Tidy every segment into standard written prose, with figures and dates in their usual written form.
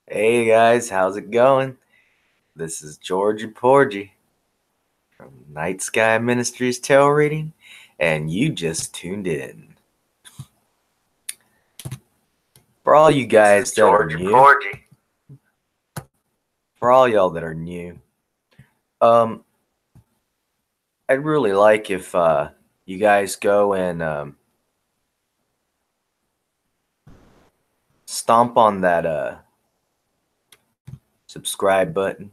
Hey guys, how's it going? This is Georgie Porgy from Night Sky Ministries Tarot Reading, and you just tuned in. For all you guys that are new, for all y'all that are new, I'd really like if you guys go and stomp on that subscribe button,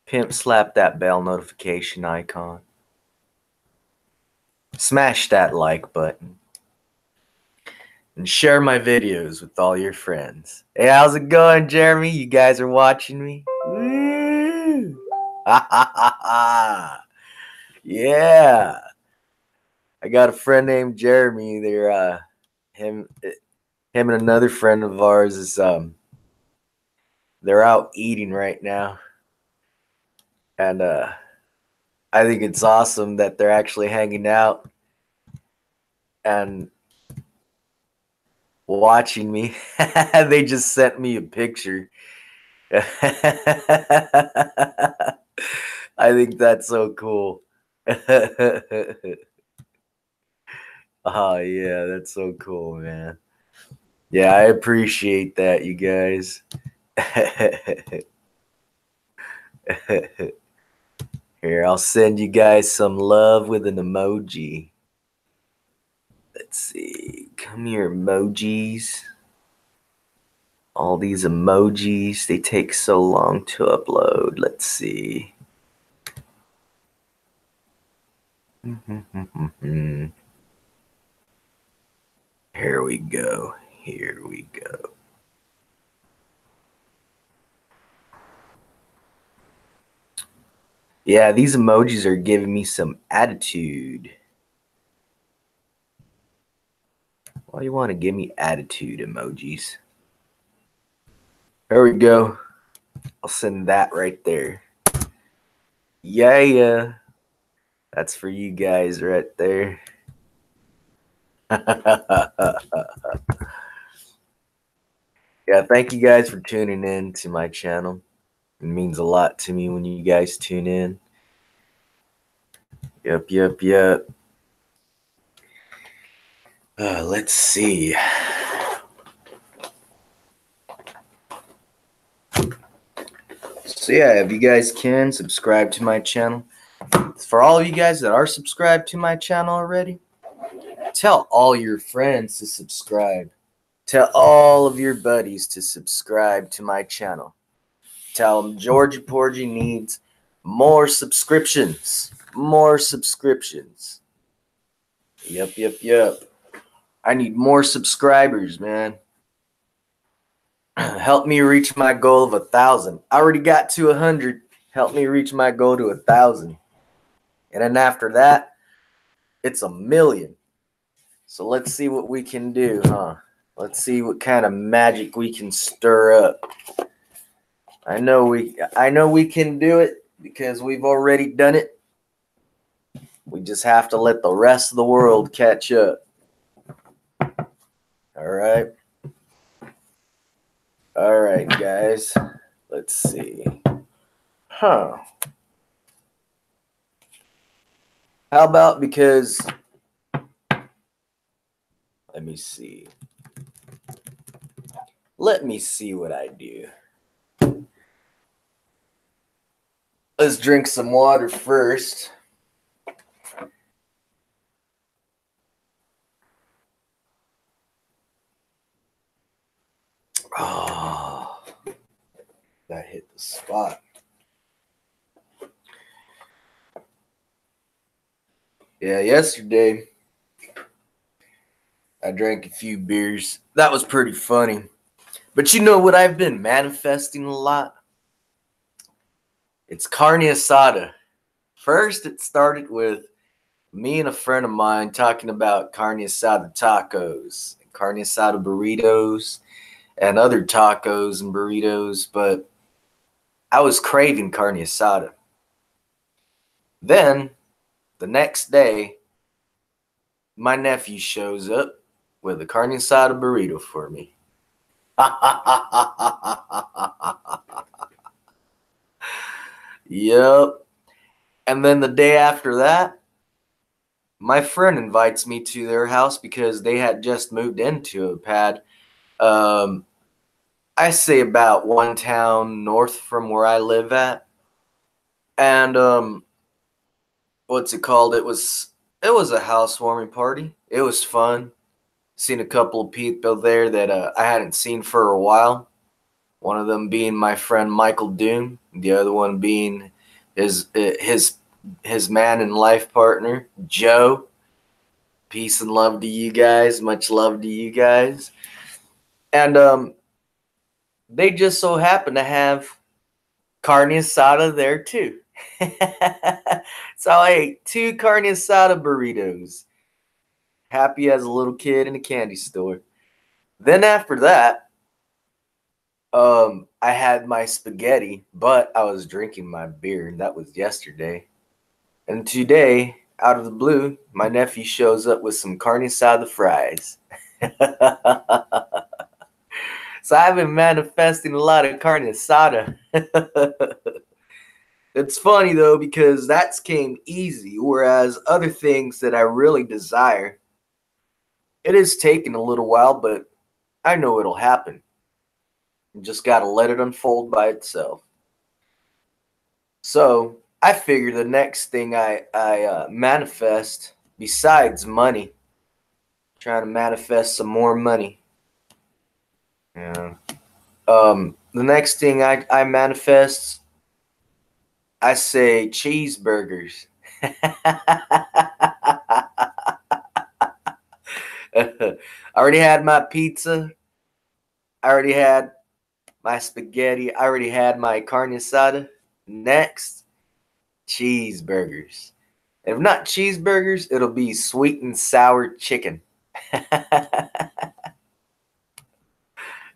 pimp slap that bell notification icon, smash that like button, and share my videos with all your friends. Hey, how's it going, Jeremy? You guys are watching me? Woo! Ha ha ha ha! Yeah, I got a friend named Jeremy. Him and another friend of ours is they're out eating right now, and I think it's awesome that they're actually hanging out and watching me. They just sent me a picture. I think that's so cool. Oh yeah, that's so cool, man. Yeah, I appreciate that, you guys. Here, I'll send you guys some love with an emoji. Let's see. Come here, emojis. All these emojis, they take so long to upload. Let's see. Here we go. Here we go. Yeah, these emojis are giving me some attitude. Why do you want to give me attitude emojis? There we go. I'll send that right there. Yeah. That's for you guys right there. Yeah, thank you guys for tuning in to my channel. It means a lot to me when you guys tune in. Yep. Let's see. So yeah, if you guys can subscribe to my channel. For all of you guys that are subscribed to my channel already, tell all your friends to subscribe. Tell all of your buddies to subscribe to my channel. Tell them Georgie Porgy needs more subscriptions. More subscriptions. Yep. I need more subscribers, man. Help me reach my goal of 1,000. I already got to 100. Help me reach my goal to 1,000. And then after that, it's 1,000,000. So let's see what we can do, huh? Let's see what kind of magic we can stir up. I know we can do it because we've already done it. We just have to let the rest of the world catch up. All right, guys. Let's see. Huh. How about because let me see. Let me see what I do. Let's drink some water first. Oh, that hit the spot. Yeah, yesterday I drank a few beers. That was pretty funny. But you know what I've been manifesting a lot? It's carne asada. First, it started with me and a friend of mine talking about carne asada tacos, carne asada burritos, and other tacos and burritos, but I was craving carne asada. Then, the next day, my nephew shows up with a carne asada burrito for me. Yep. And then the day after that, my friend invites me to their house because they had just moved into a pad. Um, I say about one town north from where I live at. And what's it called? It was a housewarming party. It was fun. Seen a couple of people there that I hadn't seen for a while. One of them being my friend Michael Doom, the other one being his man and life partner Joe. Peace and love to you guys. Much love to you guys. And they just so happen to have carne asada there too. So I ate 2 carne asada burritos. Happy as a little kid in a candy store. Then after that, I had my spaghetti, but I was drinking my beer, and that was yesterday. And today, out of the blue, my nephew shows up with some carne asada fries. So I've been manifesting a lot of carne asada. It's funny though, because that's came easy, whereas other things that I really desire, it is taking a little while, but I know it'll happen. You just gotta let it unfold by itself. So I figure the next thing I manifest, besides money, trying to manifest some more money. Yeah. The next thing I manifest, I say cheeseburgers. I already had my pizza. I already had my spaghetti. I already had my carne asada. Next, cheeseburgers. If not cheeseburgers, it'll be sweet and sour chicken.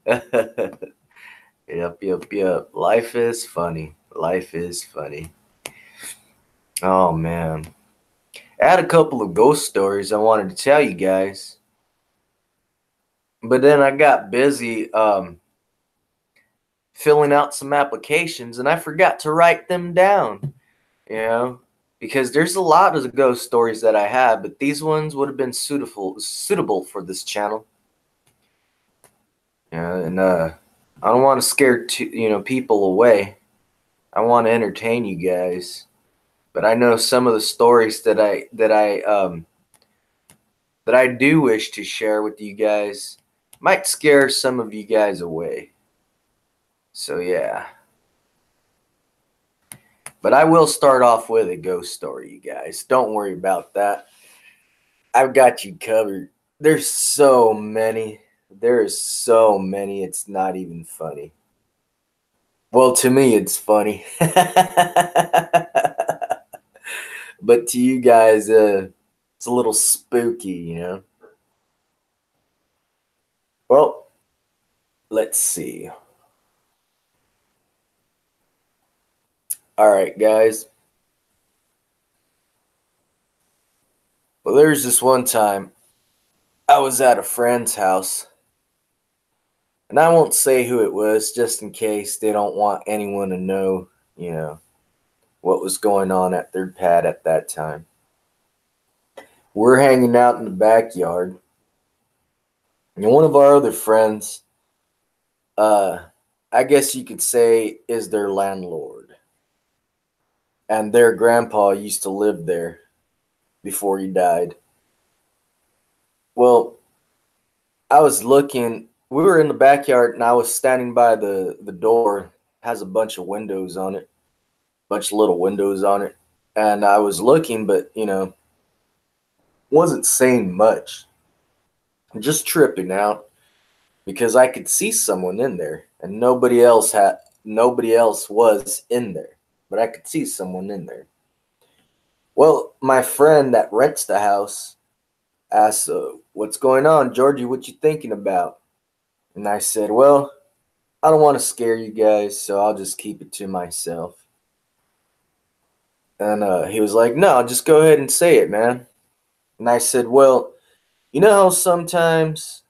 Yep. Life is funny. Life is funny. Oh, man. I had a couple of ghost stories I wanted to tell you guys. But then I got busy filling out some applications and I forgot to write them down. You know, because there's a lot of the ghost stories that I have, but these ones would have been suitable for this channel. Yeah, and I don't want to scare people away. I want to entertain you guys, but I know some of the stories that I do wish to share with you guys might scare some of you guys away. So yeah. But I will start off with a ghost story, you guys. Don't worry about that. I've got you covered. There's so many. There's so many. It's not even funny. Well, to me, it's funny. But to you guys, it's a little spooky. Well, let's see. All right, guys. Well, there's this one time I was at a friend's house. And I won't say who it was just in case they don't want anyone to know, what was going on at their pad at that time. We're hanging out in the backyard. And one of our other friends, I guess you could say, is their landlord. And their grandpa used to live there before he died. Well, I was looking, we were in the backyard and I was standing by the door. Has a bunch of windows on it, bunch of little windows on it. And I was looking, but, wasn't saying much. Just tripping out because I could see someone in there and nobody else was in there, but I could see someone in there. Well, my friend that rents the house asked, "What's going on, Georgie? What you thinking about?" And I said, "Well, I don't want to scare you guys, so I'll just keep it to myself." And he was like, "No, just go ahead and say it, man." And I said, "Well, you know how sometimes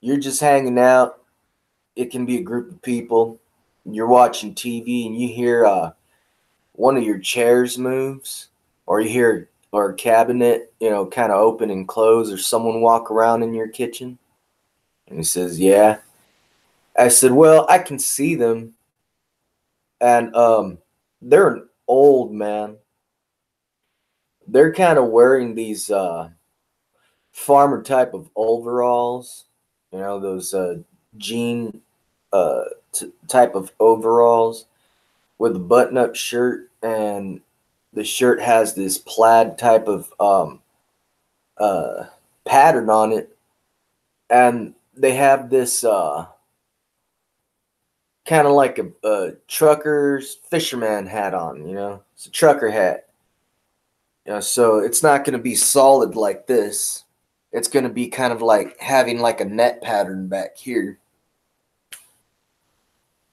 you're just hanging out it can be a group of people. You're watching TV and you hear one of your chairs moves, or you hear or a cabinet, kind of open and close, or someone walk around in your kitchen. And he says, yeah. I said, well, I can see them, and they're an old man. They're kind of wearing these farmer type of overalls, those jean type of overalls with a button-up shirt, and the shirt has this plaid type of pattern on it, and they have this kind of like a trucker's fisherman hat on. It's a trucker hat. So it's not going to be solid like this. It's going to be kind of like having like a net pattern back here.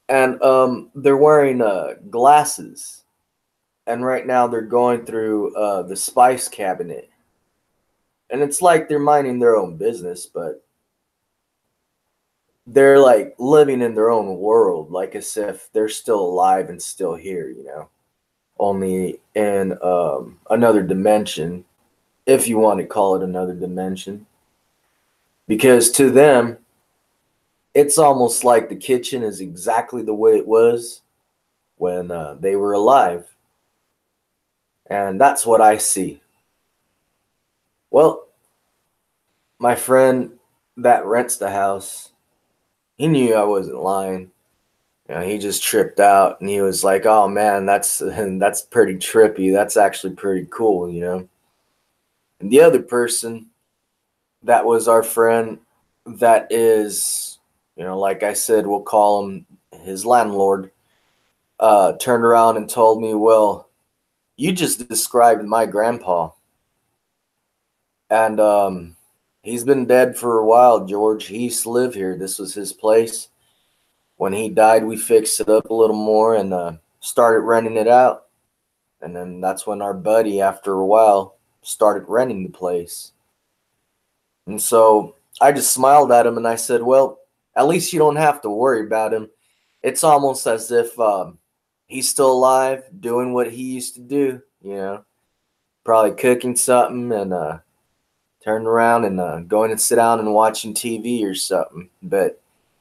And they're wearing glasses. And right now they're going through the spice cabinet. And it's like they're minding their own business, but they're like living in their own world, like as if they're still alive and still here, only in another dimension, if you want to call it another dimension. Because to them, it's almost like the kitchen is exactly the way it was when they were alive. And that's what I see. Well, my friend that rents the house, he knew I wasn't lying. He just tripped out and he was like, "Oh man, that's pretty trippy. That's actually pretty cool, And the other person that was our friend, that is, like I said, we'll call him his landlord, turned around and told me, "Well, you just described my grandpa, and he's been dead for a while, George. He used to live here. This was his place. When he died, we fixed it up a little more and started renting it out. And then that's when our buddy, after a while, started renting the place." And so I just smiled at him and I said, "Well, at least you don't have to worry about him. It's almost as if he's still alive, doing what he used to do, probably cooking something and turning around and going and sit down and watching TV or something. But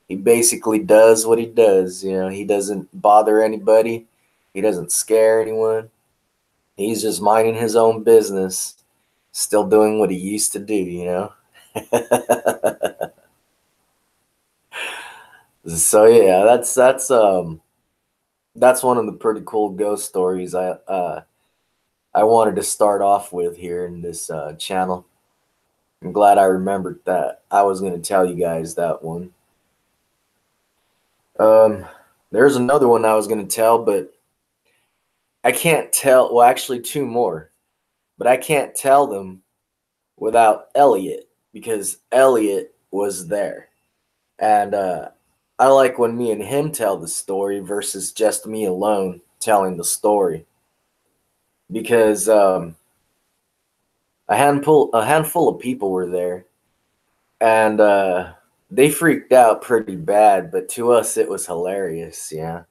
he basically does what he does. He doesn't bother anybody. He doesn't scare anyone. He's just minding his own business, still doing what he used to do." So yeah, that's one of the pretty cool ghost stories I wanted to start off with here in this channel. I'm glad I remembered that I was going to tell you guys that one. There's another one I was going to tell, but I can't tell. Well, actually, two more, but I can't tell them without Elliot, because Elliot was there, and I like when me and him tell the story versus just me alone telling the story, because a handful of people were there, and they freaked out pretty bad, but to us it was hilarious, yeah.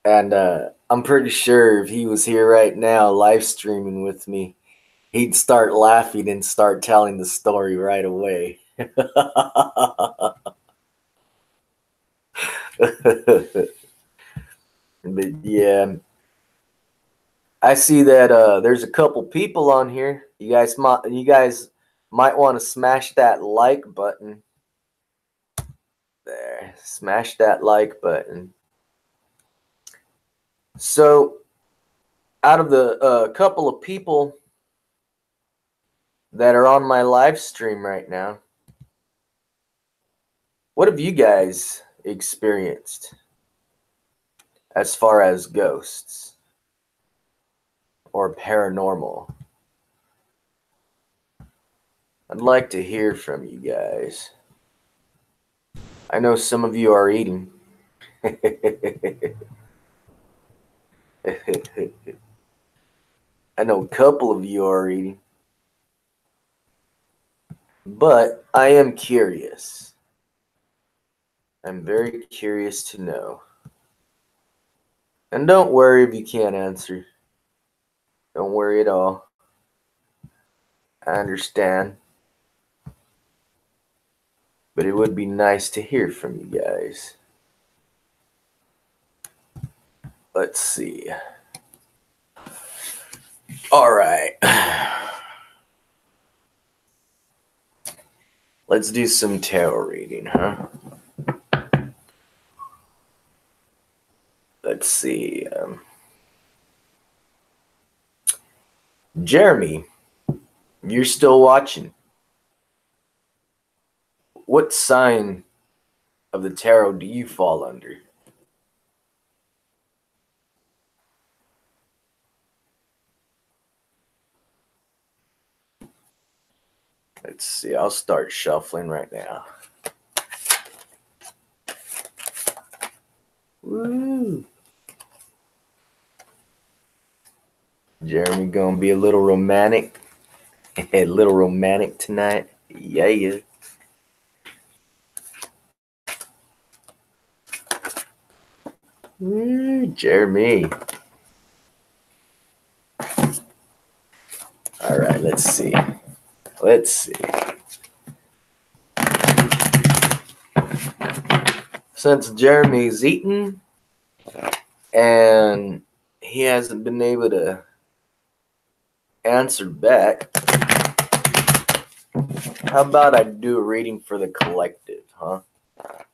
And I'm pretty sure if he was here right now live streaming with me, he'd start laughing and start telling the story right away. But yeah, I see that there's a couple people on here. You guys might want to smash that like button. There, smash that like button. So, out of the couple of people that are on my live stream right now, what have you guys experienced as far as ghosts or paranormal? I'd like to hear from you guys. I know some of you are eating. I know a couple of you are eating. But I am curious. I'm very curious to know. And don't worry if you can't answer. Don't worry at all. I understand. But it would be nice to hear from you guys. Let's see. All right. Let's do some tarot reading, huh? Let's see. Jeremy, you're still watching. What sign of the tarot do you fall under? Let's see. I'll start shuffling right now. Woo! Jeremy gonna be a little romantic. A little romantic tonight. Yeah. Woo, Jeremy. All right, let's see. Let's see. Since Jeremy's eaten and he hasn't been able to answer back, how about I do a reading for the collective, huh?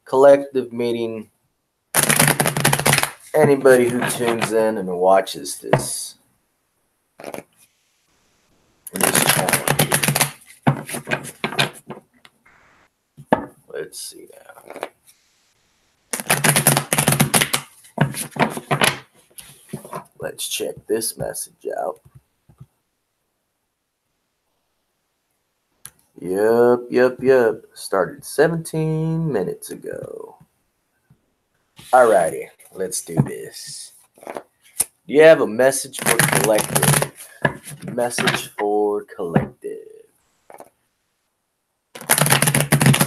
Collective meaning anybody who tunes in and watches this channel. Let's see now. Let's check this message out. Yep. Started 17 minutes ago. Alrighty, let's do this. Do you have a message for collective? Message for collective.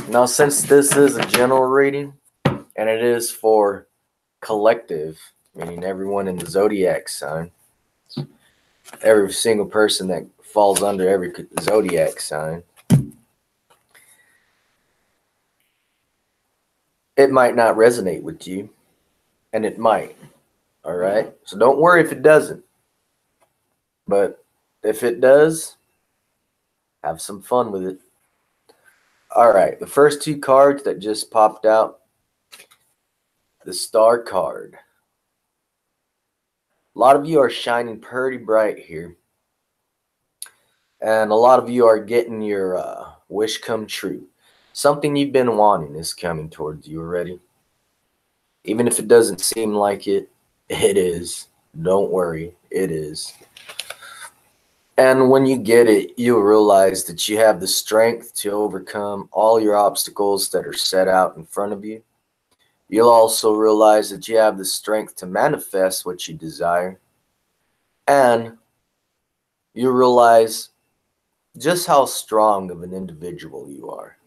Now, since this is a general reading, and it is for collective, meaning everyone in the zodiac sign, every single person that falls under every zodiac sign, it might not resonate with you, and it might. All right? So don't worry if it doesn't. But if it does, have some fun with it. All right, the first two cards that just popped out, the Star card. A lot of you are shining pretty bright here. And a lot of you are getting your wish come true. Something you've been wanting is coming towards you already. Even if it doesn't seem like it, it is. Don't worry, it is. And when you get it, you'll realize that you have the strength to overcome all your obstacles that are set out in front of you. You'll also realize that you have the strength to manifest what you desire. And you realize just how strong of an individual you are.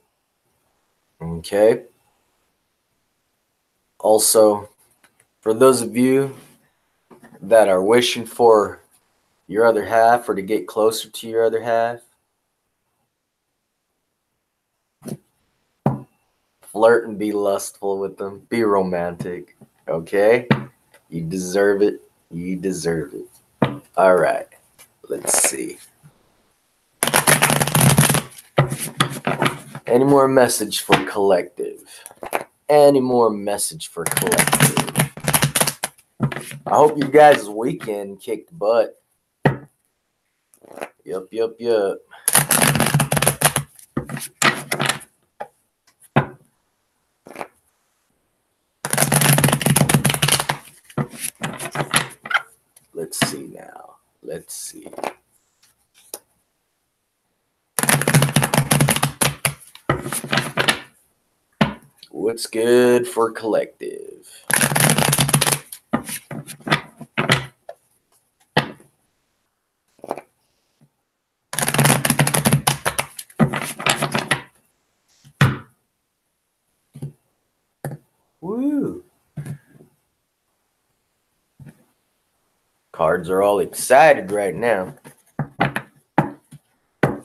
Okay? Also, for those of you that are wishing for your other half or to get closer to your other half, flirt and be lustful with them. Be romantic. Okay? You deserve it. You deserve it. All right. Let's see. Any more message for collective? Any more message for collective? I hope you guys' weekend kicked butt. Yup. Let's see now. Let's see. What's good for collective? Woo. Cards are all excited right now.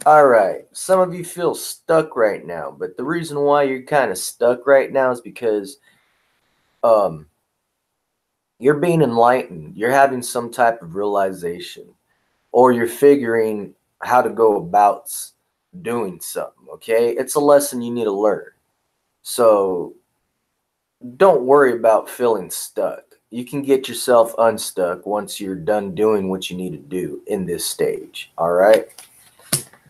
All right. Some of you feel stuck right now, but the reason why you're kind of stuck right now is because you're being enlightened. You're having some type of realization, or you're figuring how to go about doing something, okay? It's a lesson you need to learn. So don't worry about feeling stuck. You can get yourself unstuck once you're done doing what you need to do in this stage, all right?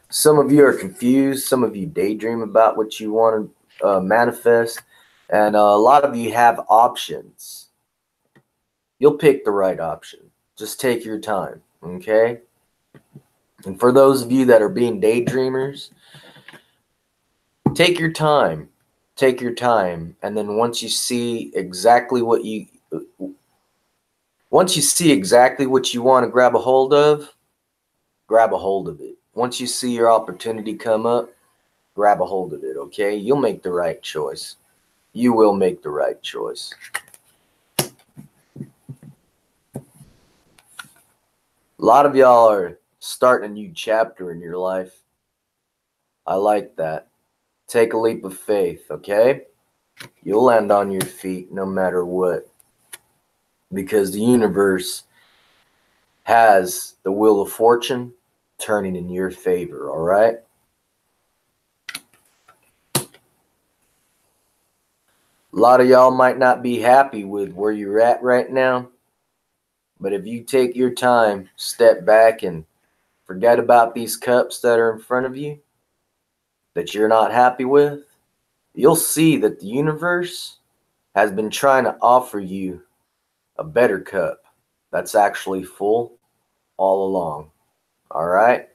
Some of you are confused. Some of you daydream about what you want to manifest. And a lot of you have options. You'll pick the right option. Just take your time, okay? And for those of you that are being daydreamers, take your time. Take your time. And then once you see exactly what you want to grab a hold of it. Once you see your opportunity come up, grab a hold of it, okay? You'll make the right choice. You will make the right choice. A lot of y'all are starting a new chapter in your life. I like that. Take a leap of faith, okay? You'll land on your feet no matter what. Because the universe has the wheel of fortune turning in your favor, all right? A lot of y'all might not be happy with where you're at right now, but if you take your time, step back and forget about these cups that are in front of you that you're not happy with, you'll see that the universe has been trying to offer you a better cup that's actually full all along. All right?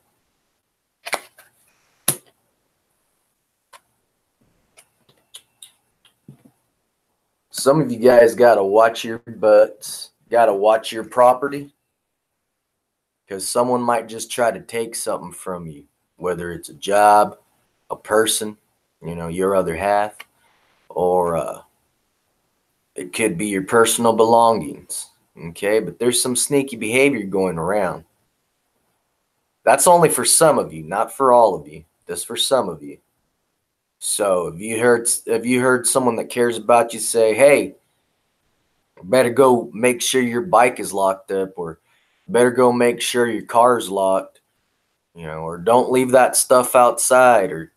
Some of you guys got to watch your butts, got to watch your property, because someone might just try to take something from you, whether it's a job, a person, your other half, or it could be your personal belongings, okay? But there's some sneaky behavior going around. That's only for some of you, not for all of you. Just for some of you. So if you heard someone that cares about you say, "Hey, better go make sure your bike is locked up," or "Better go make sure your car's locked," or "Don't leave that stuff outside," or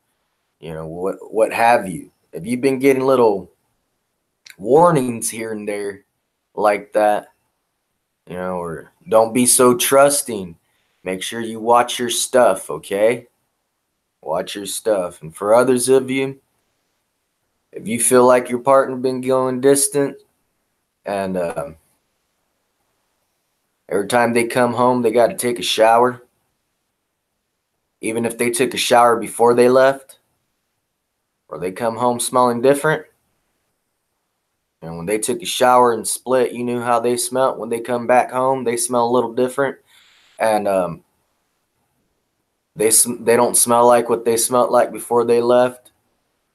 what have you. If you've been getting little warnings here and there like that, or "Don't be so trusting," make sure you watch your stuff, okay? Watch your stuff. And for others of you, if you feel like your partner been going distant, and every time they come home, they got to take a shower, even if they took a shower before they left, or they come home smelling different, and when they took a shower and split, you knew how they smelt. When they come back home, they smell a little different, and they don't smell like what they smelled like before they left.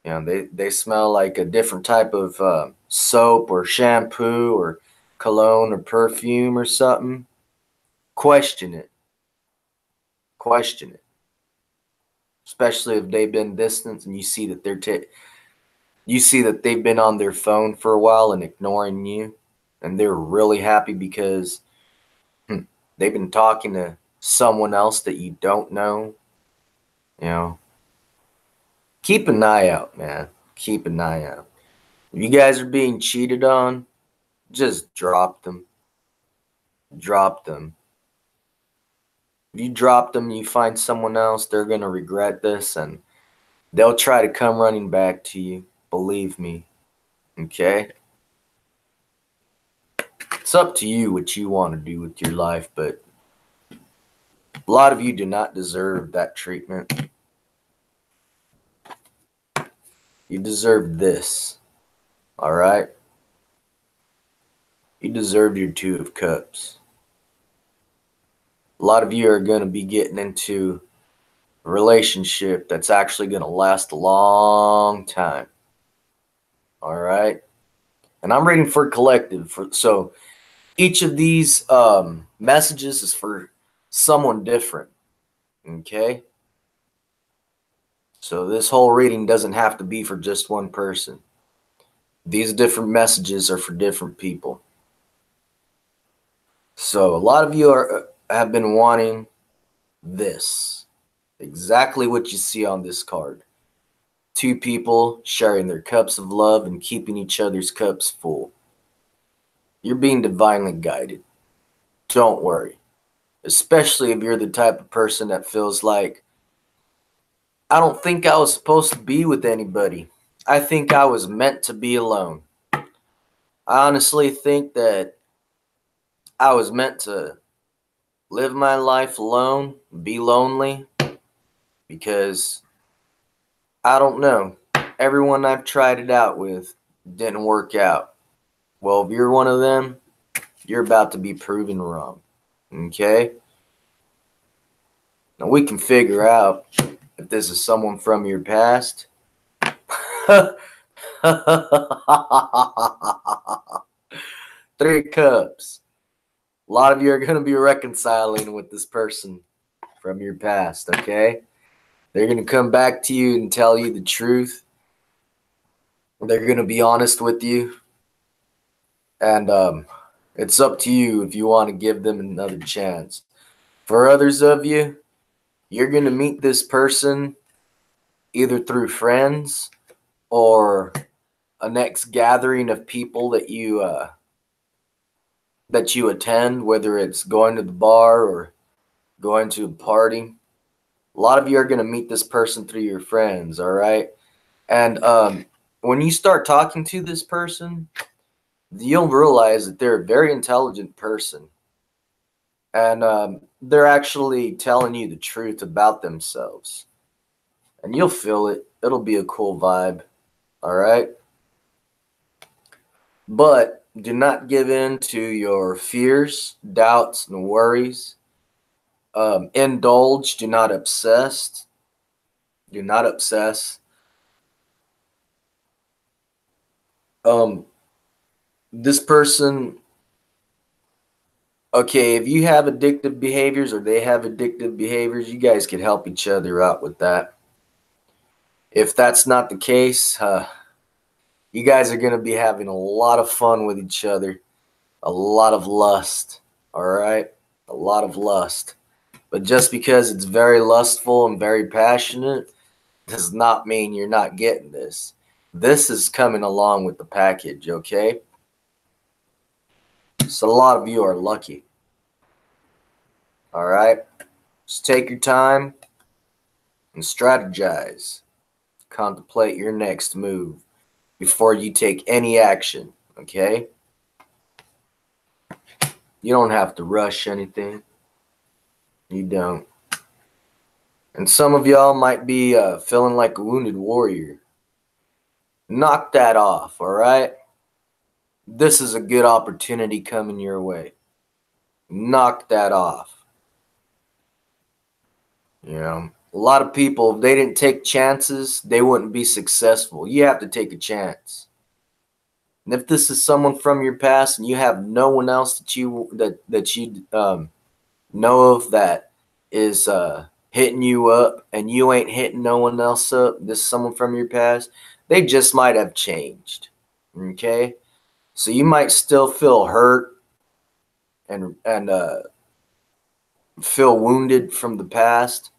They smell like a different type of soap or shampoo or cologne or perfume or something. Question it. Question it. Especially if they've been distant and you see that they've been on their phone for a while and ignoring you, and they're really happy because they've been talking to someone else that you don't know. Keep an eye out, man. Keep an eye out. If you guys are being cheated on, just drop them. Drop them. If you drop them, you find someone else, they're going to regret this and they'll try to come running back to you. Believe me. Okay? It's up to you what you want to do with your life, but a lot of you do not deserve that treatment. You deserve this. All right? You deserve your Two of Cups. A lot of you are going to be getting into a relationship that's actually going to last a long time. All right? And I'm reading for collective. So each of these messages is for someone different. Okay? So this whole reading doesn't have to be for just one person. These different messages are for different people. So a lot of you have been wanting this. Exactly what you see on this card. Two people sharing their cups of love and keeping each other's cups full. You're being divinely guided. Don't worry. Especially if you're the type of person that feels like, I don't think I was supposed to be with anybody. I think I was meant to be alone. I honestly think that I was meant to live my life alone, be lonely, because I don't know. Everyone I've tried it out with didn't work out. Well, if you're one of them, you're about to be proven wrong. Okay? Now we can figure out if this is someone from your past. Three cups. A lot of you are going to be reconciling with this person from your past, okay? They're going to come back to you and tell you the truth. They're going to be honest with you. And it's up to you if you want to give them another chance. For others of you, you're going to meet this person either through friends or a next gathering of people that you attend, whether it's going to the bar or going to a party. A lot of you are going to meet this person through your friends, all right? And when you start talking to this person, you'll realize that they're a very intelligent person. And they're actually telling you the truth about themselves. And you'll feel it. It'll be a cool vibe, all right? But do not give in to your fears, doubts, and worries. Indulge, do not obsess. Do not obsess. This person, okay, if you have addictive behaviors or they have addictive behaviors, you guys can help each other out with that. If that's not the case, you guys are going to be having a lot of fun with each other. A lot of lust, all right? A lot of lust. But just because it's very lustful and very passionate does not mean you're not getting this. This is coming along with the package, okay? So a lot of you are lucky. All right? Just take your time and strategize. Contemplate your next move before you take any action, okay? You don't have to rush anything. You don't. And some of y'all might be feeling like a wounded warrior. Knock that off, all right? This is a good opportunity coming your way. Knock that off. You know, a lot of people, if they didn't take chances, they wouldn't be successful. You have to take a chance. And if this is someone from your past and you have no one else that you know of that is hitting you up and you ain't hitting no one else up, this is someone from your past, they just might have changed. Okay? So you might still feel hurt and feel wounded from the past.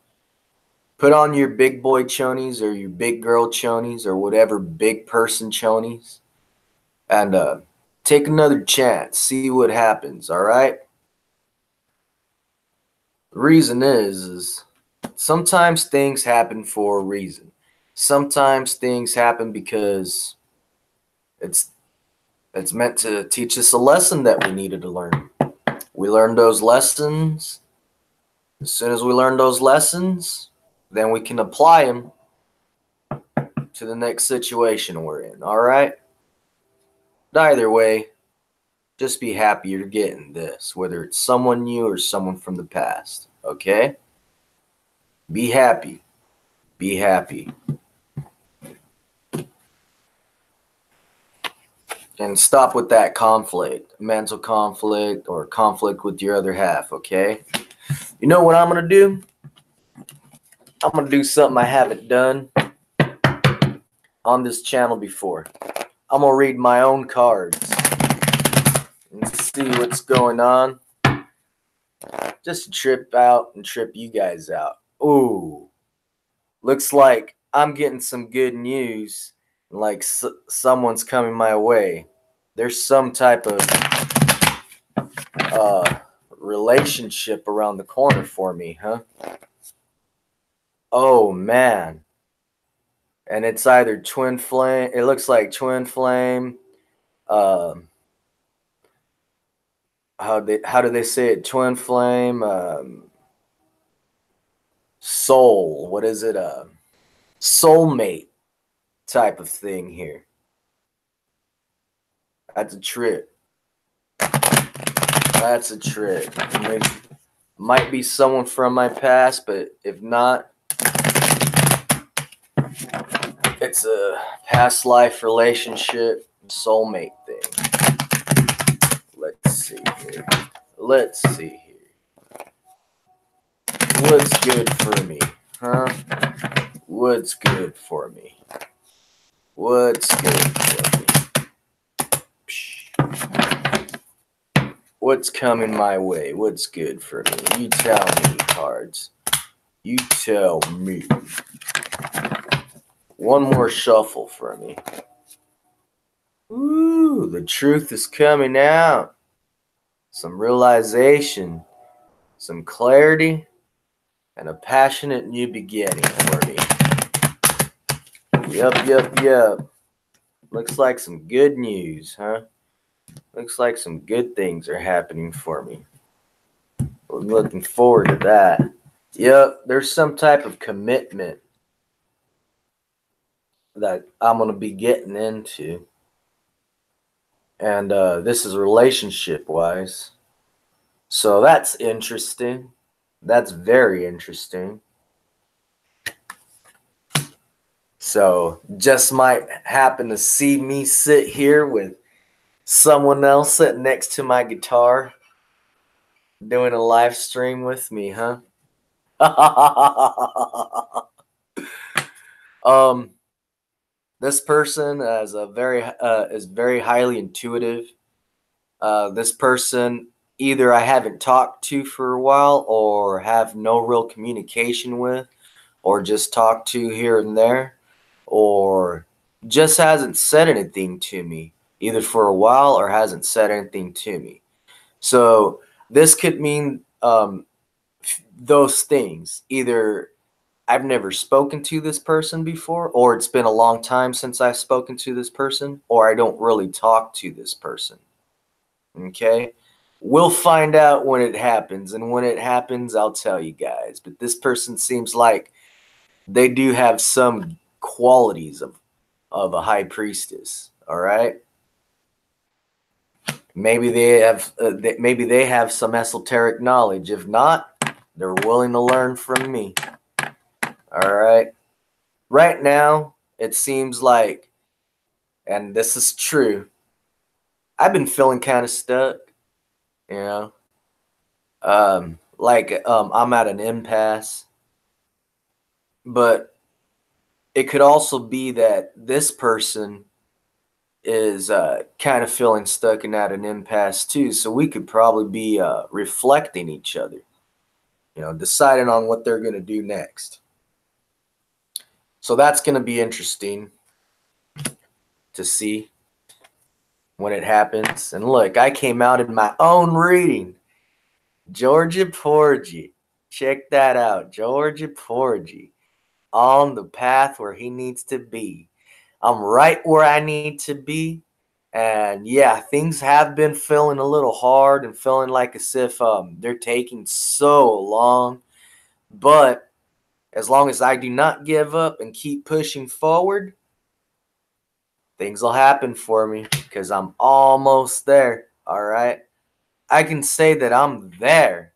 Put on your big boy chonies or your big girl chonies or whatever big person chonies and take another chance. See what happens, all right? The reason is sometimes things happen for a reason. Sometimes things happen because it's meant to teach us a lesson that we needed to learn. We learned those lessons. As soon as we learn those lessons, then we can apply them to the next situation we're in, all right? But either way, just be happy you're getting this, whether it's someone new or someone from the past, okay? Be happy. Be happy. And stop with that conflict, mental conflict or conflict with your other half, okay? You know what I'm going to do? I'm going to do something I haven't done on this channel before. I'm going to read my own cards and see what's going on. Just to trip out and trip you guys out. Ooh. Looks like I'm getting some good news. Like someone's coming my way. There's some type of relationship around the corner for me, huh? Oh, man. And it's either twin flame. It looks like twin flame. How do they say it? Twin flame. Soul. What is it? Soulmate type of thing here. That's a trip. That's a trip. Might be someone from my past, but if not, it's a past life relationship, soulmate thing. Let's see here. Let's see here. What's good for me, huh? What's good for me? What's good for me? What's coming my way? What's good for me? You tell me, cards. You tell me. One more shuffle for me. Ooh, the truth is coming out. Some realization, some clarity, and a passionate new beginning for me. Yup. Looks like some good news, huh? Looks like some good things are happening for me. I'm looking forward to that. Yep, there's some type of commitment that I'm going to be getting into. And this is relationship-wise. So that's interesting. That's very interesting. So just might happen to see me sit here with someone else sitting next to my guitar doing a live stream with me, huh? This person is very highly intuitive. This person either I haven't talked to for a while or have no real communication with, or just talked to here and there, or just hasn't said anything to me either for a while or hasn't said anything to me. So this could mean those things. Either I've never spoken to this person before, or it's been a long time since I've spoken to this person, or I don't really talk to this person. Okay? We'll find out when it happens, and when it happens, I'll tell you guys. But this person seems like they do have some qualities of a high priestess, all right? Maybe they have some esoteric knowledge. If not, they're willing to learn from me. All right. Right now, it seems like, and this is true, I've been feeling kind of stuck, you know. I'm at an impasse. But it could also be that this person is kind of feeling stuck and at an impasse too. So we could probably be reflecting each other, you know, deciding on what they're going to do next. So that's going to be interesting to see when it happens. And look, I came out in my own reading. Georgia Porgy. Check that out. Georgia Porgy. On the path where he needs to be. I'm right where I need to be. And yeah, things have been feeling a little hard and feeling like as if they're taking so long. But as long as I do not give up and keep pushing forward, things will happen for me because I'm almost there. All right. I can say that I'm there.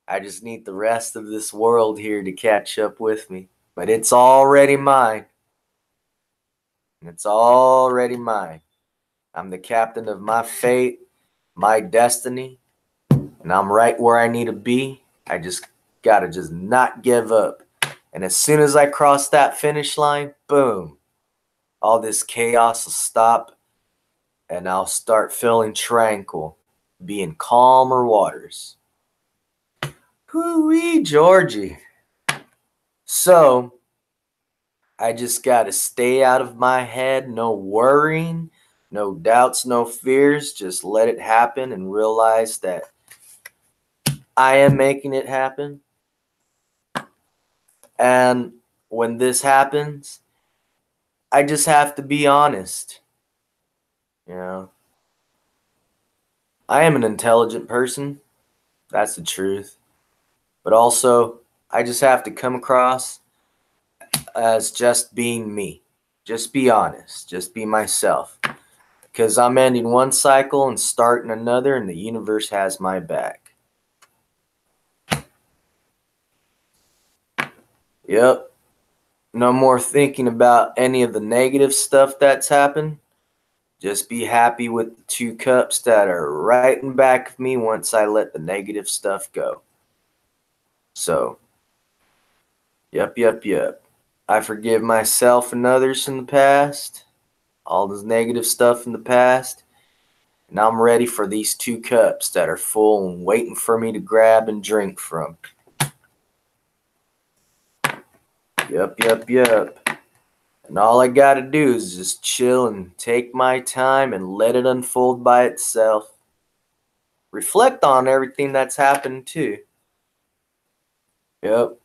I just need the rest of this world here to catch up with me. But it's already mine. It's already mine. I'm the captain of my fate, my destiny, and I'm right where I need to be. I just gotta just not give up. And as soon as I cross that finish line, boom, all this chaos will stop and I'll start feeling tranquil, be in calmer waters. Hoo-wee, Georgie. So, I just gotta stay out of my head, no worrying, no doubts, no fears. Just let it happen and realize that I am making it happen. And when this happens, I just have to be honest. You know, I am an intelligent person. That's the truth. But also, I just have to come across as just being me. Just be honest. Just be myself. Because I'm ending one cycle and starting another, and the universe has my back. Yep. No more thinking about any of the negative stuff that's happened. Just be happy with the 2 cups that are right in back of me once I let the negative stuff go. So, yep. I forgive myself and others in the past, all this negative stuff in the past, and I'm ready for these 2 cups that are full and waiting for me to grab and drink from. Yep. And all I gotta do is just chill and take my time and let it unfold by itself. Reflect on everything that's happened too. Yep.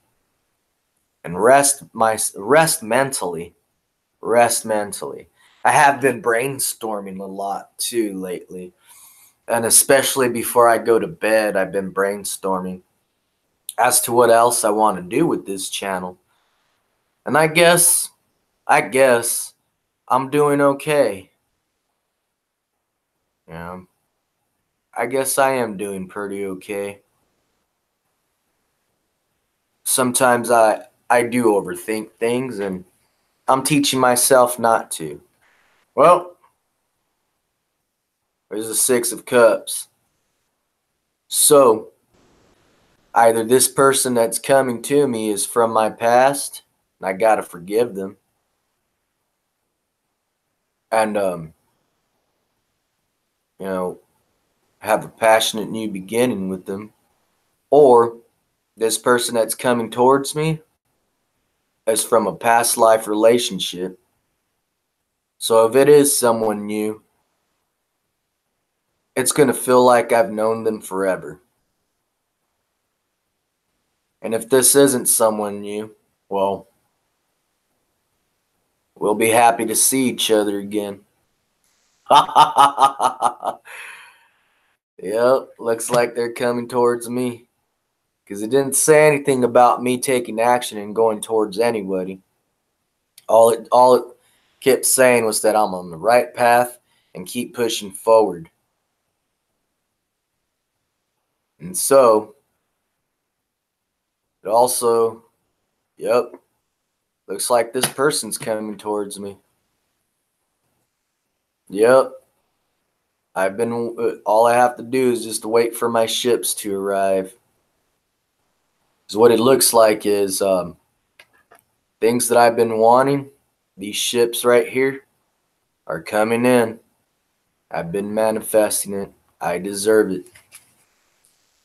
And rest mentally. Rest mentally. I have been brainstorming a lot too lately. And especially before I go to bed, I've been brainstorming as to what else I want to do with this channel. And I guess I'm doing okay. Yeah. I guess I am doing pretty okay. Sometimes I do overthink things, and I'm teaching myself not to. Well, there's a 6 of cups. So, either this person that's coming to me is from my past, and I gotta forgive them. And, have a passionate new beginning with them. Or this person that's coming towards me is from a past life relationship. So if it is someone new, it's going to feel like I've known them forever. And if this isn't someone new, well, we'll be happy to see each other again. Yep, looks like they're coming towards me. Because it didn't say anything about me taking action and going towards anybody. All it kept saying was that I'm on the right path and keep pushing forward. And so, it also, yep, looks like this person's coming towards me. Yep. All I have to do is just wait for my ships to arrive. Because what it looks like is things that I've been wanting, these ships right here, are coming in. I've been manifesting it. I deserve it.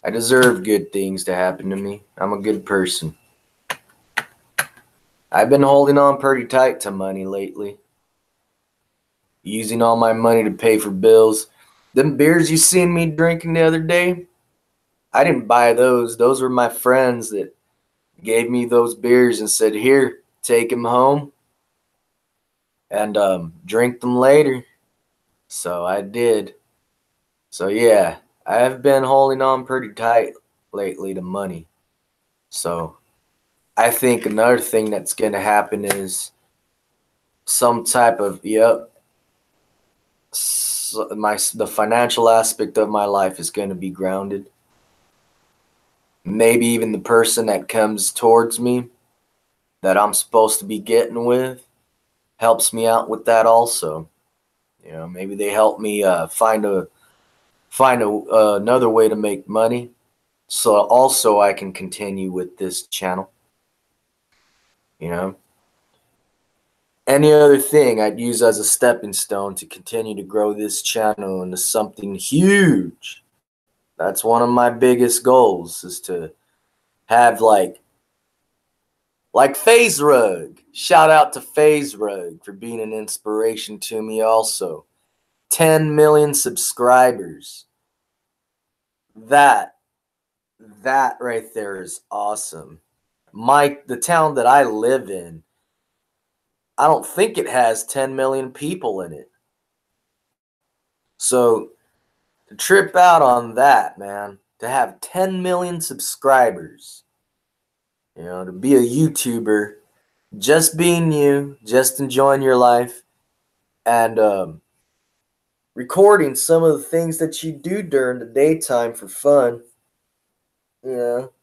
I deserve good things to happen to me. I'm a good person. I've been holding on pretty tight to money lately. Using all my money to pay for bills. Them beers you seen me drinking the other day, I didn't buy those. Those were my friends that gave me those beers and said, here, take them home and drink them later. So I did. So yeah, I've been holding on pretty tight lately to money. So I think another thing that's going to happen is some type of, the financial aspect of my life is going to be grounded. Maybe even the person that comes towards me that I'm supposed to be getting with helps me out with that also. You know, maybe they help me find another way to make money, so also I can continue with this channel. You know, any other thing I'd use as a stepping stone to continue to grow this channel into something huge. That's one of my biggest goals, is to have like FaZe Rug. Shout out to FaZe Rug for being an inspiration to me also. 10 million subscribers. That right there is awesome. The town that I live in, I don't think it has 10 million people in it. So to trip out on that, man, to have 10 million subscribers, you know, to be a YouTuber, just being you, just enjoying your life, and recording some of the things that you do during the daytime for fun, you know,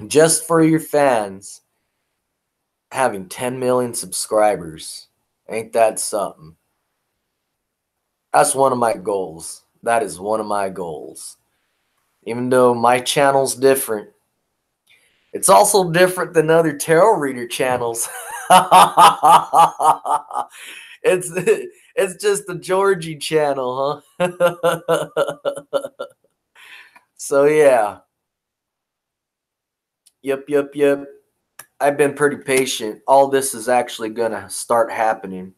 just for your fans, having 10 million subscribers. Ain't that something? That's one of my goals. That is one of my goals. Even though my channel's different, it's also different than other tarot reader channels. It's just the Georgie channel, huh? So yeah. Yep. I've been pretty patient. All this is actually gonna start happening.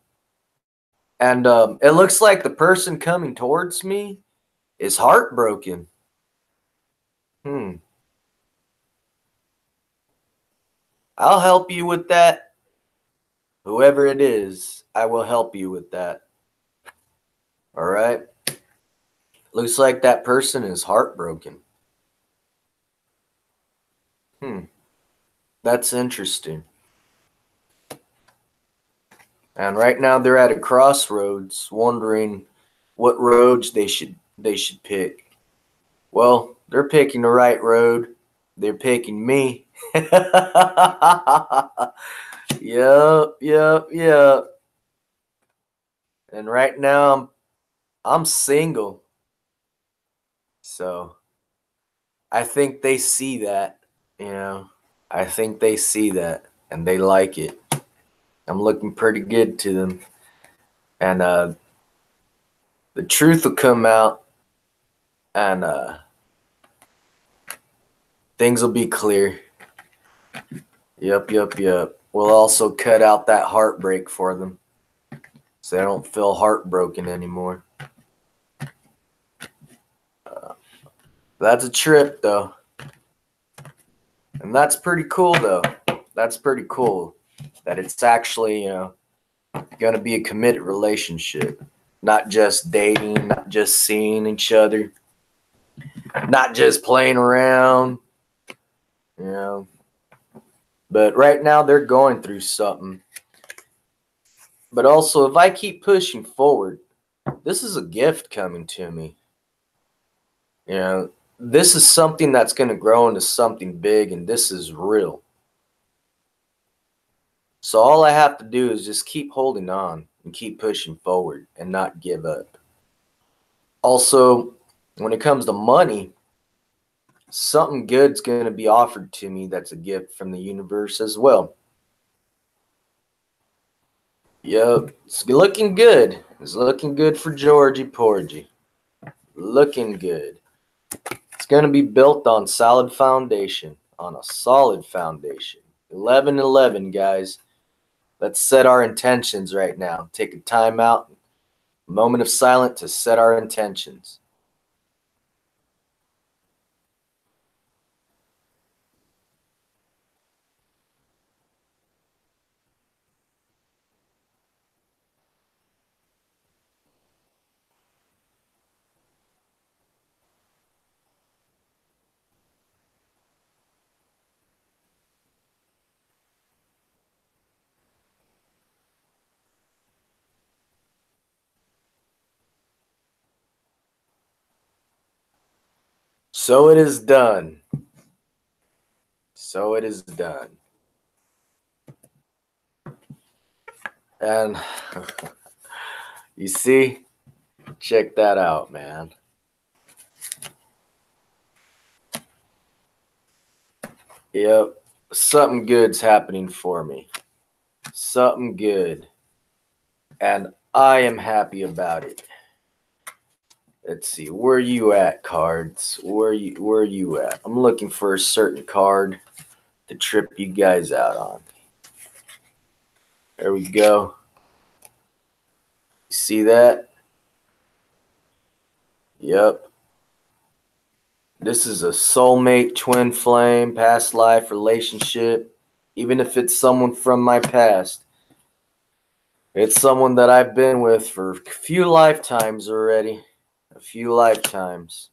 And it looks like the person coming towards me is heartbroken. I'll help you with that. Whoever it is, I will help you with that. All right? Looks like that person is heartbroken. That's interesting. And right now they're at a crossroads, wondering what roads they should pick. Well, they're picking the right road. They're picking me. Yep. And right now I'm single. So I think they see that, you know. I think they see that and they like it. I'm looking pretty good to them. And the truth will come out, and things will be clear. Yep. We'll also cut out that heartbreak for them, so they don't feel heartbroken anymore. That's a trip, though. And that's pretty cool, though. That's pretty cool that it's actually, you know, going to be a committed relationship. Not just dating, not just seeing each other, not just playing around, you know. But right now they're going through something. But also, if I keep pushing forward, this is a gift coming to me. You know, this is something that's going to grow into something big, and this is real. So all I have to do is just keep holding on and keep pushing forward and not give up. Also, when it comes to money, something good's going to be offered to me that's a gift from the universe as well. Yep, it's looking good. It's looking good for Georgie Porgy. Looking good. It's going to be built on solid foundation, on a solid foundation. 11/11, guys. Let's set our intentions right now. Take a time out, a moment of silence to set our intentions. So it is done. So it is done. And you see, check that out, man. Yep, something good's happening for me. Something good. And I am happy about it. Let's see, where you at, cards? Where you at? I'm looking for a certain card to trip you guys out on. There we go. See that? Yep. This is a soulmate, twin flame, past life relationship. Even if it's someone from my past, it's someone that I've been with for a few lifetimes already. A few lifetimes.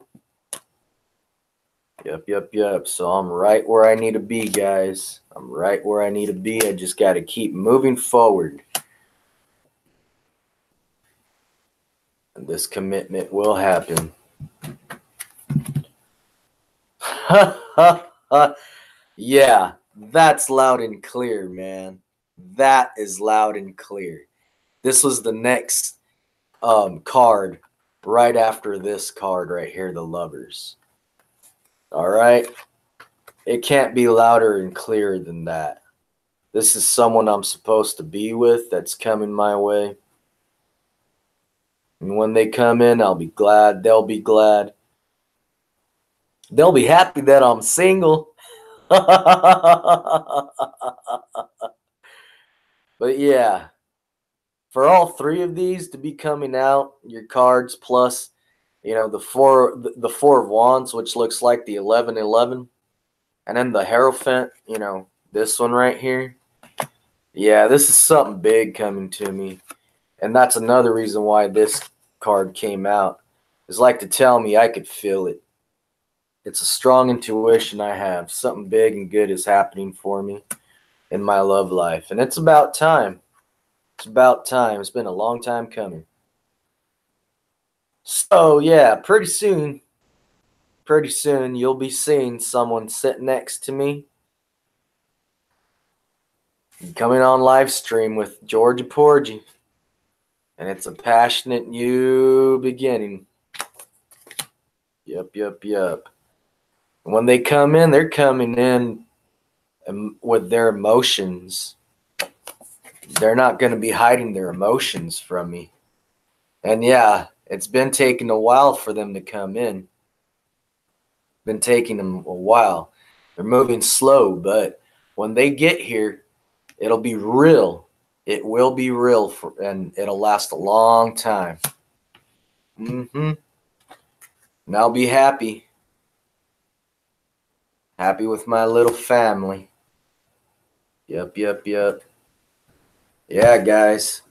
Yep. So I'm right where I need to be, guys. I'm right where I need to be. I just got to keep moving forward. And this commitment will happen. Yeah, that's loud and clear, man. That is loud and clear. This was the next card right after this card right here, the Lovers. All right? It can't be louder and clearer than that. This is someone I'm supposed to be with that's coming my way. And when they come in, I'll be glad. They'll be glad. They'll be happy that I'm single. But yeah, for all three of these to be coming out, your cards plus, the four of wands, which looks like the 1111, and then the Hierophant, this one right here. Yeah, this is something big coming to me. And that's another reason why this card came out. It's like to tell me I could feel it. It's a strong intuition I have. Something big and good is happening for me in my love life. And it's about time. It's about time. It's been a long time coming. So, yeah, pretty soon you'll be seeing someone sit next to me coming on live stream with Georgia Porgy. And it's a passionate new beginning. Yep. When they come in, they're coming in with their emotions. They're not going to be hiding their emotions from me. And yeah, it's been taking a while for them to come in. Been taking them a while. They're moving slow, but when they get here, it'll be real. It will be real, and it'll last a long time. And I'll be happy. Happy with my little family. Yep. Yeah, guys.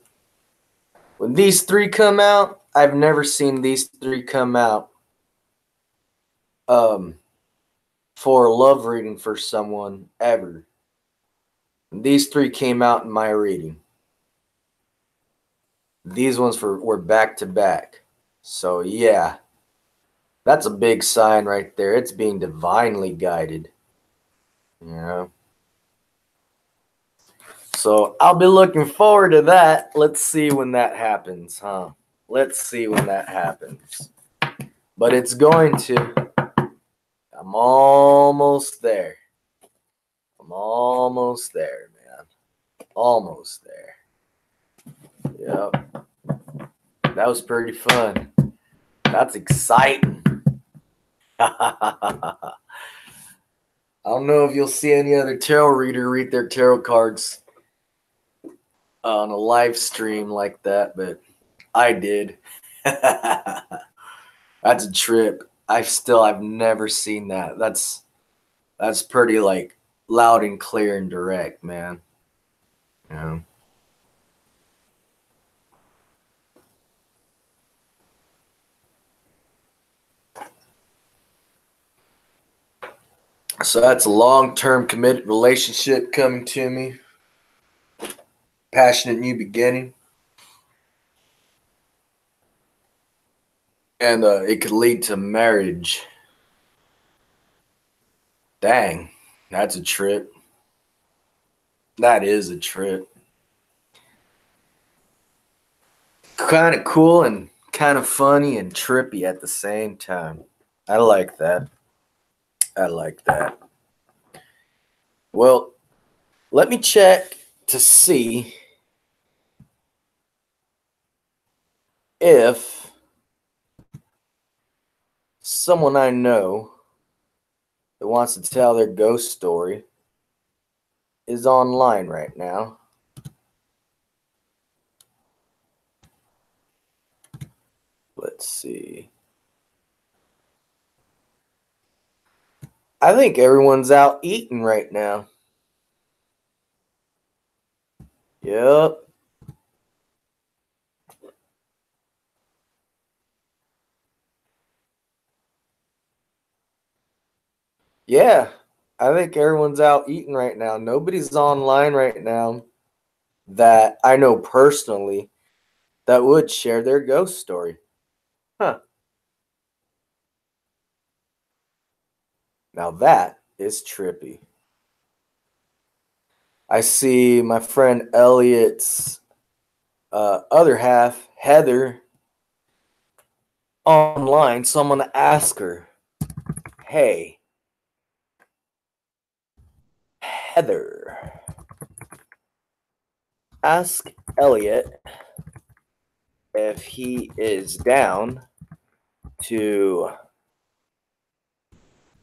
When these three come out, I've never seen these three come out for a love reading for someone ever. And these three came out in my reading. These ones were back to back. So yeah, that's a big sign right there. It's being divinely guided. So I'll be looking forward to that. Let's see when that happens, huh? Let's see when that happens. But it's going to. I'm almost there. I'm almost there, man. Almost there. Yep. That was pretty fun. That's exciting. I don't know if you'll see any other tarot reader read their tarot cards on a live stream like that, but I did. That's a trip. I've never seen that. That's pretty like loud and clear and direct, man. So that's a long-term committed relationship coming to me. Passionate new beginning. And it could lead to marriage. Dang, that's a trip. That is a trip. kind of cool and kind of funny and trippy at the same time. I like that. I like that. Well, let me check to see if someone I know that wants to tell their ghost story is online right now. Let's see. I think everyone's out eating right now. Yep. Yeah. I think everyone's out eating right now. Nobody's online right now that I know personally that would share their ghost story. Huh. Now that is trippy. I see my friend Elliot's other half, Heather, online. So I'm going to ask her, hey, Heather, ask Elliot if he is down to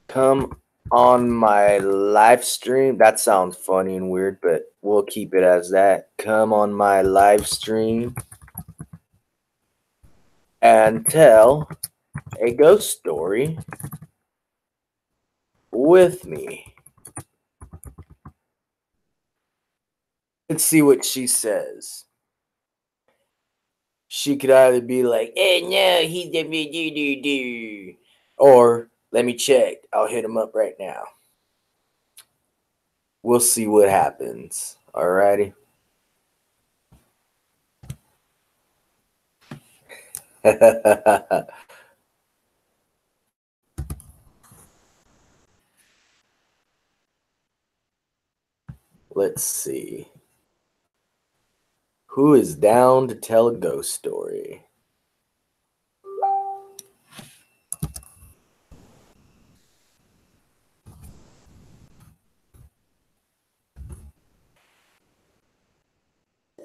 come on my live stream. That sounds funny and weird, but we'll keep it as that. Come on my live stream and tell a ghost story with me. Let's see what she says. She could either be like, hey, no, he's the do. Or, let me check. I'll hit him up right now. We'll see what happens. Alrighty. Let's see. Who is down to tell a ghost story?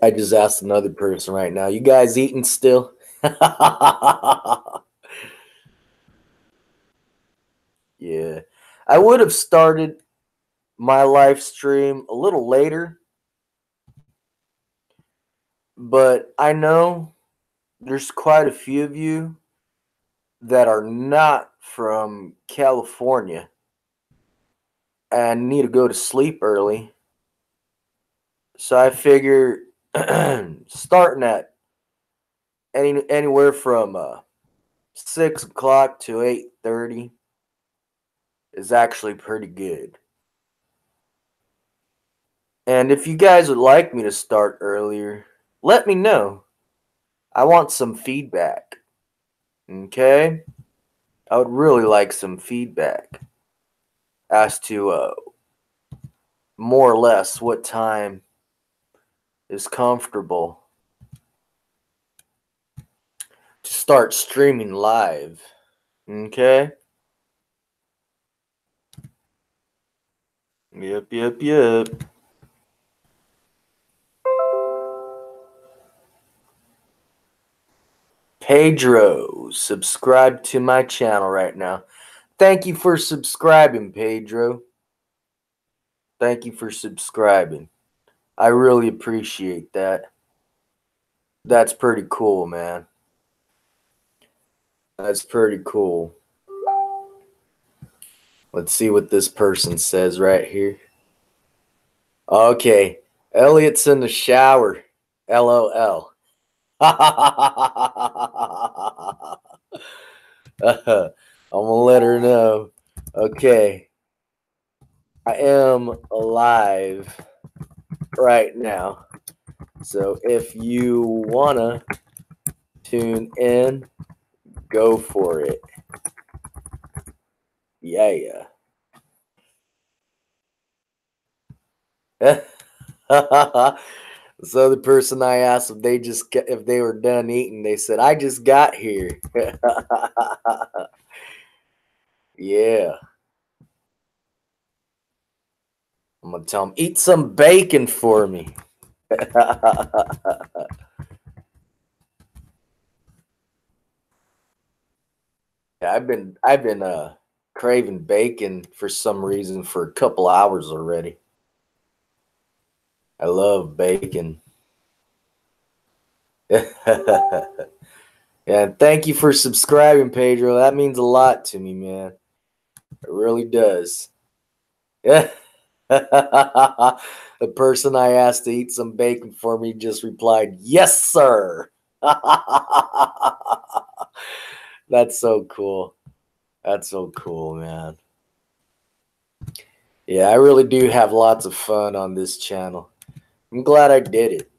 I just asked another person right now. You guys eating still? Yeah. I would have started my live stream a little later, but I know there's quite a few of you that are not from California and need to go to sleep early. So I figure starting at anywhere from 6 o'clock to 8:30 is actually pretty good. And if you guys would like me to start earlier, let me know. I want some feedback. Okay? I would really like some feedback as to more or less what time is comfortable to start streaming live. Okay? Yep. Pedro, subscribe to my channel right now. Thank you for subscribing, Pedro. Thank you for subscribing. I really appreciate that. That's pretty cool, man. That's pretty cool. Let's see what this person says right here. Okay. Elliot's in the shower. LOL. I'm gonna let her know. Okay. I am alive right now. So if you wanna tune in, go for it. Yeah. This other person I asked if they were done eating, they said, "I just got here." Yeah. I'm gonna tell them, eat some bacon for me. Yeah, I've been craving bacon for some reason for a couple hours already. I love bacon. Yeah, thank you for subscribing, Pedro. That means a lot to me, man. It really does. Yeah. The person I asked to eat some bacon for me just replied, "Yes, sir." That's so cool. That's so cool, man. Yeah, I really do have lots of fun on this channel. I'm glad I did it.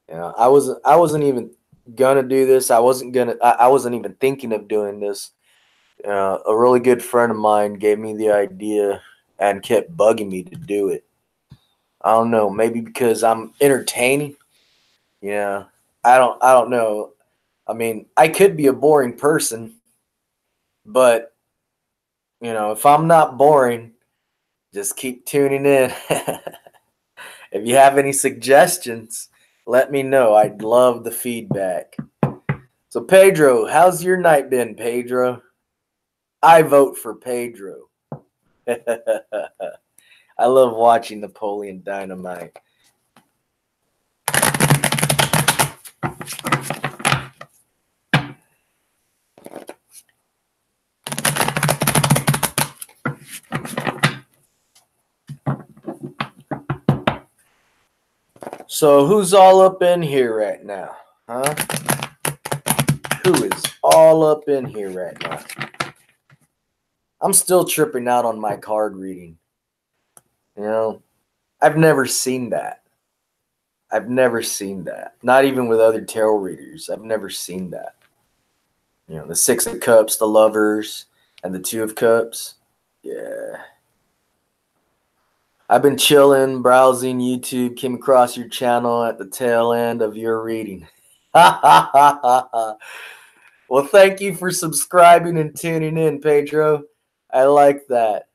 You know, I wasn't even gonna do this. I wasn't even thinking of doing this. A really good friend of mine gave me the idea and kept bugging me to do it. I don't know, maybe because I'm entertaining. Yeah, I don't know. I mean, I could be a boring person, but if I'm not boring, just keep tuning in. If you have any suggestions, let me know. I'd love the feedback. So, Pedro, how's your night been, Pedro? I vote for Pedro. I love watching Napoleon Dynamite. So, who's all up in here right now? Huh? Who is all up in here right now? I'm still tripping out on my card reading. I've never seen that. I've never seen that. Not even with other tarot readers. I've never seen that. The Six of Cups, the Lovers, and the Two of Cups. Yeah. I've been chilling, browsing YouTube, came across your channel at the tail end of your reading. Well, thank you for subscribing and tuning in, Pedro. I like that.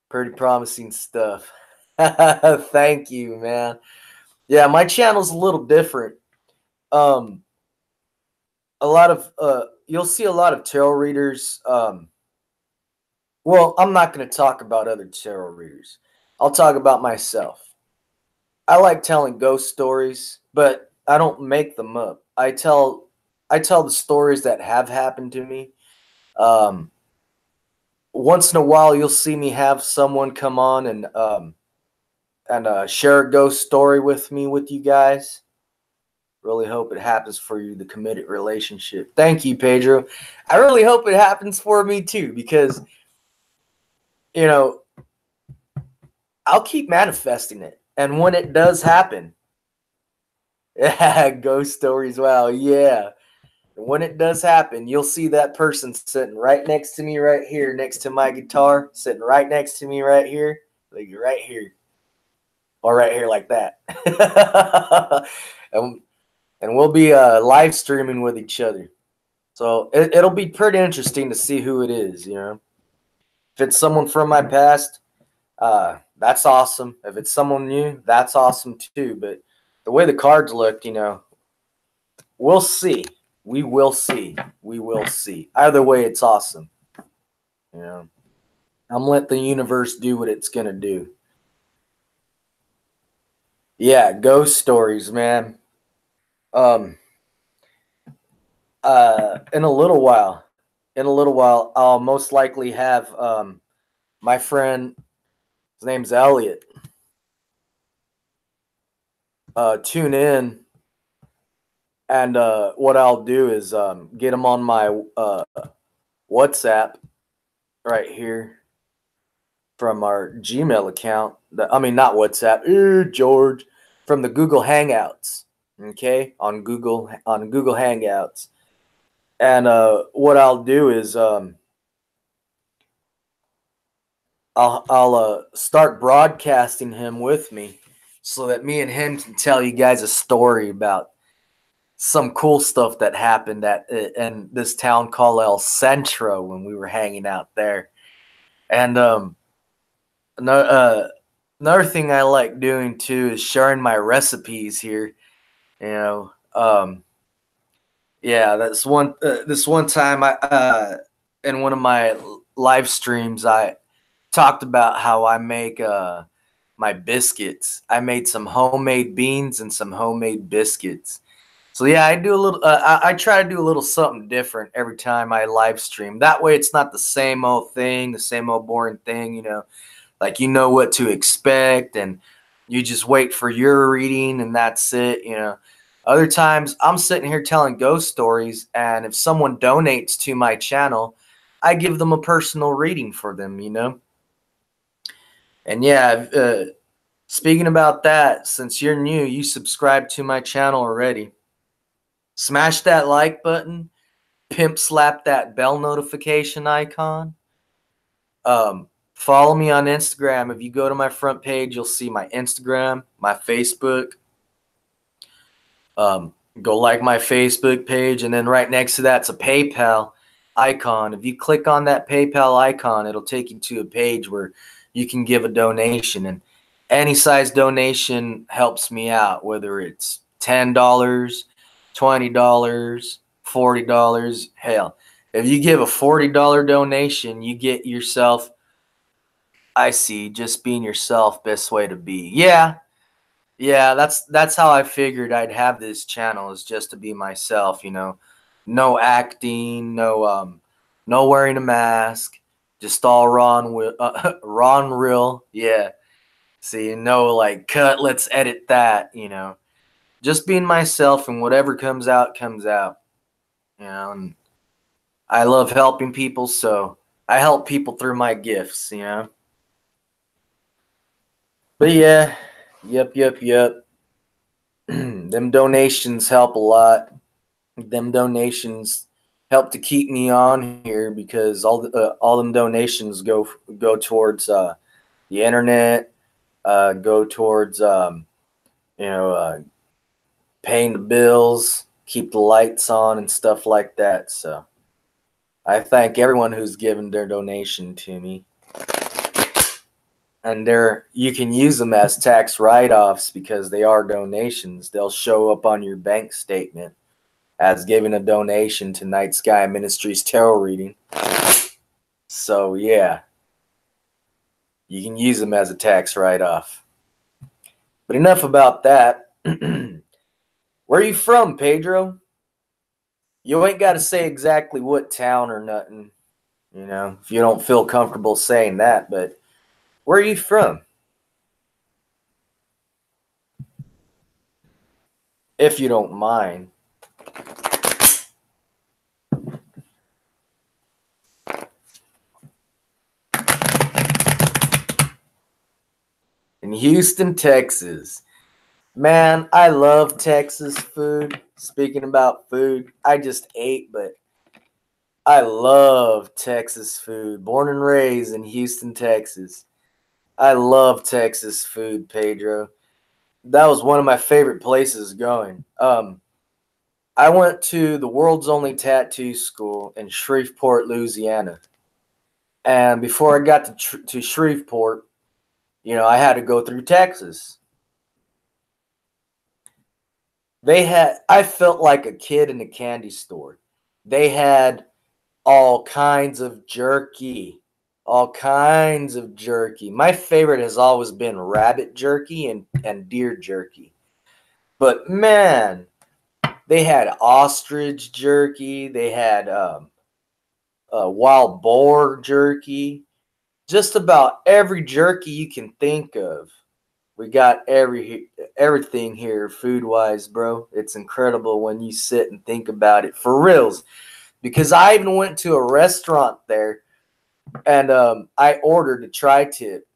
Pretty promising stuff. Thank you, man. Yeah, my channel's a little different. A lot of you'll see a lot of tarot readers. Well, I'm not going to talk about other tarot readers. I'll talk about myself. I like telling ghost stories, but I don't make them up. I tell the stories that have happened to me. Once in a while, you'll see me have someone come on and share a ghost story with me with you guys. Really hope it happens for you, the committed relationship. Thank you, Pedro. I really hope it happens for me too, because I'll keep manifesting it. And when it does happen, yeah, ghost stories, wow, yeah. When it does happen, you'll see that person sitting right next to me right here, next to my guitar, sitting right next to me right here, like right here, or right here like that. and we'll be live streaming with each other. So it'll be pretty interesting to see who it is, If it's someone from my past, that's awesome. If it's someone new, that's awesome too. But the way the cards look, we'll see. We will see. We will see. Either way, it's awesome. I'm letting the universe do what it's gonna do. Yeah, ghost stories, man. In a little while, I'll most likely have my friend. His name's Elliot. Tune in, and what I'll do is get him on my WhatsApp right here from our Gmail account. I mean, not WhatsApp, George, from the Google Hangouts. Okay, on Google Hangouts, and what I'll do is I'll start broadcasting him with me, so that me and him can tell you guys a story about some cool stuff that happened at in this town called El Centro when we were hanging out there. And another thing I like doing too is sharing my recipes here. You know, yeah, that's one. This one time, I in one of my live streams, I talked about how I make my biscuits. I made some homemade beans and some homemade biscuits. So yeah, I do a little. I try to do a little something different every time I live stream. That way, it's not the same old thing, the same old boring thing. You know, like you know what to expect, and you just wait for your reading, and that's it. You know. Other times, I'm sitting here telling ghost stories, and if someone donates to my channel, I give them a personal reading for them. You know. And yeah, speaking about that, since you're new, you subscribe to my channel already. Smash that like button, pimp slap that bell notification icon. Follow me on Instagram. If you go to my front page, you'll see my Instagram, my Facebook. Go like my Facebook page, and then right next to that's a PayPal icon. If you click on that PayPal icon, it'll take you to a page where you can give a donation, and any size donation helps me out, whether it's $10, $20, $40. Hell, if you give a $40 donation, you get yourself, I see, just being yourself, best way to be. Yeah, that's how I figured I'd have this channel, is just to be myself, you know. No acting, no wearing a mask, just all raw raw and real. Yeah. See, no like cut, let's edit that, you know. Just being myself, and whatever comes out comes out. You know, and I love helping people, so I help people through my gifts, you know. But yeah, yep. Them donations help a lot. Them donations help to keep me on here, because all them donations go towards the internet, go towards you know paying the bills, keep the lights on, and stuff like that. So I thank everyone who's given their donation to me. And you can use them as tax write-offs, because they are donations. They'll show up on your bank statement as giving a donation to Night Sky Ministries tarot reading. So yeah, you can use them as a tax write-off. But enough about that. Where are you from, Pedro? You ain't got to say exactly what town or nothing, you know, if you don't feel comfortable saying that. But where are you from? If you don't mind. In Houston, Texas. Man, I love Texas food. Speaking about food, I just ate, but I love Texas food. Born and raised in Houston, Texas. I love Texas food, Pedro. That was one of my favorite places going. I went to the world's only tattoo school in Shreveport, Louisiana. And before I got to Shreveport, you know, I had to go through Texas. I felt like a kid in a candy store. They had all kinds of jerky. All kinds of jerky. My favorite has always been rabbit jerky and deer jerky. But man, they had ostrich jerky. They had wild boar jerky. Just about every jerky you can think of. We got everything here food wise, bro. It's incredible when you sit and think about it, for reals. Because I even went to a restaurant there, and I ordered a tri-tip,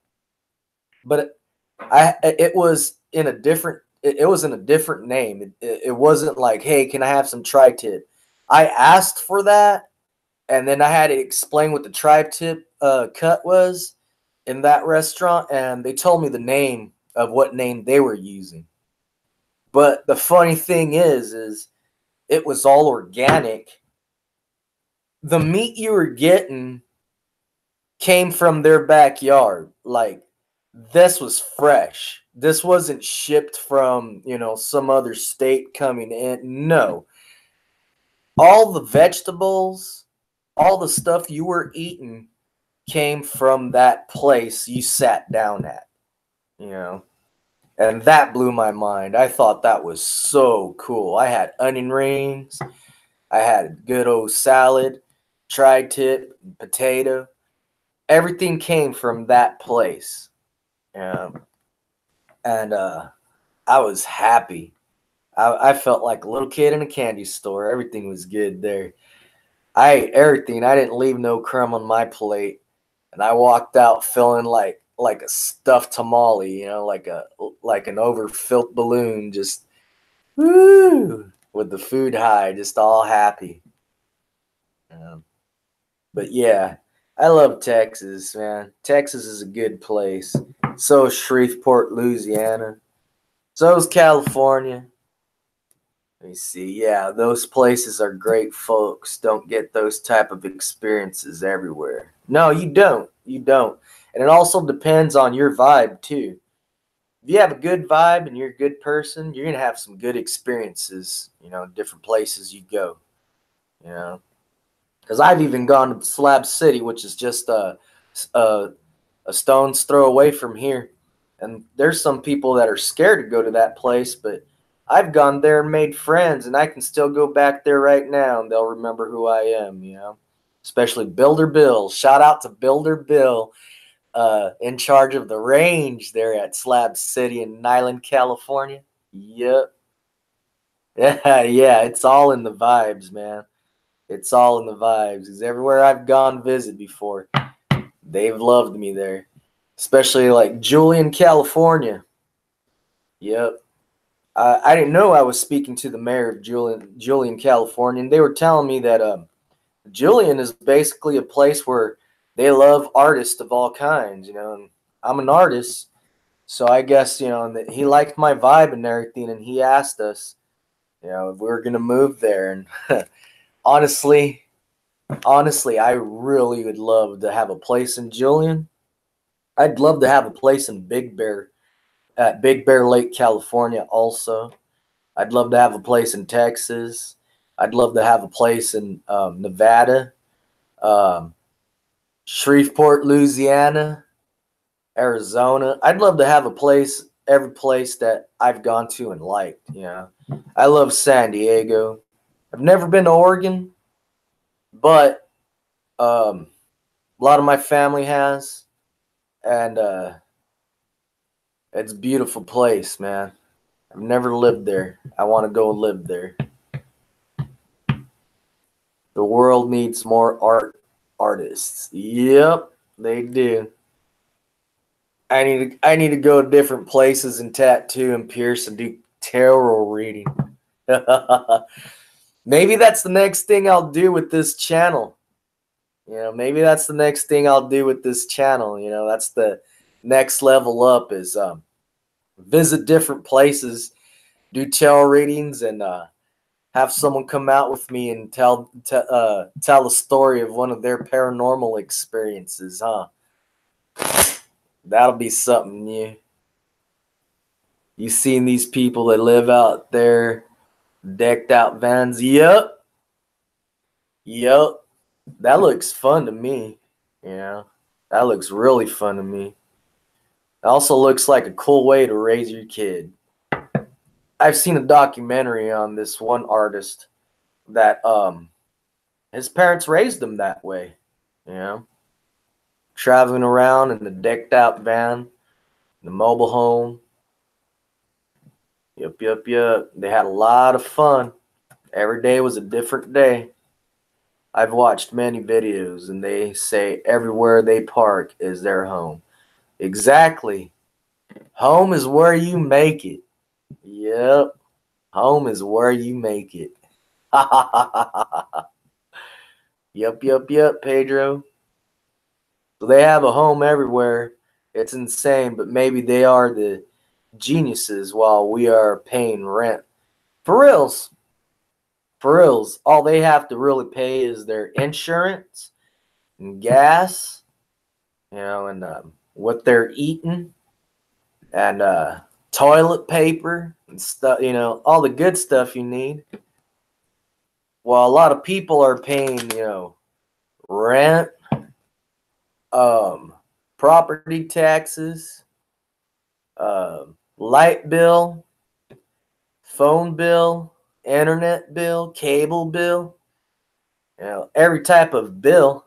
but it was in a different name. It wasn't like, hey, can I have some tri-tip? I asked for that, and then I had to explain what the tri-tip cut was in that restaurant, and they told me the name of what name they were using. But the funny thing is it was all organic. The meat you were getting came from their backyard. Like, this was fresh. This wasn't shipped from, some other state coming in. No. All the vegetables, all the stuff you were eating came from that place you sat down at, And that blew my mind. I thought that was so cool. I had onion rings. I had a good old salad, tri-tip, potato. Everything came from that place. And I was happy. I felt like a little kid in a candy store. Everything was good there. I ate everything. I didn't leave no crumb on my plate. And I walked out feeling like a stuffed tamale, like an overfilled balloon, just woo, with the food high, just all happy. But yeah, I love Texas, man. Texas is a good place. So is Shreveport, Louisiana. So is California. Let me see. Yeah, those places are great folks. Don't get those type of experiences everywhere. No, you don't. You don't. And it also depends on your vibe, too. If you have a good vibe and you're a good person, you're going to have some good experiences, different places you go, Because I've even gone to Slab City, which is just a stone's throw away from here. And there's some people that are scared to go to that place, but I've gone there and made friends, and I can still go back there right now, and they'll remember who I am, Especially Builder Bill. Shout out to Builder Bill, in charge of the range there at Slab City in Nyland, California. Yep. Yeah, it's all in the vibes, man. It's all in the vibes. Because everywhere I've gone visit before, they've loved me there. Especially like Julian, California. Yep. I didn't know I was speaking to the mayor of Julian, California, and they were telling me that Julian is basically a place where they love artists of all kinds, and I'm an artist, so I guess, that he liked my vibe and everything, and he asked us, if we were going to move there. And honestly, I really would love to have a place in Julian. I'd love to have a place in Big Bear, at Big Bear Lake, California also. I'd love to have a place in Texas. I'd love to have a place in Nevada, um, Shreveport, Louisiana, Arizona. I'd love to have a place, every place that I've gone to and liked. I love San Diego. I've never been to Oregon, but a lot of my family has, and it's a beautiful place, man. I've never lived there. I want to go live there. The world needs more artists. Yep, they do. I need to go to different places and tattoo and pierce and do tarot reading. Maybe that's the next thing I'll do with this channel. Maybe that's the next thing I'll do with this channel. That's the next level up, is visit different places, do tarot readings, and have someone come out with me and tell the story of one of their paranormal experiences, huh? That'll be something new. You seen these people that live out there, decked out vans? Yep. That looks fun to me. That looks really fun to me. It also looks like a cool way to raise your kid. I've seen a documentary on this one artist that his parents raised him that way. Traveling around in the decked out van, the mobile home. Yep. They had a lot of fun. Every day was a different day. I've watched many videos, and they say everywhere they park is their home. Exactly. Home is where you make it. Yep. Home is where you make it. Yep, Pedro. So they have a home everywhere. It's insane, but maybe they are the geniuses while we are paying rent. For reals. For reals. All they have to really pay is their insurance and gas, and what they're eating, and toilet paper and stuff, all the good stuff you need. While a lot of people are paying, rent, property taxes, light bill, phone bill, internet bill, cable bill, every type of bill,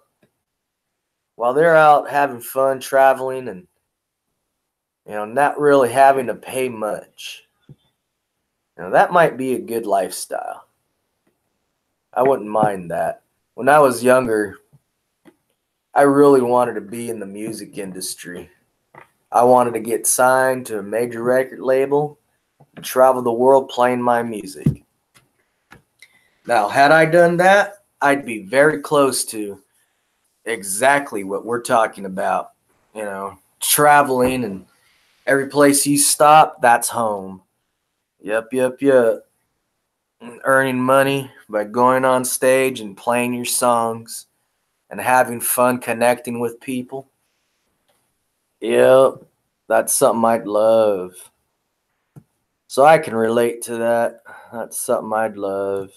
while they're out having fun traveling and not really having to pay much. That might be a good lifestyle. I wouldn't mind that. When I was younger, I really wanted to be in the music industry. I wanted to get signed to a major record label and travel the world playing my music. Now, had I done that, I'd be very close to exactly what we're talking about. Traveling, and every place you stop, that's home. Yep, yep, yep. And earning money by going on stage and playing your songs and having fun connecting with people. Yep, that's something I'd love. So I can relate to that. That's something I'd love.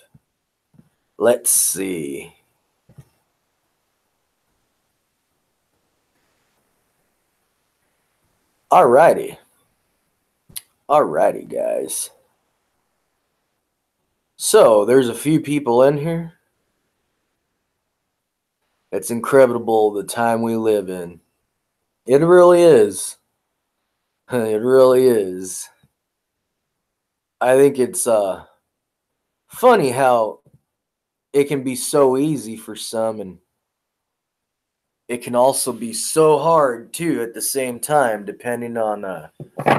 Let's see. Alrighty. Alrighty, guys. So there's a few people in here. It's incredible the time we live in. It really is. It really is. I think it's funny how it can be so easy for some, and it can also be so hard too at the same time, depending on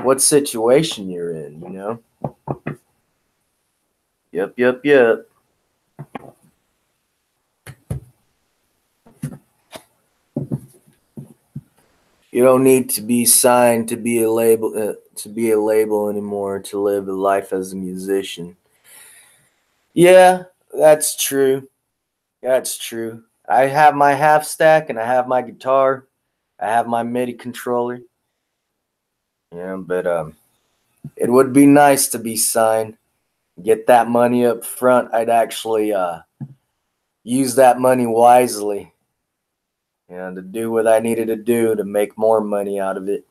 what situation you're in. Yep, yep, yep. You don't need to be signed to be a label anymore to live a life as a musician. Yeah, that's true. That's true. I have my half stack and I have my guitar. I have my MIDI controller. But it would be nice to be signed. Get that money up front. I'd actually use that money wisely. To do what I needed to do to make more money out of it.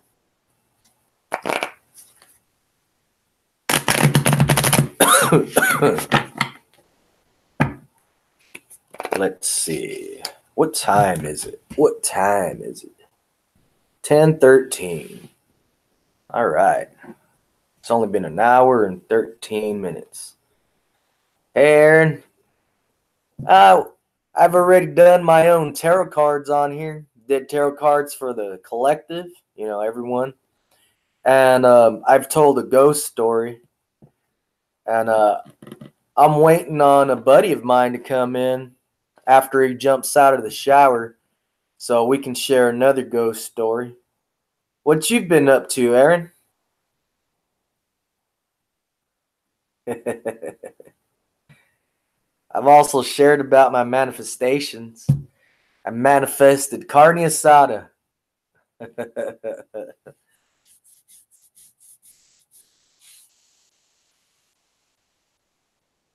Let's see. What time is it? 10:13. All right. It's only been an hour and 13 minutes. Hey, Aaron. I've already done my own tarot cards on here. Did tarot cards for the collective, everyone. And I've told a ghost story. And I'm waiting on a buddy of mine to come in after he jumps out of the shower so we can share another ghost story. What you've been up to, Aaron? I've also shared about my manifestations. I manifested carne asada.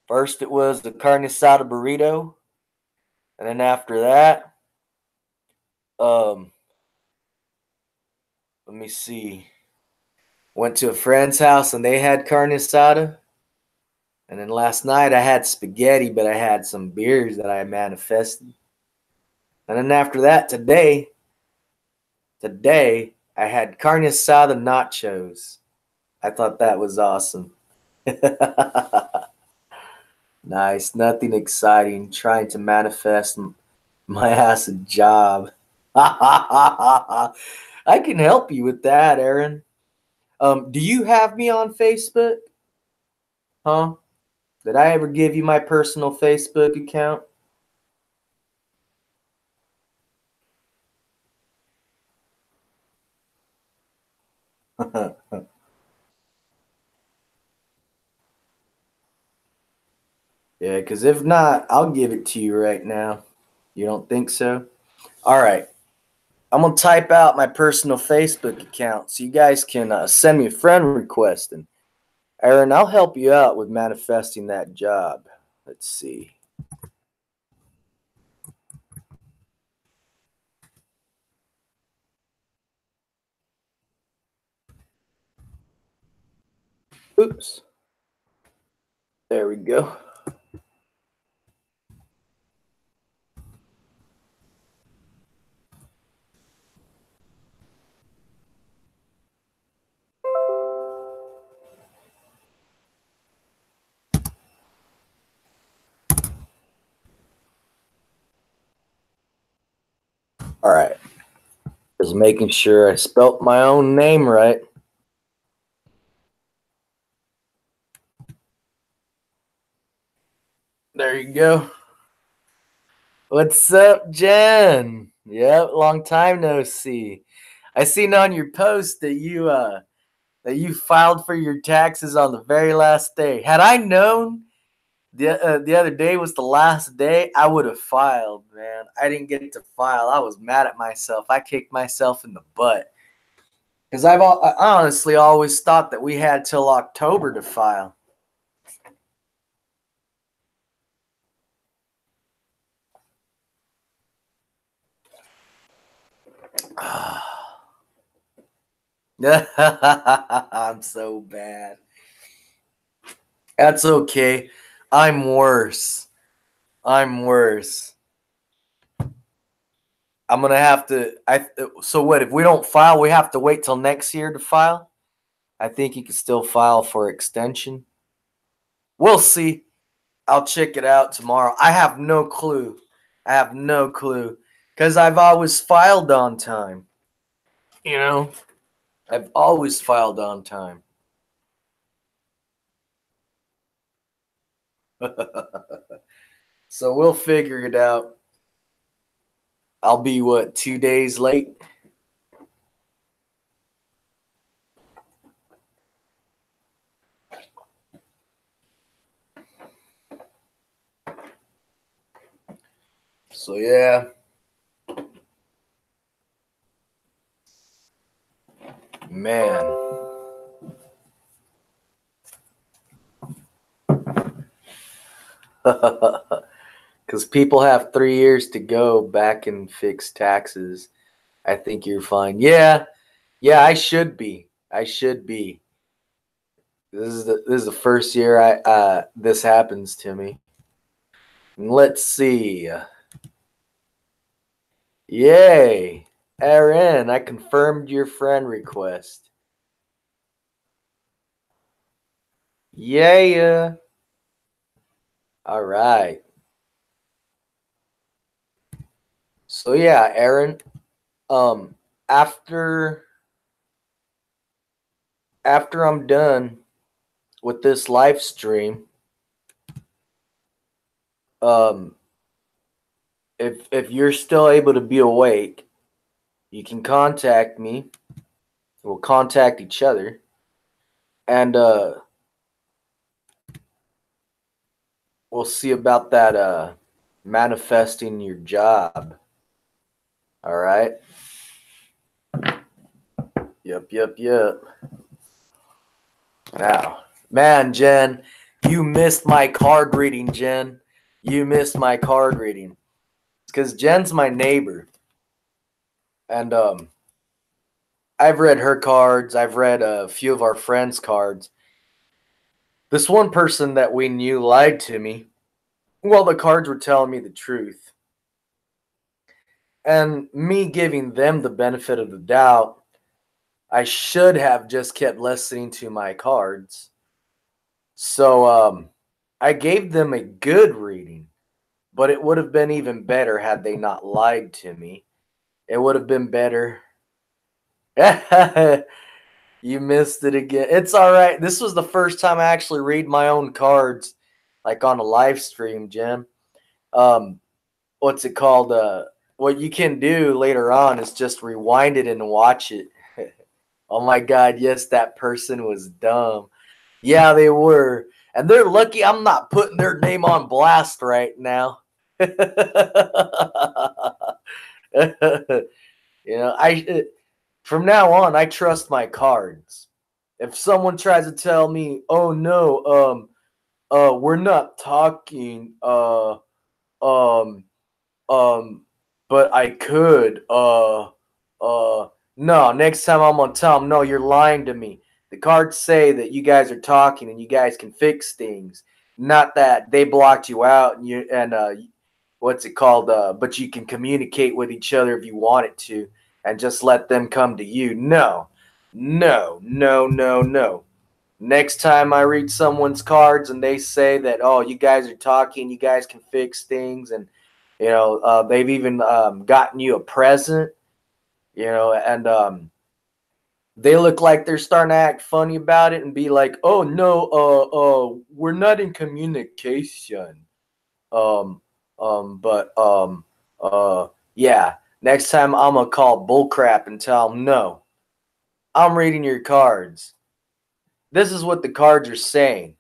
First, it was the carne asada burrito, and then after that, let me see. Went to a friend's house and they had carne asada. And then last night I had spaghetti, but I had some beers that I manifested. And then after that, today I had carne asada nachos. I thought that was awesome. Nice. Nothing exciting. Trying to manifest my ass a job. I can help you with that, Aaron. Do you have me on Facebook? Huh? Did I ever give you my personal Facebook account? Yeah, because if not, I'll give it to you right now. You don't think so? All right. I'm going to type out my personal Facebook account so you guys can send me a friend request. And Aaron, I'll help you out with manifesting that job. Let's see. Oops. There we go. All right. Just making sure I spelt my own name right. There you go. What's up, Jen? Yep, long time no see. I seen on your post that you filed for your taxes on the very last day. Had I known the other day was the last day, I would have filed, man. I didn't get to file. I was mad at myself. I kicked myself in the butt. Because I honestly always thought that we had till October to file. I'm so bad. That's okay. I'm worse. I'm worse. I'm gonna have to. So what? If we don't file, we have to wait till next year to file. I think you can still file for extension. We'll see. I'll check it out tomorrow. I have no clue. I have no clue because I've always filed on time. You know, I've always filed on time. So we'll figure it out. I'll be what, 2 days late? So yeah. Man. Because people have 3 years to go back and fix taxes. I think you're fine. Yeah. Yeah, I should be. I should be. This is the first year I this happens to me. Let's see. Yay. Aaron, I confirmed your friend request. Yeah. All right. So yeah, Aaron, um after I'm done with this live stream, um if you're still able to be awake, you can contact me. We'll contact each other and we'll see about that manifesting your job. All right? Yep. Now, man, Jen, you missed my card reading, Jen. You missed my card reading. It's because Jen's my neighbor. And I've read her cards. I've read a few of our friends' cards. This one person that we knew lied to me. Well, the cards were telling me the truth. And me giving them the benefit of the doubt, I should have just kept listening to my cards. So I gave them a good reading, but it would have been even better had they not lied to me. It would have been better. You missed it again. It's all right. This was the first time I actually read my own cards, like on a live stream, Jim. Um, what's it called? What you can do later on is just rewind it and watch it. Oh my God, yes, that person was dumb. Yeah, they were. And they're lucky I'm not putting their name on blast right now. You know, from now on, I trust my cards. If someone tries to tell me, "Oh no, we're not talking, um, but I could, no, next time I'm gonna tell them, no, you're lying to me. The cards say that you guys are talking and you guys can fix things, not that they blocked you out and what's it called? But you can communicate with each other if you wanted to, and just let them come to you. No, no, no, no, no. Next time I read someone's cards and they say that, oh, you guys are talking, you guys can fix things, and they've even gotten you a present, and they look like they're starting to act funny about it and be like, oh no, we're not in communication. Um, but yeah. Next time I'm gonna call bullcrap and tell them, no, I'm reading your cards. This is what the cards are saying.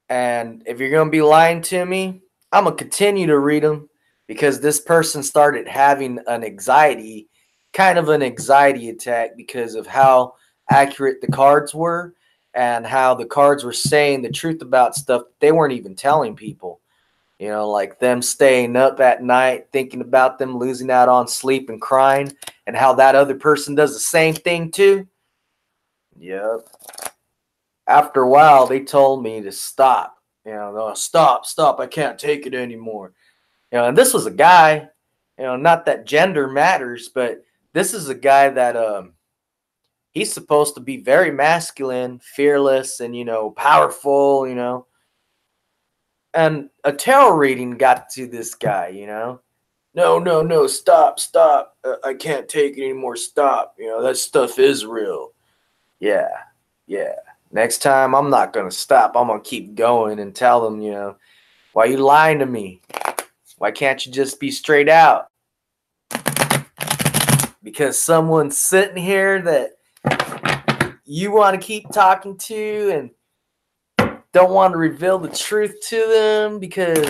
And if you're gonna be lying to me, I'm gonna continue to read them because this person started having kind of an anxiety attack because of how accurate the cards were and how the cards were saying the truth about stuff they weren't even telling people. Like them staying up at night, thinking about them losing out on sleep and crying, and how that other person does the same thing too. Yep. After a while, they told me to stop. No, stop. I can't take it anymore. And this was a guy, not that gender matters, but this is a guy that he's supposed to be very masculine, fearless, and powerful, and a tarot reading got to this guy, No, no, no, stop. I can't take it anymore. Stop. That stuff is real. Yeah, yeah. Next time, I'm not going to stop. I'm going to keep going and tell them, why are you lying to me? Why can't you just be straight out? Because someone's sitting here that you want to keep talking to and don't want to reveal the truth to them because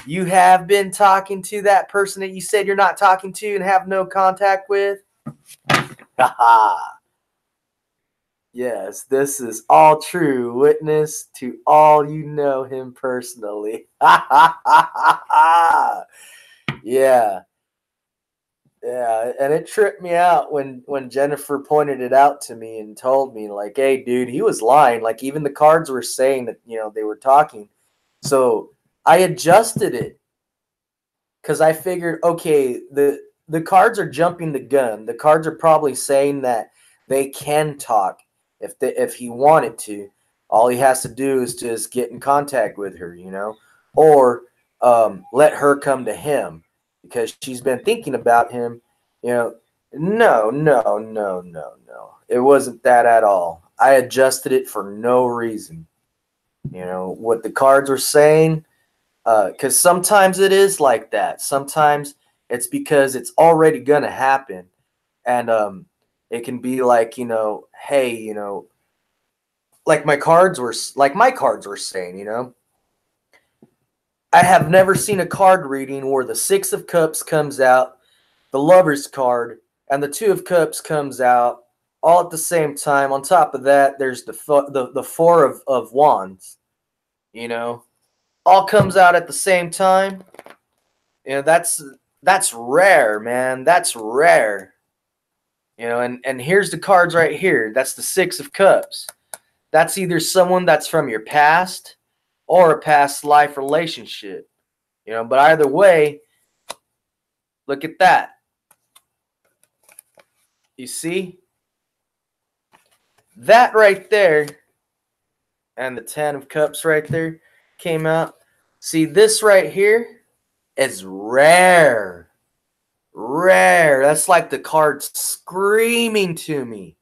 you have been talking to that person that you said you're not talking to and have no contact with. Haha. Yes, this is all true. Witness to all you know him personally. Yeah. Yeah, and it tripped me out when Jennifer pointed it out to me and told me, like, hey dude, he was lying. Like, even the cards were saying that, they were talking. So I adjusted it because I figured, okay, the cards are jumping the gun. The cards are probably saying that they can talk if he wanted to. All he has to do is just get in contact with her, or let her come to him because she's been thinking about him. No, no, no, no, no. It wasn't that at all. I adjusted it for no reason. What the cards were saying, because sometimes it is like that. Sometimes it's because it's already gonna happen, and it can be like, hey, like my cards were saying, I have never seen a card reading where the Six of Cups comes out, the Lover's card, and the Two of Cups comes out all at the same time. On top of that, there's the Four of Wands, all comes out at the same time. That's rare, man. That's rare. And here's the cards right here. That's the Six of Cups. That's either someone that's from your past or a past life relationship. But either way, look at that. You see? That right there and the Ten of Cups right there came out. See, this right here is rare. Rare. That's like the card screaming to me.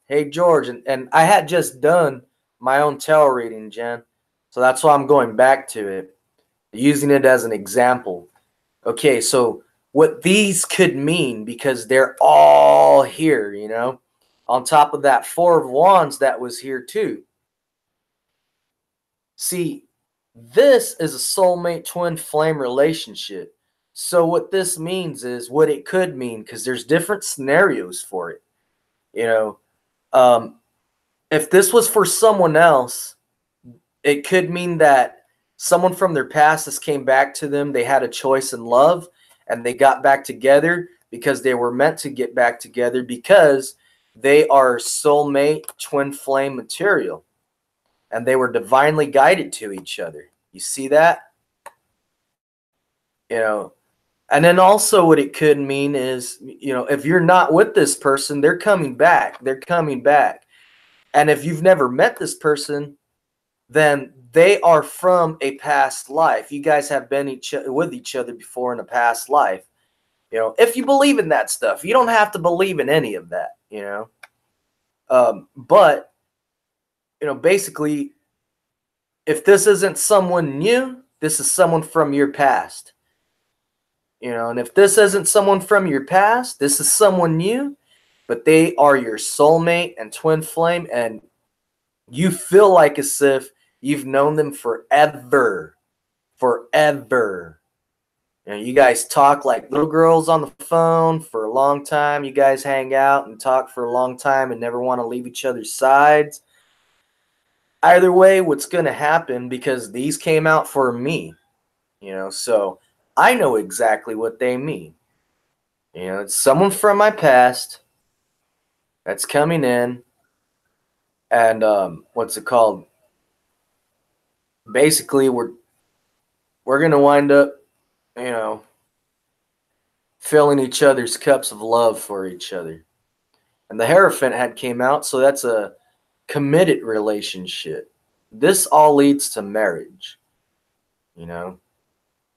Hey, George, and I had just done my own tarot reading, Jen. So that's why I'm going back to it, using it as an example. Okay, so what these could mean, because they're all here, on top of that Four of Wands that was here too. See, this is a soulmate twin flame relationship. So what this means is what it could mean, because there's different scenarios for it. You know, if this was for someone else, it could mean that someone from their past just came back to them. They had a choice in love and they got back together because they were meant to get back together, because they are soulmate twin flame material and they were divinely guided to each other. You see that? You know, and then also what it could mean is, if you're not with this person, they're coming back. They're coming back. And if you've never met this person, then they are from a past life. You guys have been with each other before in a past life. If you believe in that stuff, you don't have to believe in any of that, But, basically, if this isn't someone new, this is someone from your past. And if this isn't someone from your past, this is someone new, but they are your soulmate and twin flame, and you feel like as if you've known them forever. Forever. You guys talk like little girls on the phone for a long time. You guys hang out and talk for a long time and never want to leave each other's sides. Either way, what's going to happen, because these came out for me, so I know exactly what they mean. It's someone from my past that's coming in, and what's it called? Basically, we're going to wind up, filling each other's cups of love for each other. And the Hierophant had came out, so that's a committed relationship. This all leads to marriage,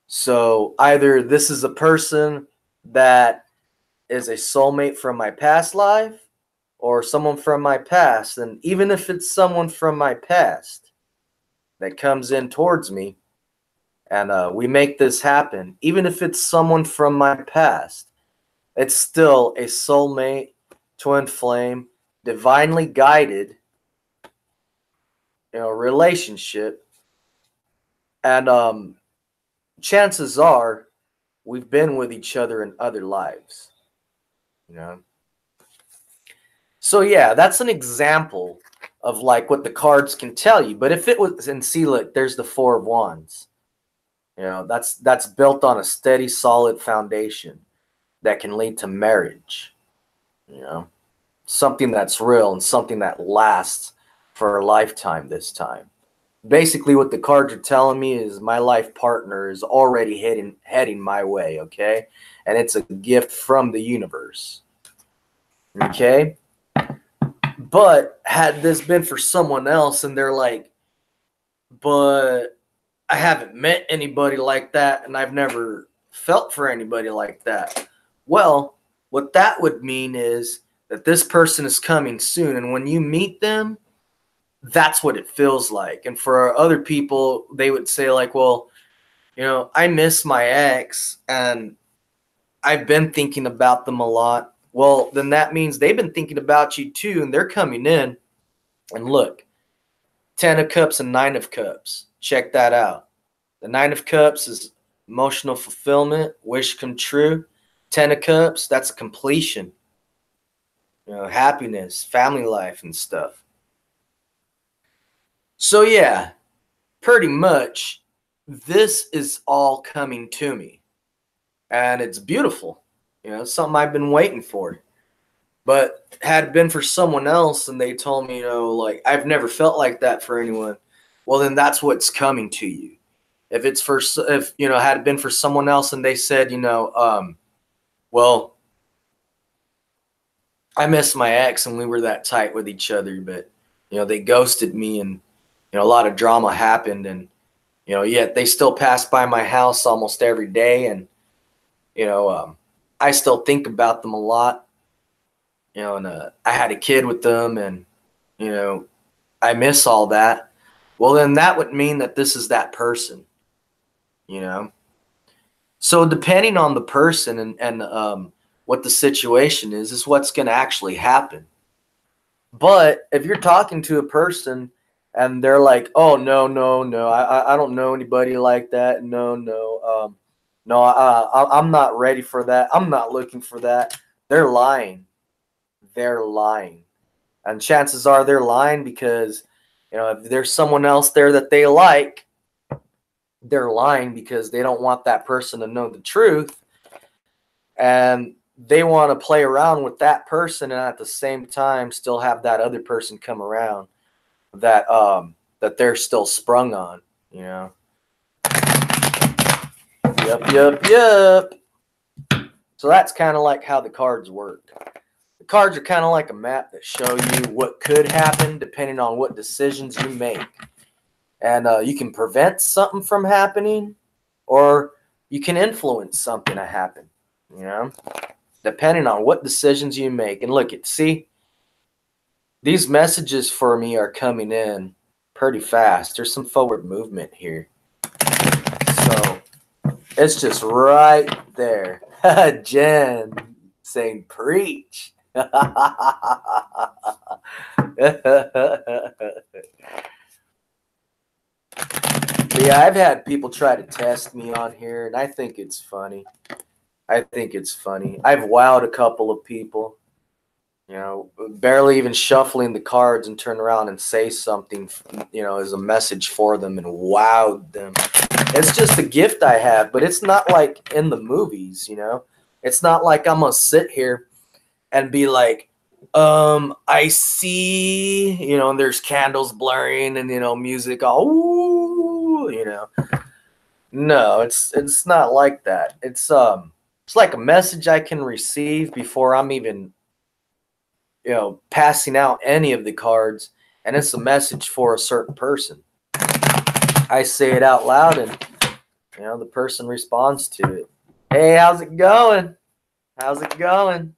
So either this is a person that is a soulmate from my past life, or someone from my past. And even if it's someone from my past that comes in towards me, and we make this happen, even if it's someone from my past, it's still a soulmate, twin flame, divinely guided, relationship. And chances are we've been with each other in other lives, So yeah, that's an example of like what the cards can tell you. But if it was, and see, look, there's the Four of Wands. That's built on a steady, solid foundation that can lead to marriage. Something that's real and something that lasts for a lifetime this time. Basically, what the cards are telling me is my life partner is already heading my way, okay? And it's a gift from the universe, okay? But had this been for someone else and they're like, but I haven't met anybody like that and I've never felt for anybody like that. Well, what that would mean is that this person is coming soon. And when you meet them, that's what it feels like. And for other people, they would say like, well, I miss my ex and I've been thinking about them a lot. Well, then that means they've been thinking about you too, and they're coming in. And look, 10 of Cups and 9 of Cups. Check that out. The 9 of Cups is emotional fulfillment, wish come true. 10 of Cups, that's completion. Happiness, family life and stuff. So yeah, pretty much this is all coming to me. And it's beautiful. Something I've been waiting for. But had it been for someone else and they told me, like, I've never felt like that for anyone, well, then that's what's coming to you. If had it been for someone else and they said, well, I miss my ex and we were that tight with each other, but, they ghosted me and, a lot of drama happened, and, yet they still pass by my house almost every day. And, I still think about them a lot. And I had a kid with them, and, I miss all that. Well, then that would mean that this is that person, So depending on the person and what the situation is what's going to actually happen. But if you're talking to a person and they're like, "Oh no, no, no, I don't know anybody like that. No, no, no, I'm not ready for that. I'm not looking for that." They're lying. They're lying, and chances are they're lying because, you know, if there's someone else there that they like, they're lying because they don't want that person to know the truth, and they want to play around with that person and at the same time still have that other person come around that that they're still sprung on, you know. Yep. So that's kind of like how the cards work. The cards are kind of like a map that show you what could happen depending on what decisions you make. And you can prevent something from happening, or you can influence something to happen, you know, depending on what decisions you make. And look, see, these messages for me are coming in pretty fast. There's some forward movement here. So it's just right there. Jen saying preach. Yeah, I've had people try to test me on here, and I think it's funny. I've wowed a couple of people, you know, barely even shuffling the cards and turn around and say something, you know, as a message for them and wowed them. It's just a gift I have, but it's not like in the movies, you know. It's not like I'm going to sit here and be like, I see, you know, and there's candles blaring and, you know, music all, ooh, you know. No, it's not like that. It's like a message I can receive before I'm even, you know, passing out any of the cards, and it's a message for a certain person. I say it out loud, and, you know, the person responds to it. Hey, how's it going? How's it going?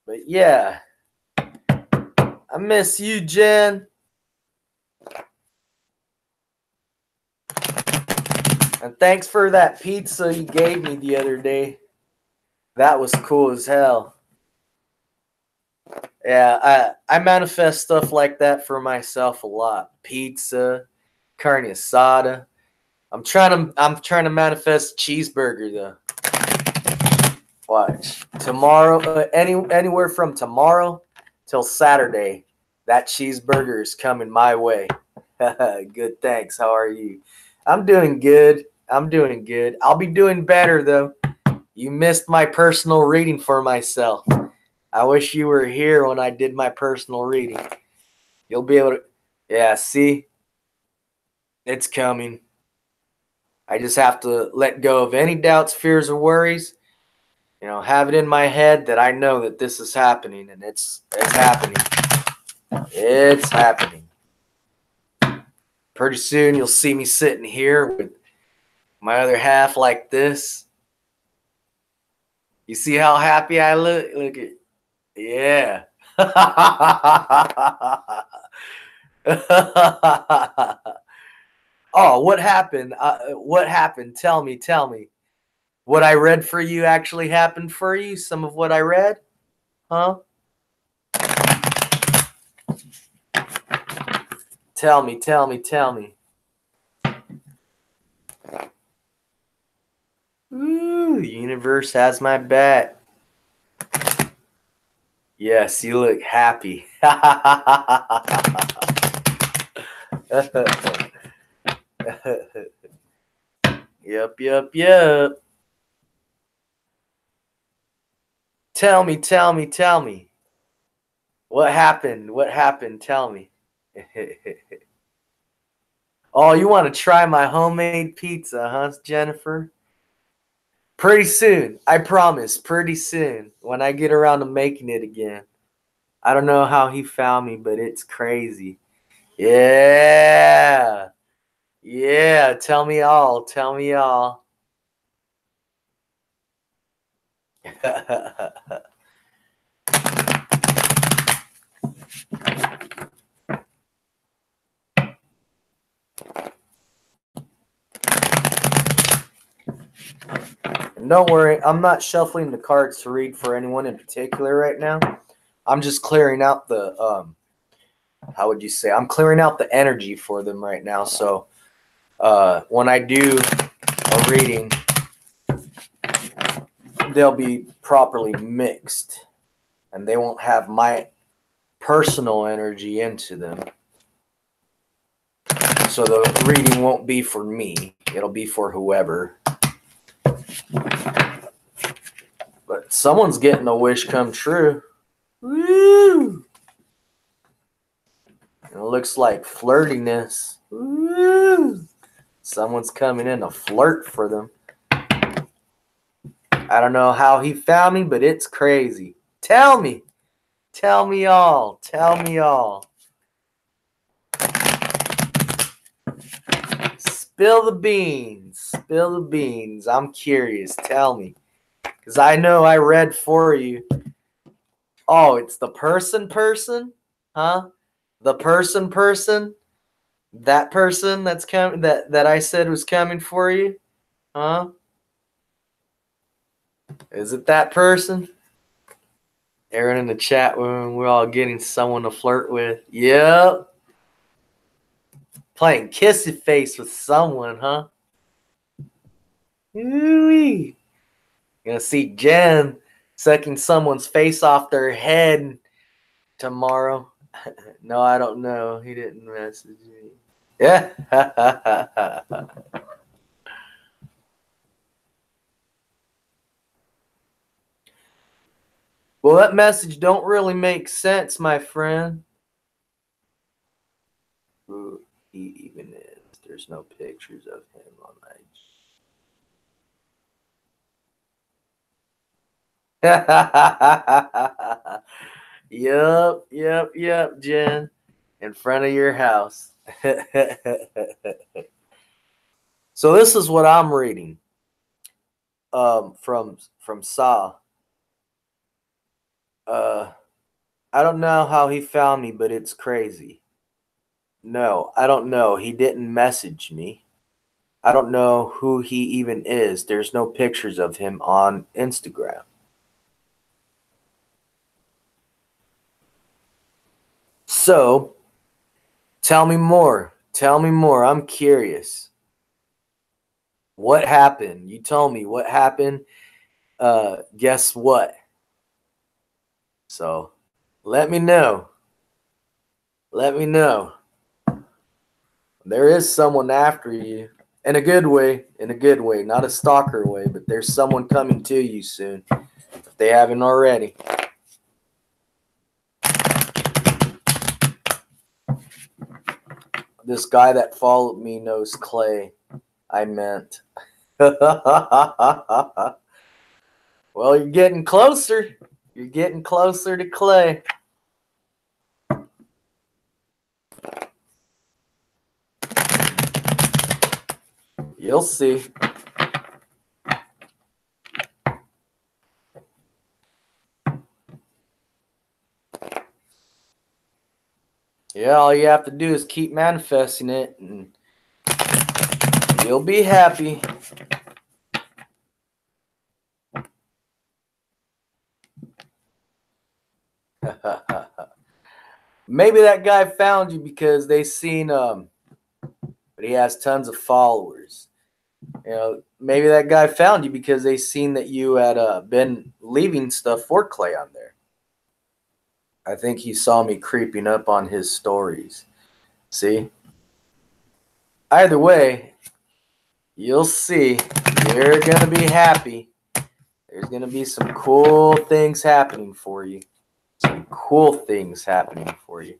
But yeah, I miss you, Jen. And thanks for that pizza you gave me the other day. That was cool as hell. Yeah, I manifest stuff like that for myself a lot. Pizza, carne asada. I'm trying to manifest cheeseburger though. Watch. Tomorrow, anywhere from tomorrow till Saturday, that cheeseburger is coming my way. Good, thanks. How are you? I'm doing good. I'll be doing better though. You missed my personal reading for myself. I wish you were here when I did my personal reading. You'll be able to, yeah, see? It's coming. I just have to let go of any doubts, fears, or worries. You know, have it in my head that I know that this is happening, and it's happening. It's happening. Pretty soon you'll see me sitting here with my other half like this. You see how happy I look? Look at, yeah. Oh, what happened? What happened? Tell me. What I read for you actually happened for you? Some of what I read? Huh? Tell me. Ooh, the universe has my back. Yes, you look happy. Yep. Tell me. What happened? Tell me. Oh, you want to try my homemade pizza, huh, Jennifer? Pretty soon. I promise. Pretty soon. When I get around to making it again. I don't know how he found me, but it's crazy. Yeah. Yeah. Tell me all. And don't worry, I'm not shuffling the cards to read for anyone in particular right now. I'm just clearing out the how would you say? I'm clearing out the energy for them right now. So when I do a reading, they'll be properly mixed, and they won't have my personal energy into them. So the reading won't be for me. It'll be for whoever. But someone's getting a wish come true. Woo! It looks like flirtiness. Woo! Someone's coming in to flirt for them. I don't know how he found me, but it's crazy. Tell me. Tell me all. Tell me all. Spill the beans. Spill the beans. I'm curious. Tell me. Because I know I read for you. Oh, it's the person? Huh? The person? That person that's coming that I said was coming for you? Huh? Is it that person? Aaron in the chat room, we're all getting someone to flirt with. Yep. Playing kissy face with someone, huh? Ooh-wee. Gonna see Jen sucking someone's face off their head tomorrow. No, I don't know. He didn't message me. Yeah. Well, that message don't really make sense, my friend. Who he even is. There's no pictures of him on my. Yep, Jen. In front of your house. So this is what I'm reading. From Saw. I don't know how he found me, but it's crazy. No, I don't know. He didn't message me. I don't know who he even is. There's no pictures of him on Instagram. So, tell me more. Tell me more. I'm curious. What happened? You told me what happened. Guess what? So, let me know. Let me know. There is someone after you. In a good way. In a good way. Not a stalker way, but there's someone coming to you soon. If they haven't already. This guy that followed me knows Clay. I meant. Well, you're getting closer. You're getting closer to Clay. You'll see. Yeah, all you have to do is keep manifesting it, and you'll be happy. Maybe that guy found you because they seen but he has tons of followers. You know, maybe that guy found you because they seen that you had been leaving stuff for Clay on there. I think he saw me creeping up on his stories. See? Either way, you'll see. You're going to be happy. There's going to be some cool things happening for you. Some cool things happening for you.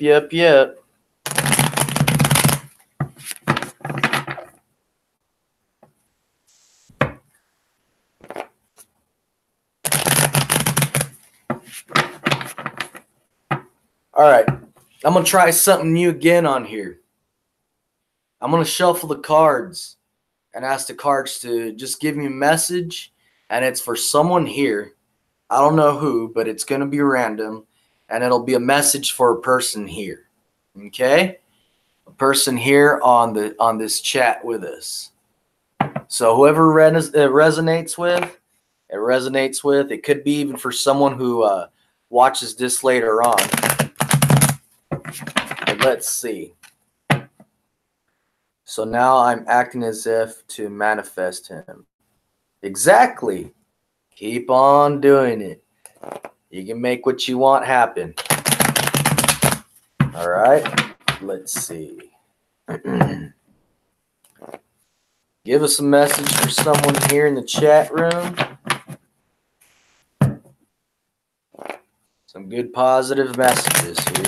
Yep. All right. I'm going to try something new again on here. I'm going to shuffle the cards and ask the cards to just give me a message, and it's for someone here. I don't know who, but it's going to be random. and it'll be a message for a person here. Okay? A person here on this chat with us. So whoever resonates with, it resonates with. It could be even for someone who watches this later on. But let's see. So now I'm acting as if to manifest him. Exactly. Keep on doing it. You can make what you want happen. All right. Let's see. Give us a message for someone here in the chat room. Some good positive messages here.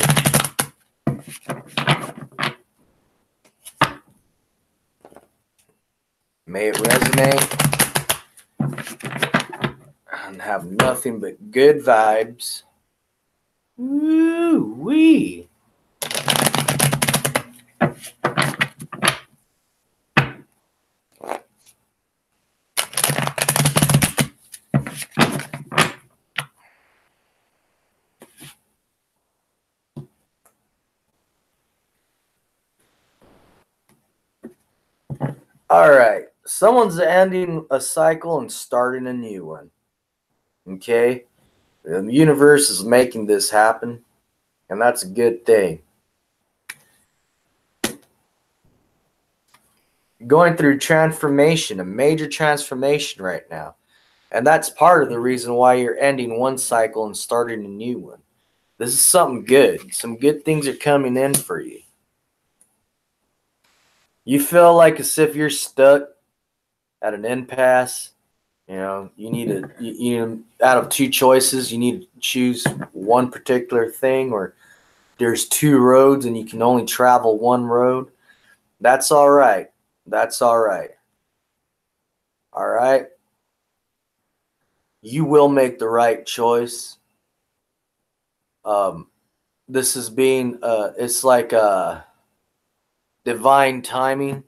May it resonate and have nothing but good vibes. Woo-wee. All right. Someone's ending a cycle and starting a new one. Okay? The universe is making this happen, and that's a good thing. Going through transformation, a major transformation right now. And that's part of the reason why you're ending one cycle and starting a new one. This is something good. Some good things are coming in for you. You feel like as if you're stuck at an impasse. You know, you need out of two choices, you need to choose one particular thing, or there's two roads and you can only travel one road. That's all right. That's all right. All right. You will make the right choice. This is being, it's like divine timing.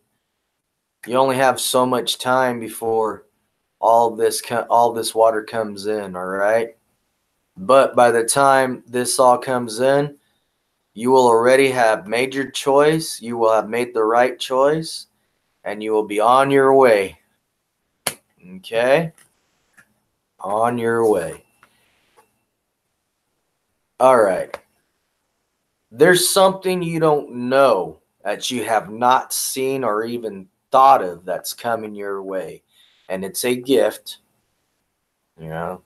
You only have so much time before all this water comes in, all right? But by the time this all comes in, you will already have made your choice. You will have made the right choice, and you will be on your way. Okay? On your way. All right. There's something you don't know that you have not seen or even thought of that's coming your way. And it's a gift. You know,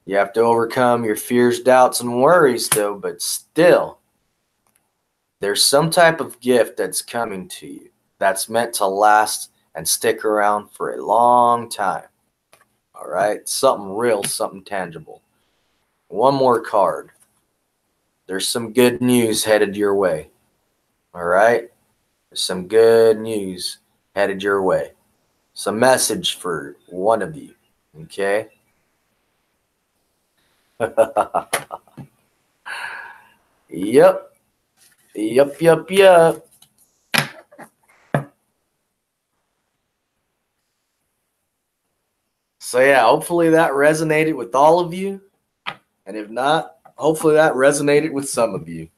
you have to overcome your fears, doubts, and worries, though, but still, there's some type of gift that's coming to you that's meant to last and stick around for a long time. All right? Something real, something tangible. One more card. There's some good news headed your way. All right? There's some good news headed your way. Some message for one of you. Okay? Yep. Yep, yep, yep. So yeah, hopefully that resonated with all of you. And if not, hopefully that resonated with some of you.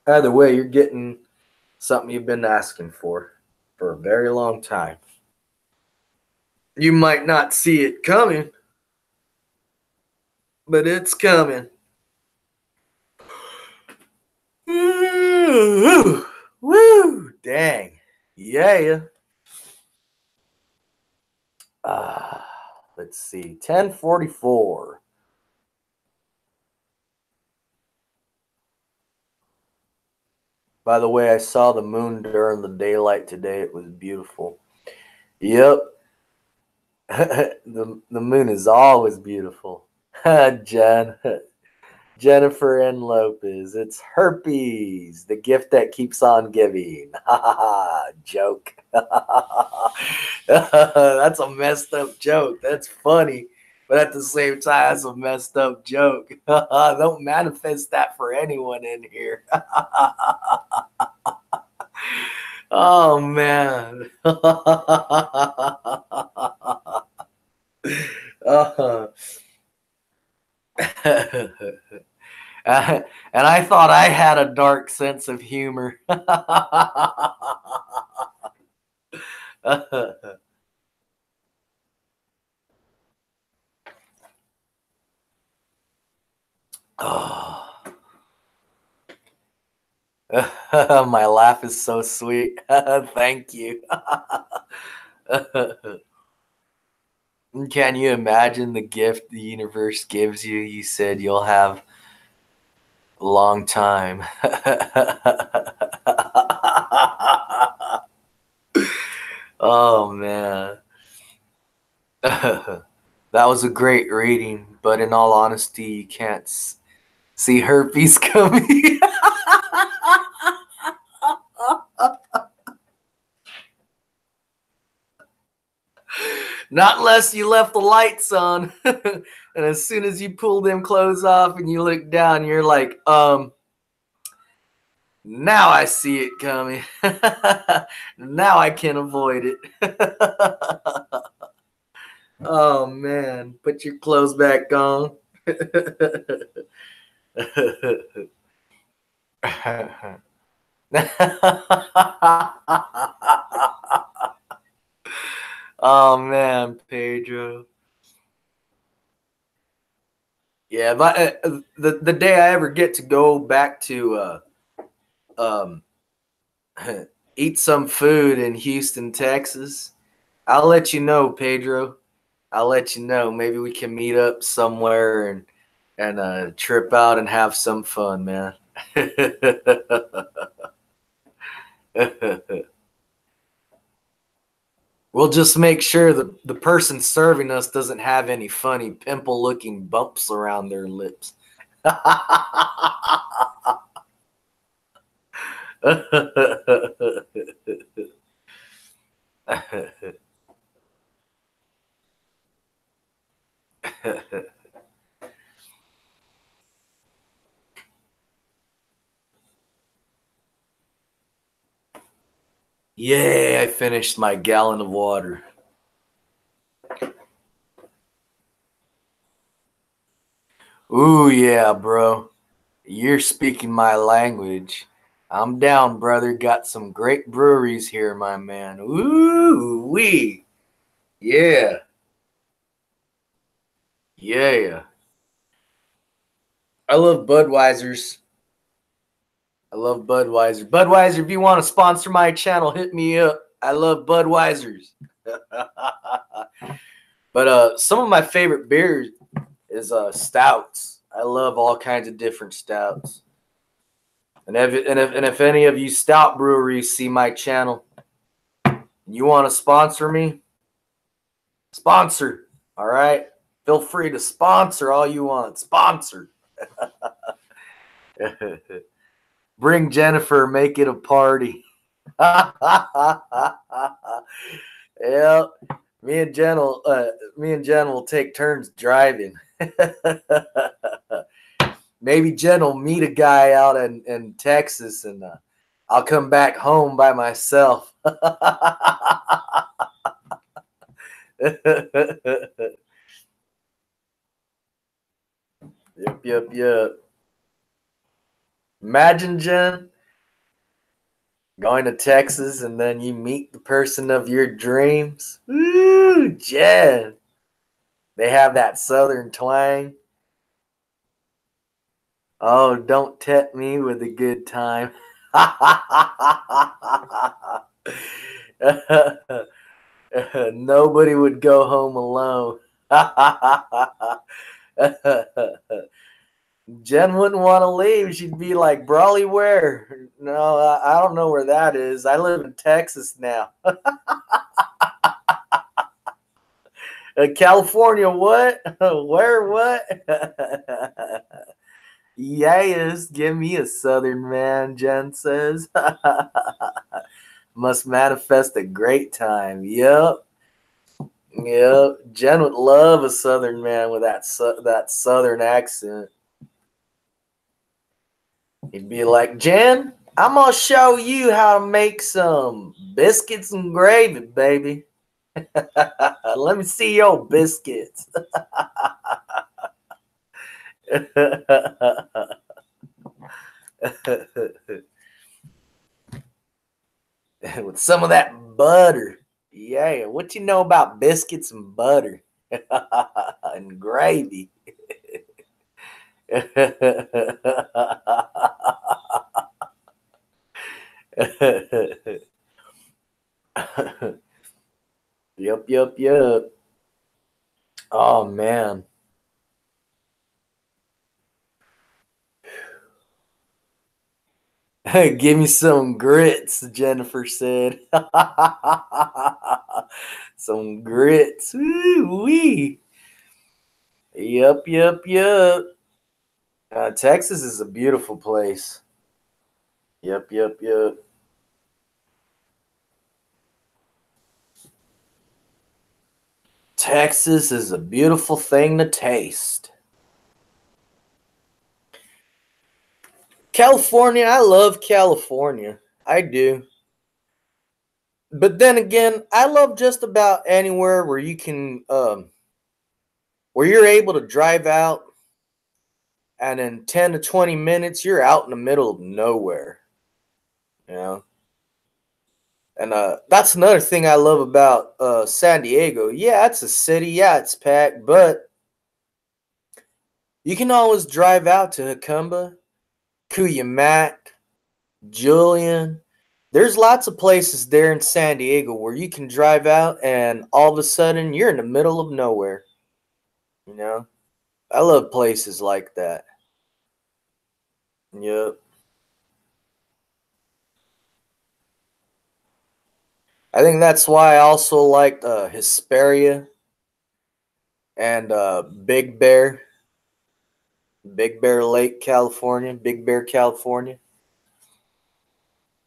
Either way, you're getting something you've been asking for a very long time. You might not see it coming, but it's coming. Woo! Woo! Dang. Yeah. Let's see. 1044. By the way, I saw the moon during the daylight today. It was beautiful. Yep. the moon is always beautiful. Jennifer and Lopez. It's herpes, the gift that keeps on giving. Joke. That's a messed up joke. That's funny. But at the same time, that's a messed up joke. Don't manifest that for anyone in here. Oh, man. Uh, and I thought I had a dark sense of humor. Oh. My laugh is so sweet. Thank you. Can you imagine the gift the universe gives you? You said you'll have a long time. Oh, man. That was a great reading, but in all honesty, you can't see herpes coming. Not unless you left the lights on. And as soon as you pull them clothes off and you look down, you're like, now I see it coming. Now I can avoid it. Oh, man. Put your clothes back on. Oh, man, Pedro. Yeah, but the day I ever get to go back to um, eat some food in Houston, Texas, I'll let you know, Pedro. I'll let you know. Maybe we can meet up somewhere and trip out and have some fun, man. We'll just make sure that the person serving us doesn't have any funny pimple-looking bumps around their lips. Yay, I finished my gallon of water. Ooh, yeah, bro. You're speaking my language. I'm down, brother. Got some great breweries here, my man. Ooh, wee. Yeah. Yeah. I love Budweiser's. I love Budweiser. Budweiser, if you want to sponsor my channel, hit me up. I love Budweiser's. But some of my favorite beers is stouts. I love all kinds of different stouts. And if any of you stout breweries see my channel and you want to sponsor me, sponsor. All right? Feel free to sponsor all you want. Sponsor. Bring Jennifer, make it a party. Yeah, me and Jen will take turns driving. Maybe Jen will meet a guy out in Texas, and I'll come back home by myself. Yep. Imagine, Jen, going to Texas and then you meet the person of your dreams. Ooh, Jen. They have that southern twang. Oh, don't tempt me with a good time. Nobody would go home alone. Jen wouldn't want to leave. She'd be like, Brawley, where? No, I don't know where that is. I live in Texas now. California, what? Where, what? Yes, give me a southern man, Jen says. Must manifest a great time. Yep. Jen would love a southern man with that southern accent. He'd be like, Jen, I'm going to show you how to make some biscuits and gravy, baby. Let me see your biscuits. With some of that butter. Yeah, what you know about biscuits and butter? And gravy. Yep, yep, yep. Oh man. Give me some grits, Jennifer said. Some grits. Woo-wee. Yep, yep, yep. Texas is a beautiful place. Yep, yep, yep. Texas is a beautiful thing to taste. California, I love California. I do. But then again, I love just about anywhere where you can where you're able to drive out and in 10 to 20 minutes you're out in the middle of nowhere, you know. And that's another thing I love about San Diego. Yeah, it's a city. Yeah, it's packed, but you can always drive out to Jacumba, Cuyamac, Julian. There's lots of places there in San Diego where you can drive out and all of a sudden you're in the middle of nowhere. You know, I love places like that. Yep. I think that's why I also liked Hesperia and Big Bear Lake, California, Big Bear, California.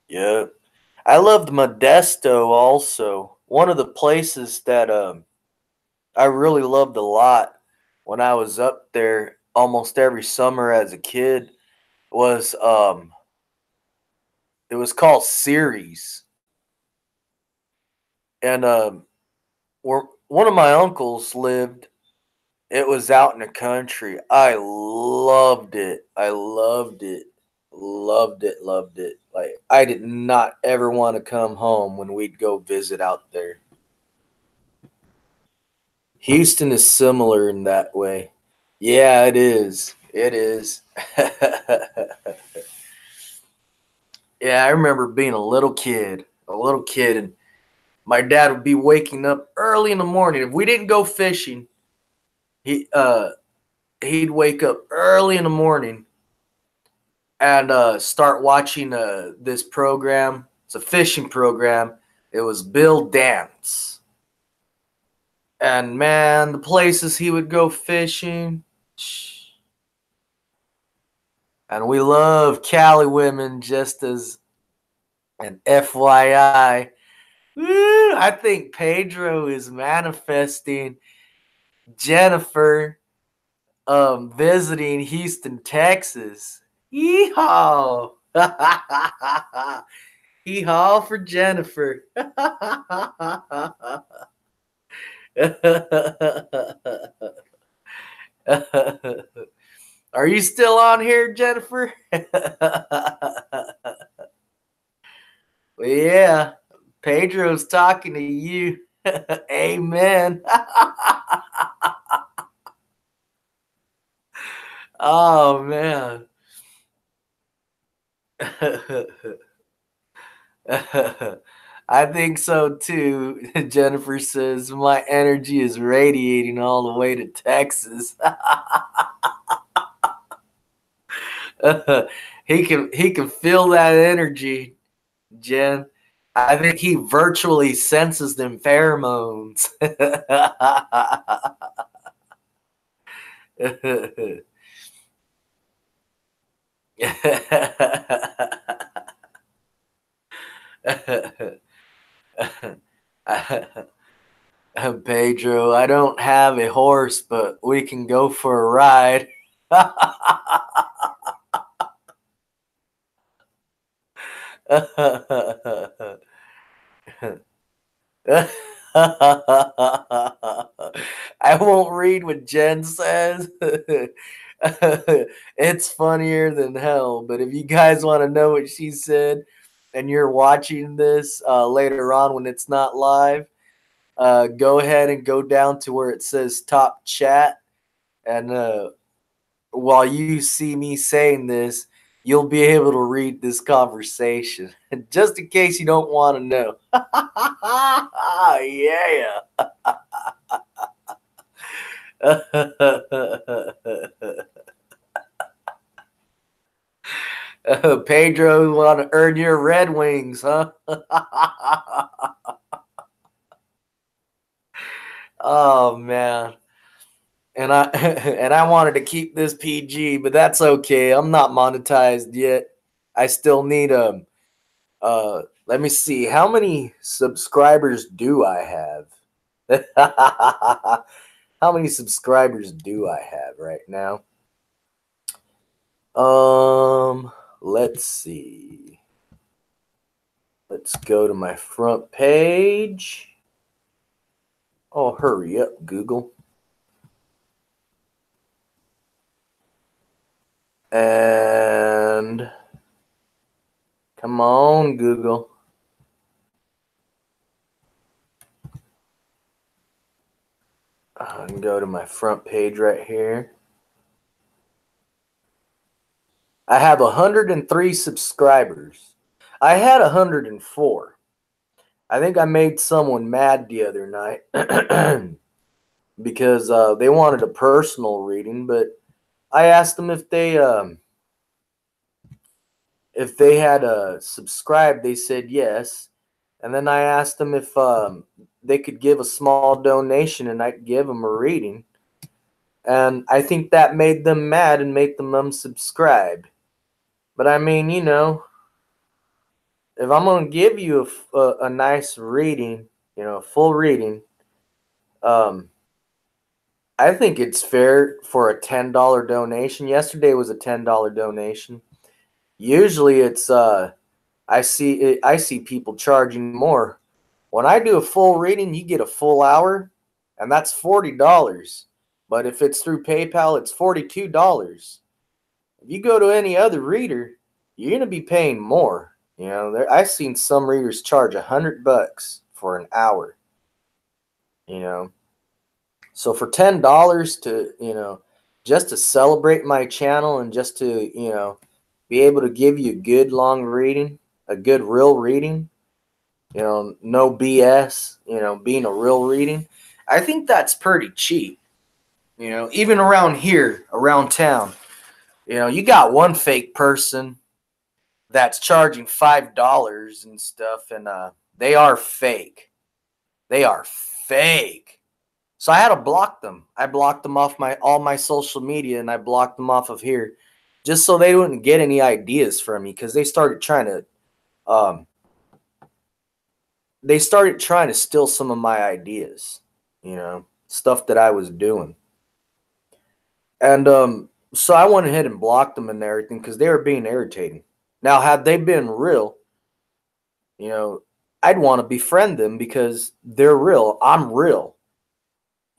Yep. I loved Modesto also. One of the places that I really loved a lot when I was up there almost every summer as a kid was it was called Ceres. And where one of my uncles lived, it was out in the country. I loved it. I loved it. Loved it, loved it. Like I did not ever want to come home when we'd go visit out there. Houston is similar in that way. Yeah, it is. It is. Yeah, I remember being a little kid, and my dad would be waking up early in the morning. If we didn't go fishing, he he'd wake up early in the morning and start watching this program. It's a fishing program. It was Bill Dance, and man, the places he would go fishing. And we love Cali women just as an FYI. Woo, I think Pedro is manifesting Jennifer visiting Houston, Texas. Yeehaw! Yeehaw for Jennifer. Are you still on here, Jennifer? Well, yeah, Pedro's talking to you. Amen. Oh man. I think so too. Jennifer says my energy is radiating all the way to Texas. He can feel that energy, Jen. I think he virtually senses them pheromones. Pedro, I don't have a horse, but we can go for a ride. I won't read what Jen says. It's funnier than hell. But if you guys want to know what she said and you're watching this later on when it's not live, go ahead and go down to where it says top chat. And while you see me saying this, you'll be able to read this conversation. Just in case you don't want to know. Yeah. Pedro, want to earn your Red Wings, huh? Oh man. And I and I wanted to keep this PG, but that's okay. I'm not monetized yet. I still need let me see. How many subscribers do I have? How many subscribers do I have right now? Let's see. Let's go to my front page. Oh, hurry up, Google. And come on, Google. I can go to my front page right here. I have 103 subscribers. I had 104. I think I made someone mad the other night because they wanted a personal reading, but I asked them if they had subscribed. They said yes, and then I asked them if they could give a small donation, and I'd give them a reading. And I think that made them mad and made them unsubscribe. But I mean, you know, if I'm gonna give you a nice reading, you know, a full reading, um, I think it's fair for a $10 donation. Yesterday was a $10 donation. Usually, it's I see people charging more. When I do a full reading, you get a full hour, and that's $40. But if it's through PayPal, it's $42. If you go to any other reader, you're gonna be paying more. You know, I've seen some readers charge $100 for an hour. You know, so for $10 to, you know, just to celebrate my channel and just to, you know, be able to give you a good long reading, a good real reading, you know, no BS, you know, being a real reading, I think that's pretty cheap. You know, even around here, around town, you know, you got one fake person that's charging $5 and stuff, and they are fake. They are fake. So I had to block them. I blocked them off all my social media, and I blocked them off of here, just so they wouldn't get any ideas from me, because um, they started trying to steal some of my ideas. You know, stuff that I was doing, and so I went ahead and blocked them and everything because they were being irritating. Now, had they been real, you know, I'd want to befriend them because they're real. I'm real.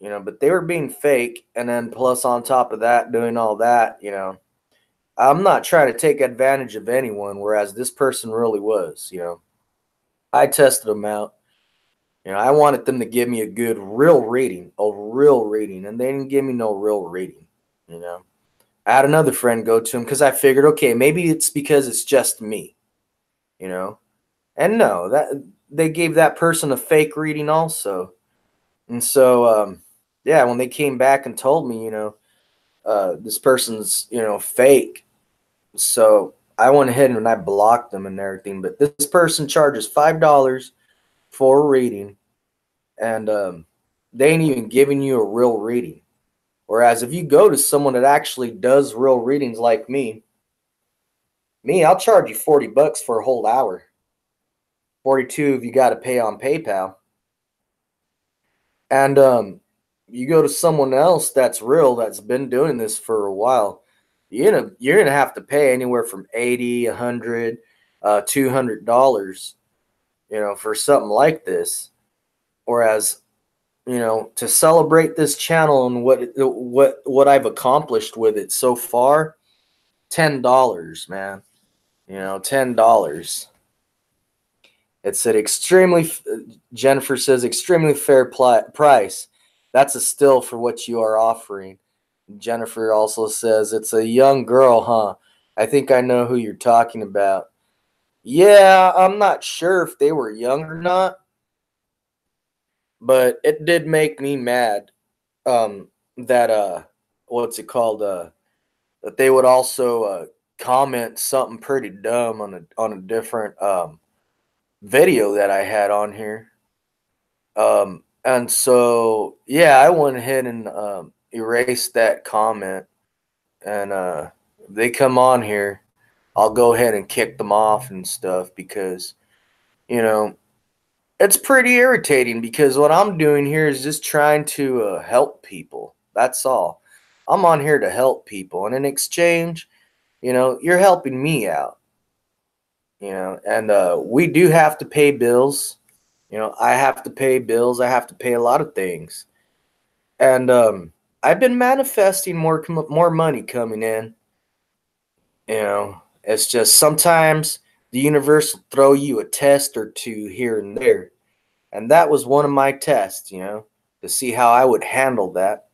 You know, but they were being fake, and then plus on top of that, doing all that, you know, I'm not trying to take advantage of anyone, whereas this person really was, you know. I tested them out. You know, I wanted them to give me a good real reading, and they didn't give me no real reading, you know. I had another friend go to him because I figured, okay, maybe it's because it's just me, you know. And no, that they gave that person a fake reading also. And so yeah, when they came back and told me, you know, this person's, you know, fake. So I went ahead and I blocked them and everything. But this person charges $5 for a reading, and they ain't even giving you a real reading. Whereas if you go to someone that actually does real readings like me, I'll charge you $40 for a whole hour. 42 if you got to pay on PayPal. And you go to someone else that's real, that's been doing this for a while, you're gonna have to pay anywhere from 80, 100, $200, you know, for something like this. or as, you know, to celebrate this channel and what I've accomplished with it so far, $10, man. You know, $10. It's an extremely, Jennifer says, extremely fair price. That's a still for what you are offering. Jennifer also says, it's a young girl, huh? I think I know who you're talking about. Yeah, I'm not sure if they were young or not, but it did make me mad. That what's it called? That they would also comment something pretty dumb on a different video that I had on here. And so yeah, I went ahead and erased that comment, and they come on here, I'll go ahead and kick them off and stuff, because, you know, it's pretty irritating, because what I'm doing here is just trying to help people. That's all. I'm on here to help people, and in exchange, you know, you're helping me out. You know, and we do have to pay bills. You know, I have to pay bills. I have to pay a lot of things, and I've been manifesting more money coming in. You know, it's just sometimes the universe will throw you a test or two here and there. And that was one of my tests, you know, to see how I would handle that.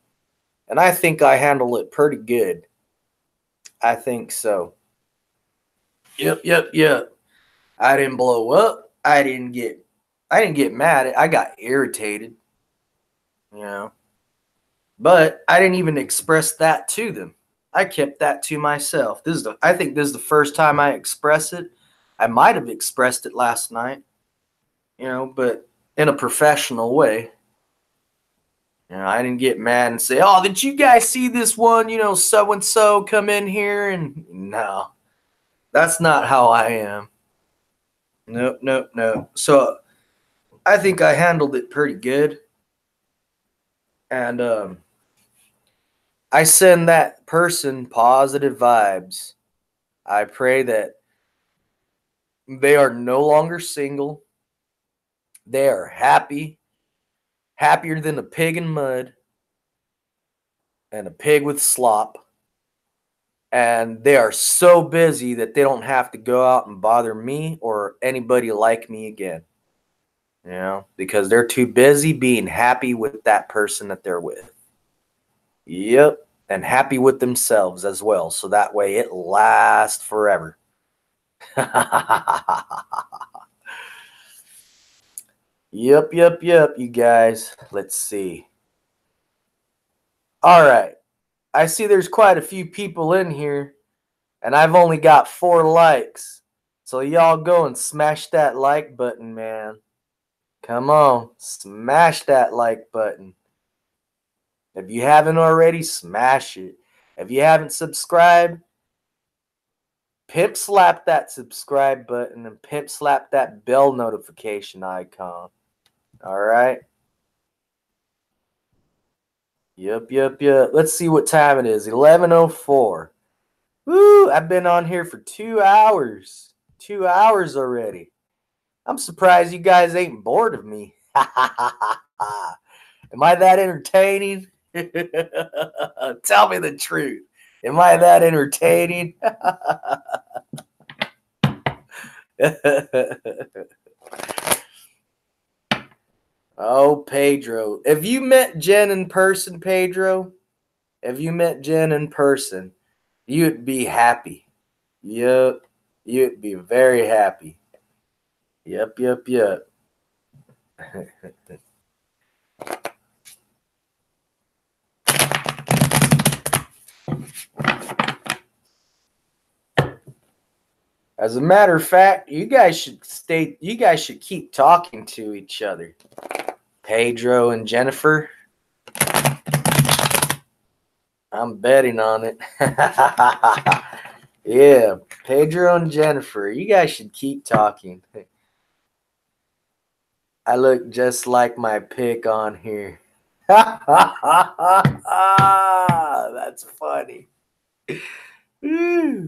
And I think I handled it pretty good. I think so. Yep. I didn't blow up. I didn't get mad. I got irritated, you know. But I didn't even express that to them. I kept that to myself. I think this is the first time I express it. I might have expressed it last night, you know, but in a professional way. You know, I didn't get mad and say, "Oh, did you guys see this one, you know, so and so come in here?" And no. That's not how I am. Nope. So I think I handled it pretty good. And I send that person positive vibes. I pray that they are no longer single. They are happy, happier than a pig in mud and a pig with slop. And they are so busy that they don't have to go out and bother me or anybody like me again. You know, because they're too busy being happy with that person that they're with. Yep. And happy with themselves as well. So that way it lasts forever. Yep, you guys. Let's see. All right. I see there's quite a few people in here, and I've only got 4 likes. So y'all go and smash that like button, man. Come on, smash that like button. If you haven't already, smash it. If you haven't subscribed, pimp slap that subscribe button and pimp slap that bell notification icon. All right? Yep. Let's see what time it is. 11:04. Woo! I've been on here for 2 hours. 2 hours already. I'm surprised you guys ain't bored of me. Am I that entertaining? Tell me the truth. Am I that entertaining? Oh, Pedro. Have you met Jen in person, Pedro? Have you met Jen in person? You'd be happy. Yep. You'd be very happy. Yep. As a matter of fact, you guys should keep talking to each other. Pedro and Jennifer. I'm betting on it. Yeah, Pedro and Jennifer. You guys should keep talking. I look just like my pic on here. That's funny. Yeah,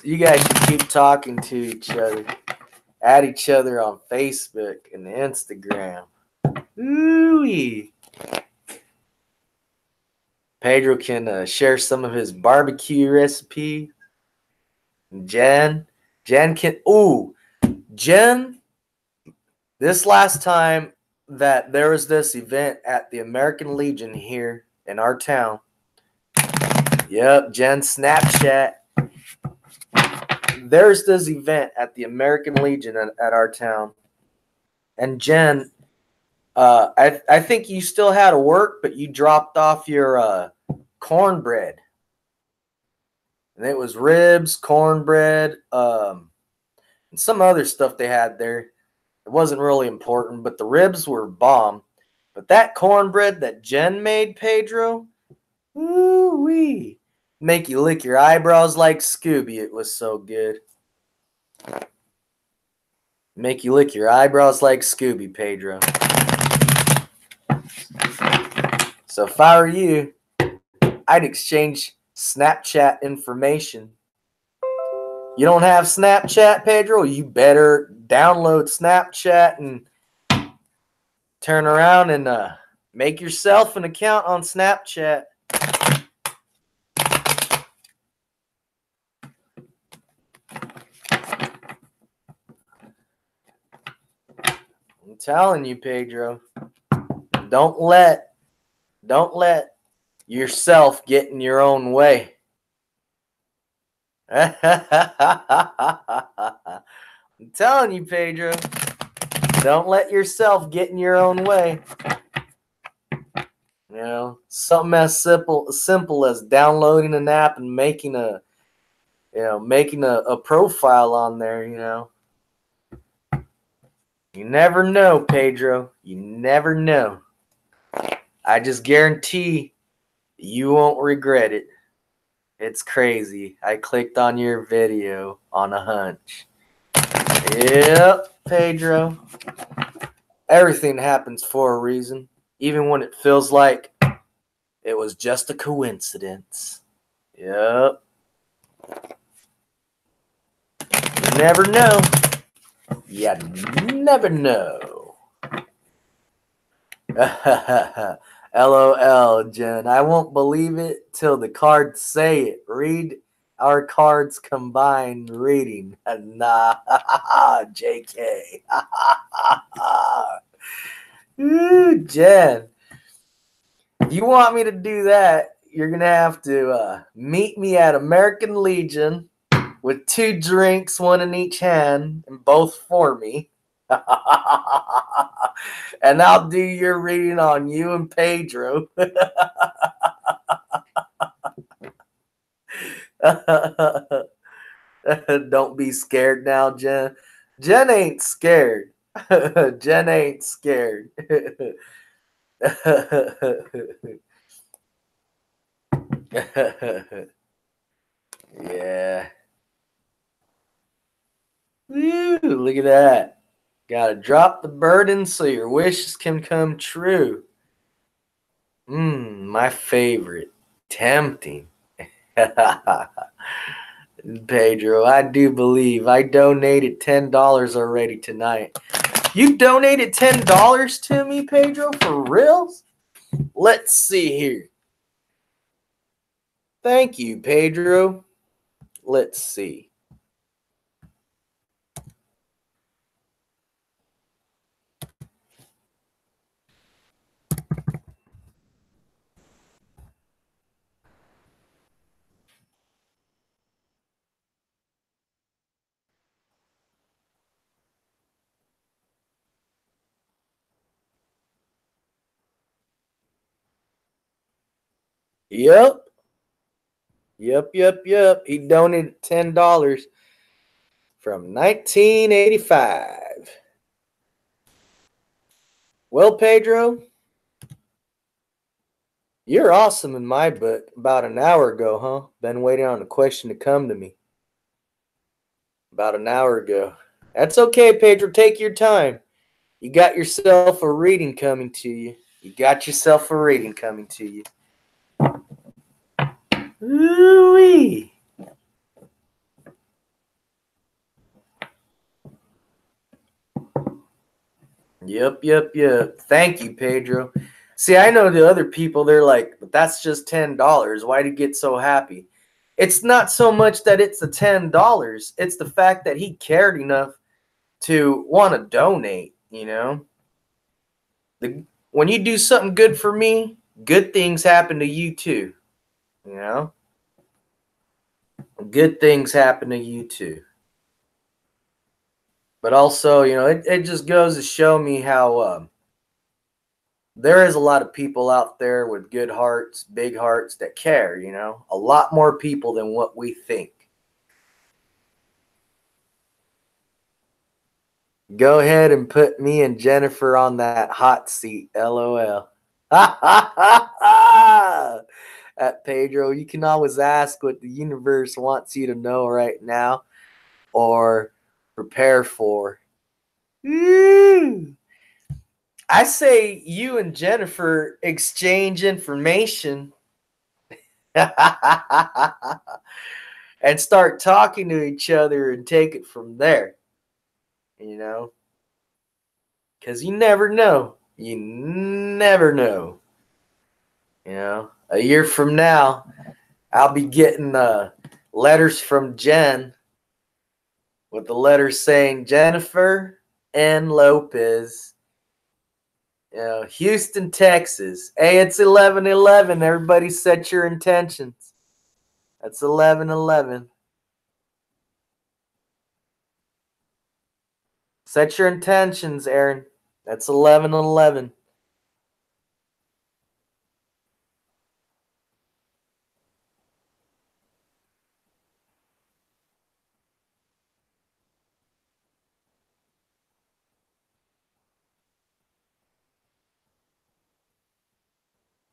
you guys should keep talking to each other. Add each other on Facebook and Instagram. Ooh-wee. Pedro can share some of his barbecue recipe. Jen can. Ooh, Jen. This last time that there was this event at the American Legion here in our town. Yep, Jen Snapchat. There's this event at the American Legion at our town. And Jen, I think you still had to work, but you dropped off your cornbread. And it was ribs, cornbread, and some other stuff they had there. It wasn't really important, but the ribs were bomb. But that cornbread that Jen made, Pedro, woo-wee, make you lick your eyebrows like Scooby. It was so good. Make you lick your eyebrows like Scooby, Pedro. So if I were you, I'd exchange Snapchat information. You don't have Snapchat, Pedro? You better download Snapchat and turn around and make yourself an account on Snapchat. I'm telling you, Pedro, don't let yourself get in your own way. I'm telling you, Pedro, don't let yourself get in your own way. You know, something as simple as downloading an app and making a profile on there, you know. You never know, Pedro. You never know. I just guarantee you won't regret it. It's crazy. I clicked on your video on a hunch. Yep, Pedro. Everything happens for a reason, even when it feels like it was just a coincidence. Yep. You never know. You never know. LOL, Jen. I won't believe it till the cards say it. Read our cards combined reading. Nah, JK. Ooh, Jen. If you want me to do that, you're going to have to meet me at American Legion with 2 drinks, 1 in each hand, and both for me. And I'll do your reading on you and Pedro. Don't be scared now, Jen. Jen ain't scared. Jen ain't scared. Yeah. Woo, look at that. Gotta drop the burden so your wishes can come true. My favorite. Tempting. Pedro, I do believe I donated $10 already tonight. You donated $10 to me, Pedro, for reals? Let's see here. Thank you, Pedro. Let's see. Yep. He donated $10 from 1985. Well, Pedro, you're awesome in my book. About an hour ago, huh? Been waiting on a question to come to me. About an hour ago. That's okay, Pedro. Take your time. You got yourself a reading coming to you. Ooh-wee. Yep. Thank you, Pedro. See, I know the other people, they're like, but that's just $10. Why'd he get so happy? It's not so much that it's the $10. It's the fact that he cared enough to want to donate, you know? When you do something good for me, good things happen to you too, you know? Good things happen to you too. But also, you know, it just goes to show me how there is a lot of people out there with good hearts, big hearts that care, you know? A lot more people than what we think. Go ahead and put me and Jennifer on that hot seat, LOL. At Pedro, you can always ask what the universe wants you to know right now or prepare for. Woo! I say you and Jennifer exchange information and start talking to each other and take it from there. You know? Because you never know. You never know. You know? A year from now, I'll be getting letters from Jen with the letters saying Jennifer N. Lopez, you know, Houston, Texas. Hey, it's 11/11. Everybody set your intentions. That's 11/11. Set your intentions, Aaron. That's 11/11.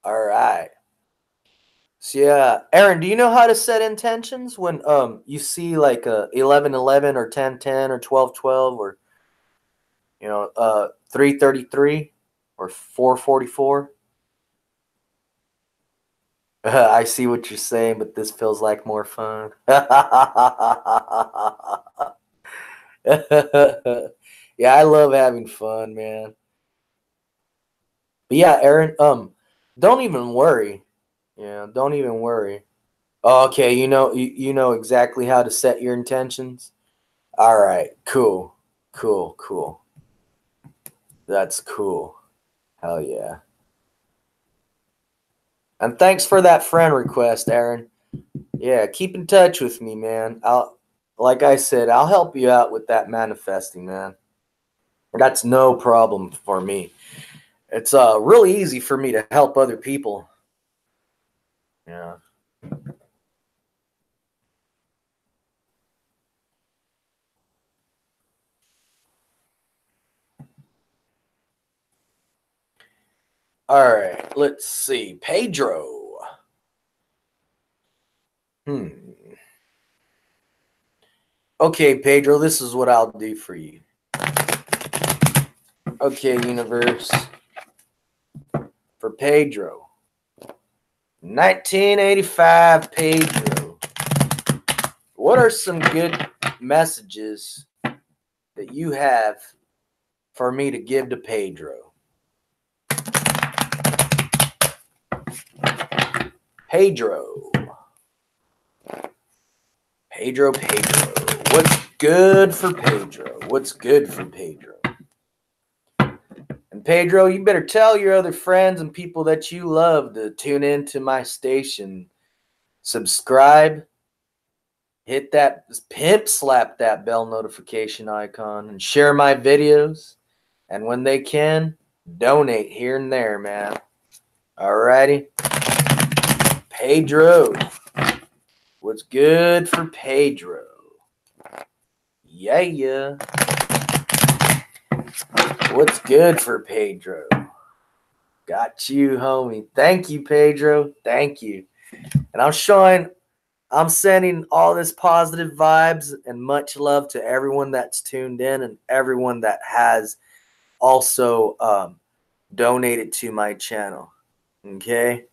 All right. So yeah, Aaron, do you know how to set intentions when you see like 11/11 or 10/10 or 12/12 or 3:33 or 4:44? I see what you're saying, but this feels like more fun. Yeah, I love having fun, man. But yeah, Aaron, don't even worry. Yeah, don't even worry. Okay, you know exactly how to set your intentions. All right, cool. That's cool. Hell yeah. And thanks for that friend request, Aaron. Yeah, keep in touch with me, man. Like I said, I'll help you out with that manifesting, man. That's no problem for me. It's really easy for me to help other people. Yeah. All right, let's see. Pedro. Hmm. Okay, Pedro, this is what I'll do for you. Okay, universe. For Pedro. 1985 Pedro. What are some good messages that you have for me to give to Pedro? Pedro. What's good for Pedro? What's good for Pedro? And Pedro, you better tell your other friends and people that you love to tune into my station. Subscribe. Hit that, pimp slap that bell notification icon and share my videos. And when they can, donate here and there, man. Alrighty. Pedro. What's good for Pedro? Yeah. What's good for Pedro? Got you, homie. Thank you, Pedro. Thank you. And I'm sending all this positive vibes and much love to everyone that's tuned in and everyone that has also donated to my channel. Okay?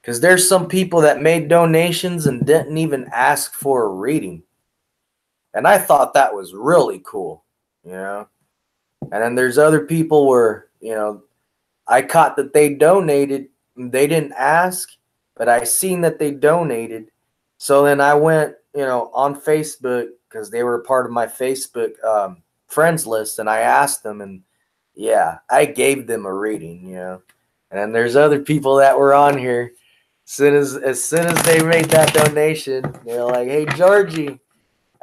Because there's some people that made donations and didn't even ask for a reading. And I thought that was really cool, you know? And then there's other people where, I caught that they donated. They didn't ask, but I seen that they donated. So then I went, on Facebook because they were part of my Facebook friends list, and I asked them, and yeah, I gave them a reading. And then there's other people that were on here. As soon as they made that donation, they're like, "Hey, Georgie,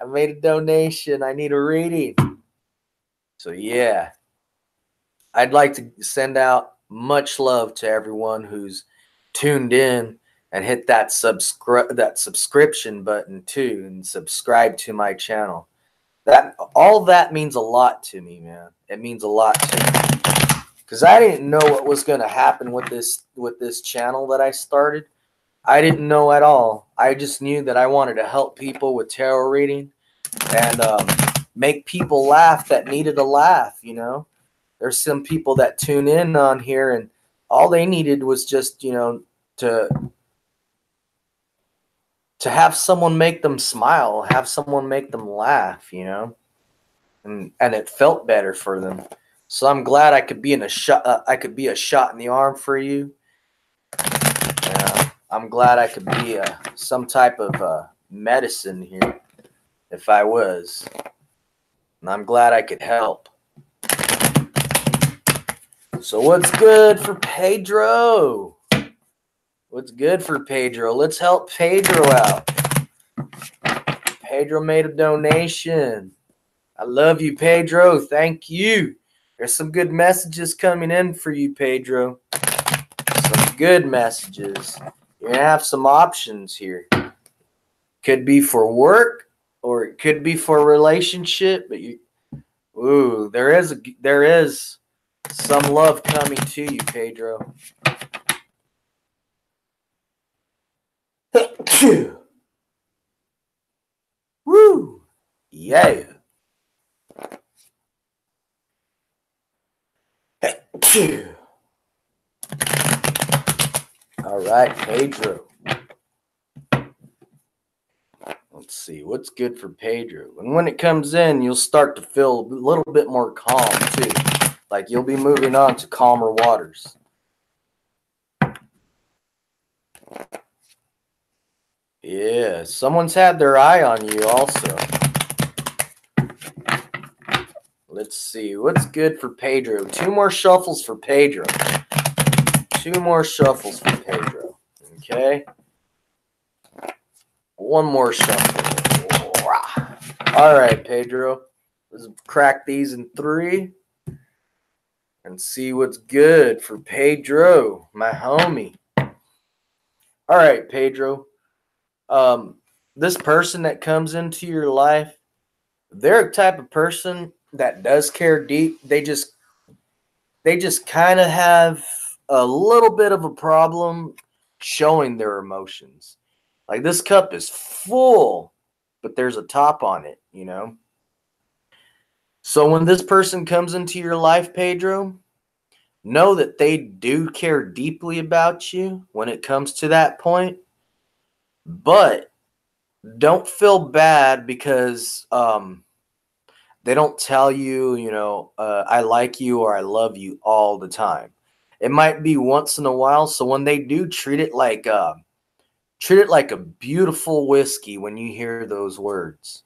I made a donation. I need a reading." So yeah, I'd like to send out much love to everyone who's tuned in and hit that subscription button too, and subscribe to my channel. That means a lot to me, man. It means a lot to me because I didn't know what was going to happen with this channel that I started. I didn't know at all. I just knew that I wanted to help people with tarot reading and make people laugh that needed a laugh. There's some people that tune in on here and all they needed was just, to have someone make them smile, have someone make them laugh. And it felt better for them. So I'm glad I could be a shot in the arm for you. I'm glad I could be some type of medicine here if I was. And I'm glad I could help. So what's good for Pedro? What's good for Pedro? Let's help Pedro out. Pedro made a donation. I love you, Pedro. Thank you. There's some good messages coming in for you, Pedro. Some good messages. You're going to have some options here. Could be for work or it could be for a relationship, but there is some love coming to you, Pedro. Woo! Yeah. All right, Pedro. Let's see what's good for Pedro. And when it comes in, you'll start to feel a little bit more calm too. Like you'll be moving on to calmer waters. Yeah, someone's had their eye on you also. Let's see what's good for Pedro. 2 more shuffles for Pedro. 2 more shuffles for Pedro. Okay. 1 more shuffle. All right, Pedro. Let's crack these in 3 and see what's good for Pedro, my homie. All right, Pedro. This person that comes into your life, they're a type of person that does care deep. They just kind of have a little bit of a problem showing their emotions. Like this cup is full, but there's a top on it. So when this person comes into your life, Pedro, know that they do care deeply about you when it comes to that point. But don't feel bad because they don't tell you, I like you or I love you all the time. It might be once in a while. So when they do, treat it like a beautiful whiskey when you hear those words.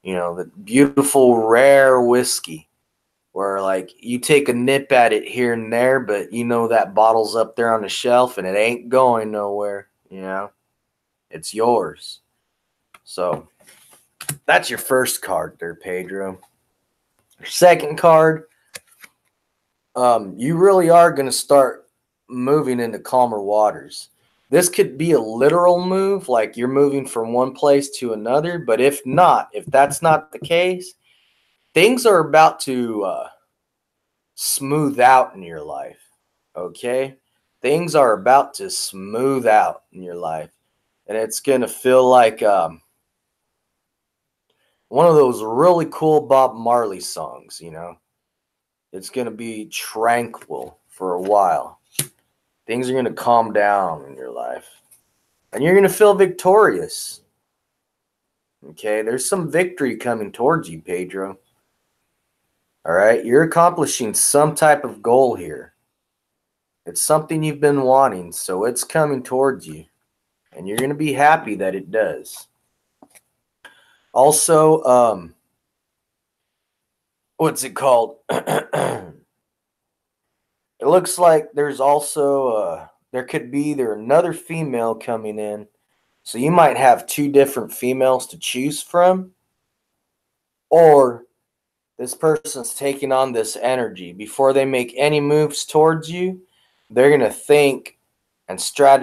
The beautiful, rare whiskey where like you take a nip at it here and there, but that bottle's up there on the shelf and it ain't going nowhere. It's yours. So that's your first card there, Pedro. Your second card, you really are going to start moving into calmer waters. This could be a literal move, like you're moving from one place to another. But if that's not the case, things are about to smooth out in your life. Okay? Things are about to smooth out in your life. And it's going to feel like one of those really cool Bob Marley songs, It's going to be tranquil for a while. Things are going to calm down in your life. And you're going to feel victorious. Okay, there's some victory coming towards you, Pedro. All right, you're accomplishing some type of goal here. It's something you've been wanting, so it's coming towards you, and you're going to be happy that it does. Also, what's it called? It looks like there's also there could be either another female coming in, so you might have two different females to choose from, or this person's taking on this energy before they make any moves towards you. They're gonna think and strategize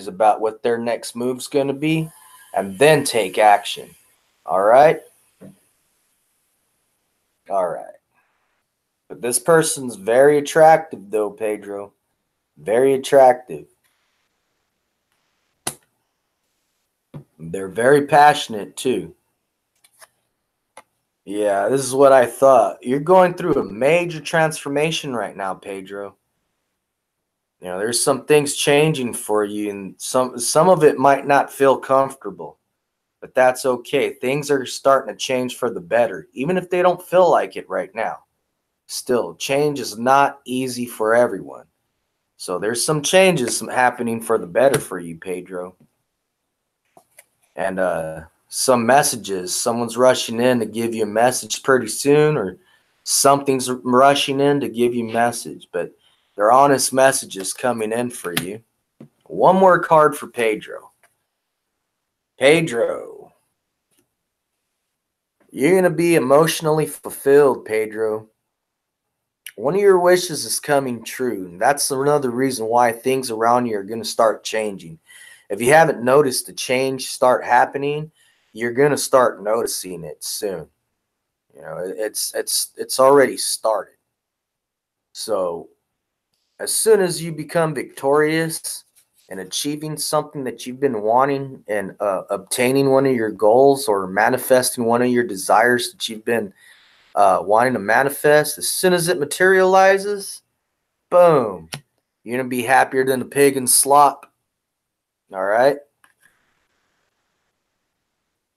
about what their next move's gonna be, and then take action. All right, all right. But this person's very attractive, though, Pedro. Very attractive. They're very passionate too. Yeah, this is what I thought. You're going through a major transformation right now, Pedro. You know, there's some things changing for you, and some of it might not feel comfortable, but that's okay. Things are starting to change for the better, even if they don't feel like it right now. Still, change is not easy for everyone. So there's some changes happening for the better for you, Pedro. And some messages, someone's rushing in to give you a message pretty soon, or something's rushing in to give you a message, but they're honest messages coming in for you. One more card for Pedro. Pedro, you're going to be emotionally fulfilled, Pedro. One of your wishes is coming true. And that's another reason why things around you are going to start changing. If you haven't noticed the change start happening, you're going to start noticing it soon. You know, it's already started. So as soon as you become victorious and achieving something that you've been wanting, and obtaining one of your goals or manifesting one of your desires that you've been wanting to manifest, as soon as it materializes, boom, you're going to be happier than a pig in slop. All right?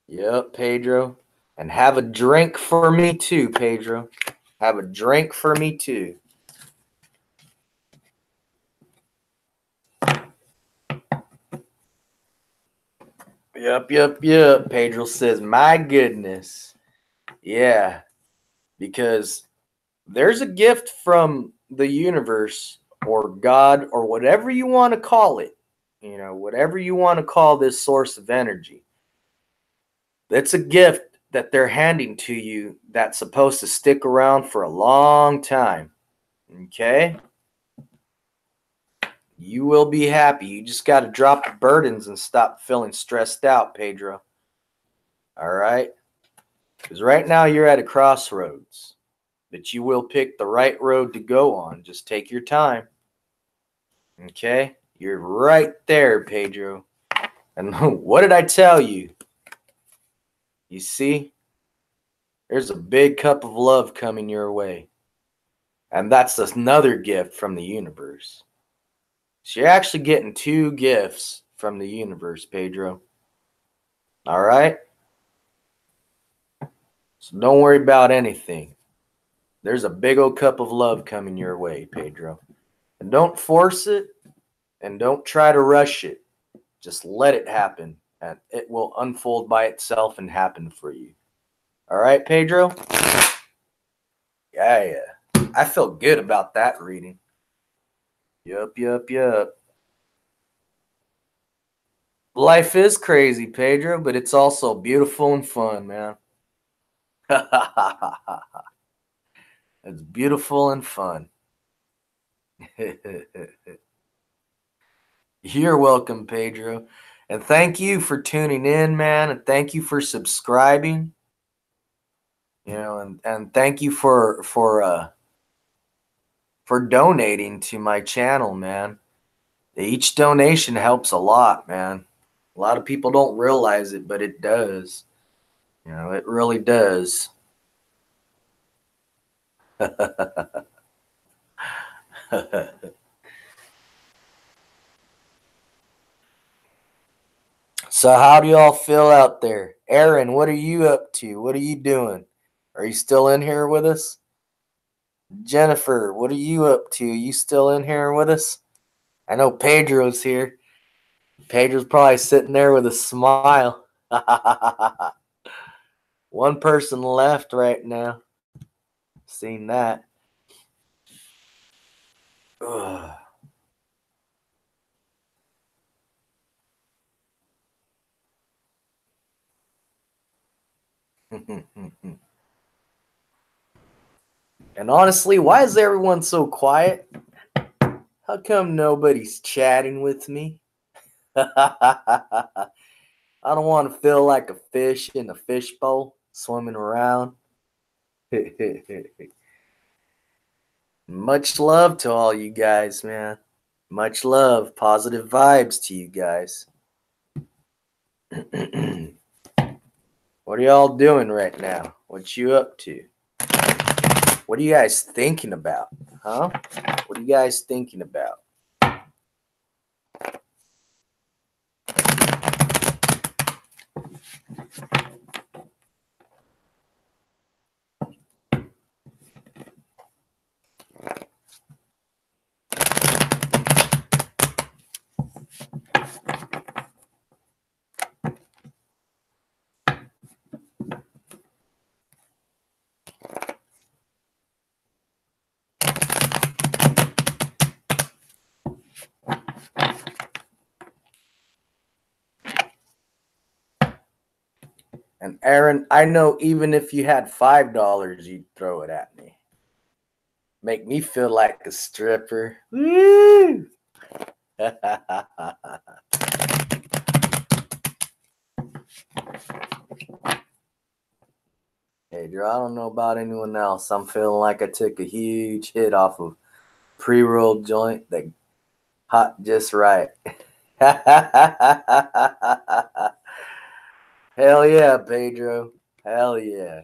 Yep, Pedro. And have a drink for me too, Pedro. Have a drink for me too. Yep. Pedro says, my goodness. Yeah, because there's a gift from the universe or God or whatever you want to call it. You know, whatever you want to call this source of energy. It's a gift that they're handing to you that's supposed to stick around for a long time. Okay? You will be happy. You just got to drop the burdens and stop feeling stressed out, Pedro. All right? Because right now you're at a crossroads, but you will pick the right road to go on. Just take your time. Okay? You're right there, Pedro. And what did I tell you? You see? There's a big cup of love coming your way. And that's another gift from the universe. So you're actually getting two gifts from the universe, Pedro. All right? So don't worry about anything. There's a big old cup of love coming your way, Pedro. And don't force it, and don't try to rush it. Just let it happen, and it will unfold by itself and happen for you. All right, Pedro? Yeah. I feel good about that reading. Yup. Life is crazy, Pedro, but it's also beautiful and fun, man. It's beautiful and fun. You're welcome, Pedro. And thank you for tuning in, man. And thank you for subscribing. You know, and thank you for donating to my channel, man. Each donation helps a lot, man. A lot of people don't realize it, but it does. You know, it really does. So how do y'all feel out there? Aaron, what are you up to? What are you doing? Are you still in here with us? Jennifer, what are you up to? You still in here with us? I know Pedro's here. Pedro's probably sitting there with a smile. One person left right now. Seen that. Ugh. And honestly, why is everyone so quiet? How come nobody's chatting with me? I don't want to feel like a fish in a fishbowl swimming around. Much love to all you guys, man. Much love. Positive vibes to you guys. What are y'all doing right now? What you up to? What are you guys thinking about? Huh? What are you guys thinking about? And Aaron, I know even if you had $5, you'd throw it at me. Make me feel like a stripper. Woo! Hey, Drew, I don't know about anyone else. I'm feeling like I took a huge hit off of pre-rolled joint that hot just right. Hell yeah, Pedro. Hell yeah.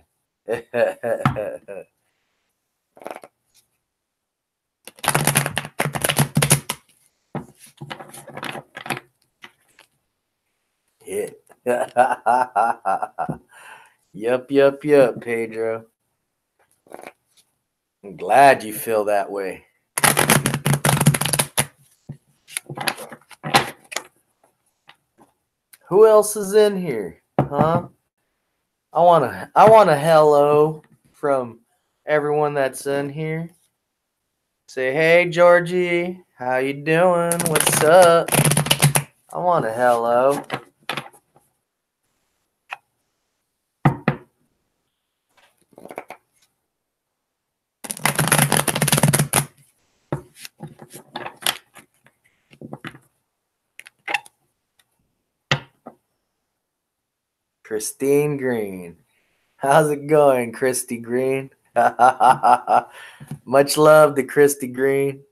Hit. Yup, Pedro. I'm glad you feel that way. Who else is in here? Huh? I want a hello from everyone that's in here. Say, hey, Georgie, how you doing? What's up? I want a hello. Christine Green. How's it going, Christy Green? Much love to Christy Green.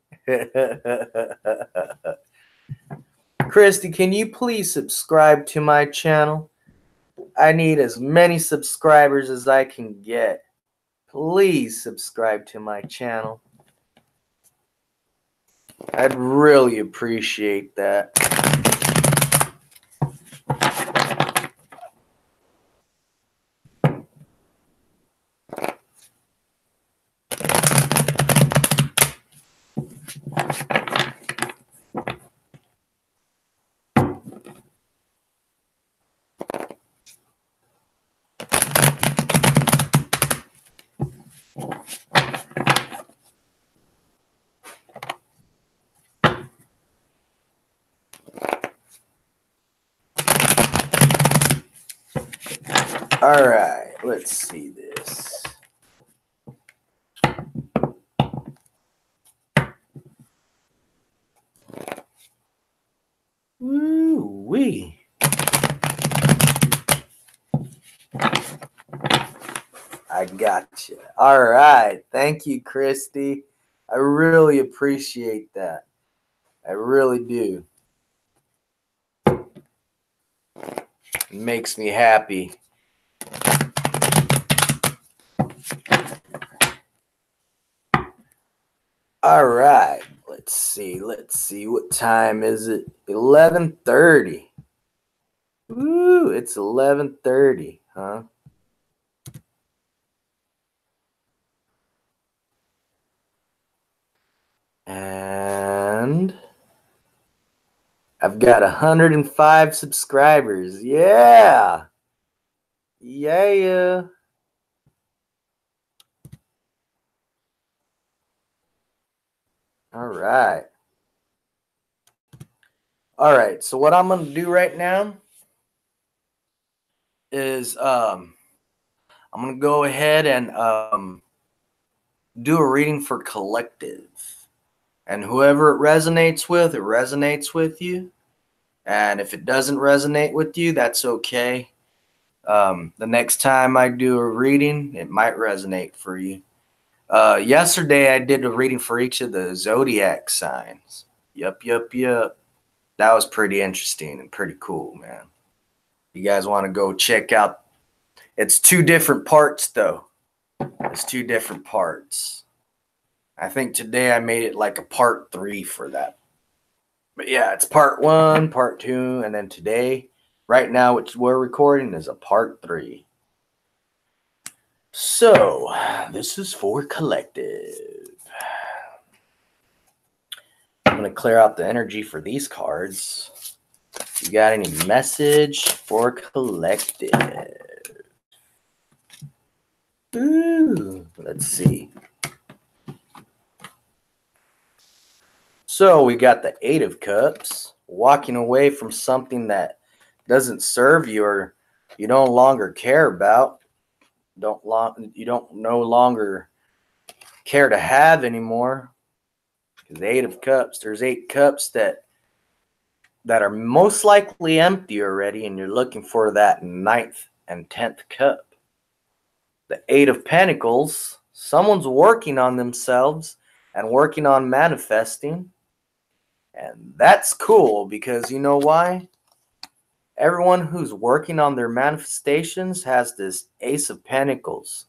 Christy, can you please subscribe to my channel? I need as many subscribers as I can get. Please subscribe to my channel. I'd really appreciate that. All right, let's see this. Woo-wee. I gotcha. All right. Thank you, Christy. I really appreciate that. I really do. It makes me happy. All right. Let's see. What time is it? 11:30. Woo, it's 11:30, huh? I've got 105 subscribers. Yeah. Yeah. All right. All right. So what I'm going to do right now is I'm going to go ahead and do a reading for collective. And whoever it resonates with you. And if it doesn't resonate with you, that's okay. The next time I do a reading, it might resonate for you. Yesterday, I did a reading for each of the zodiac signs. Yup. That was pretty interesting and pretty cool, man. You guys want to go check out. It's 2 different parts, though. It's 2 different parts. I think today I made it like a part 3 for that. But yeah, it's part 1, part 2, and then today, right now, which we're recording, is a part 3. So, this is for collective. I'm going to clear out the energy for these cards. You got any message for collective? Ooh, let's see. So we got the 8 of Cups, walking away from something that doesn't serve you or you no longer care about. You don't no longer care to have anymore. The 8 of Cups, there's 8 cups that are most likely empty already, and you're looking for that 9th and 10th cup. The 8 of Pentacles, someone's working on themselves and working on manifesting. And that's cool because you know why? Everyone who's working on their manifestations has this Ace of Pentacles.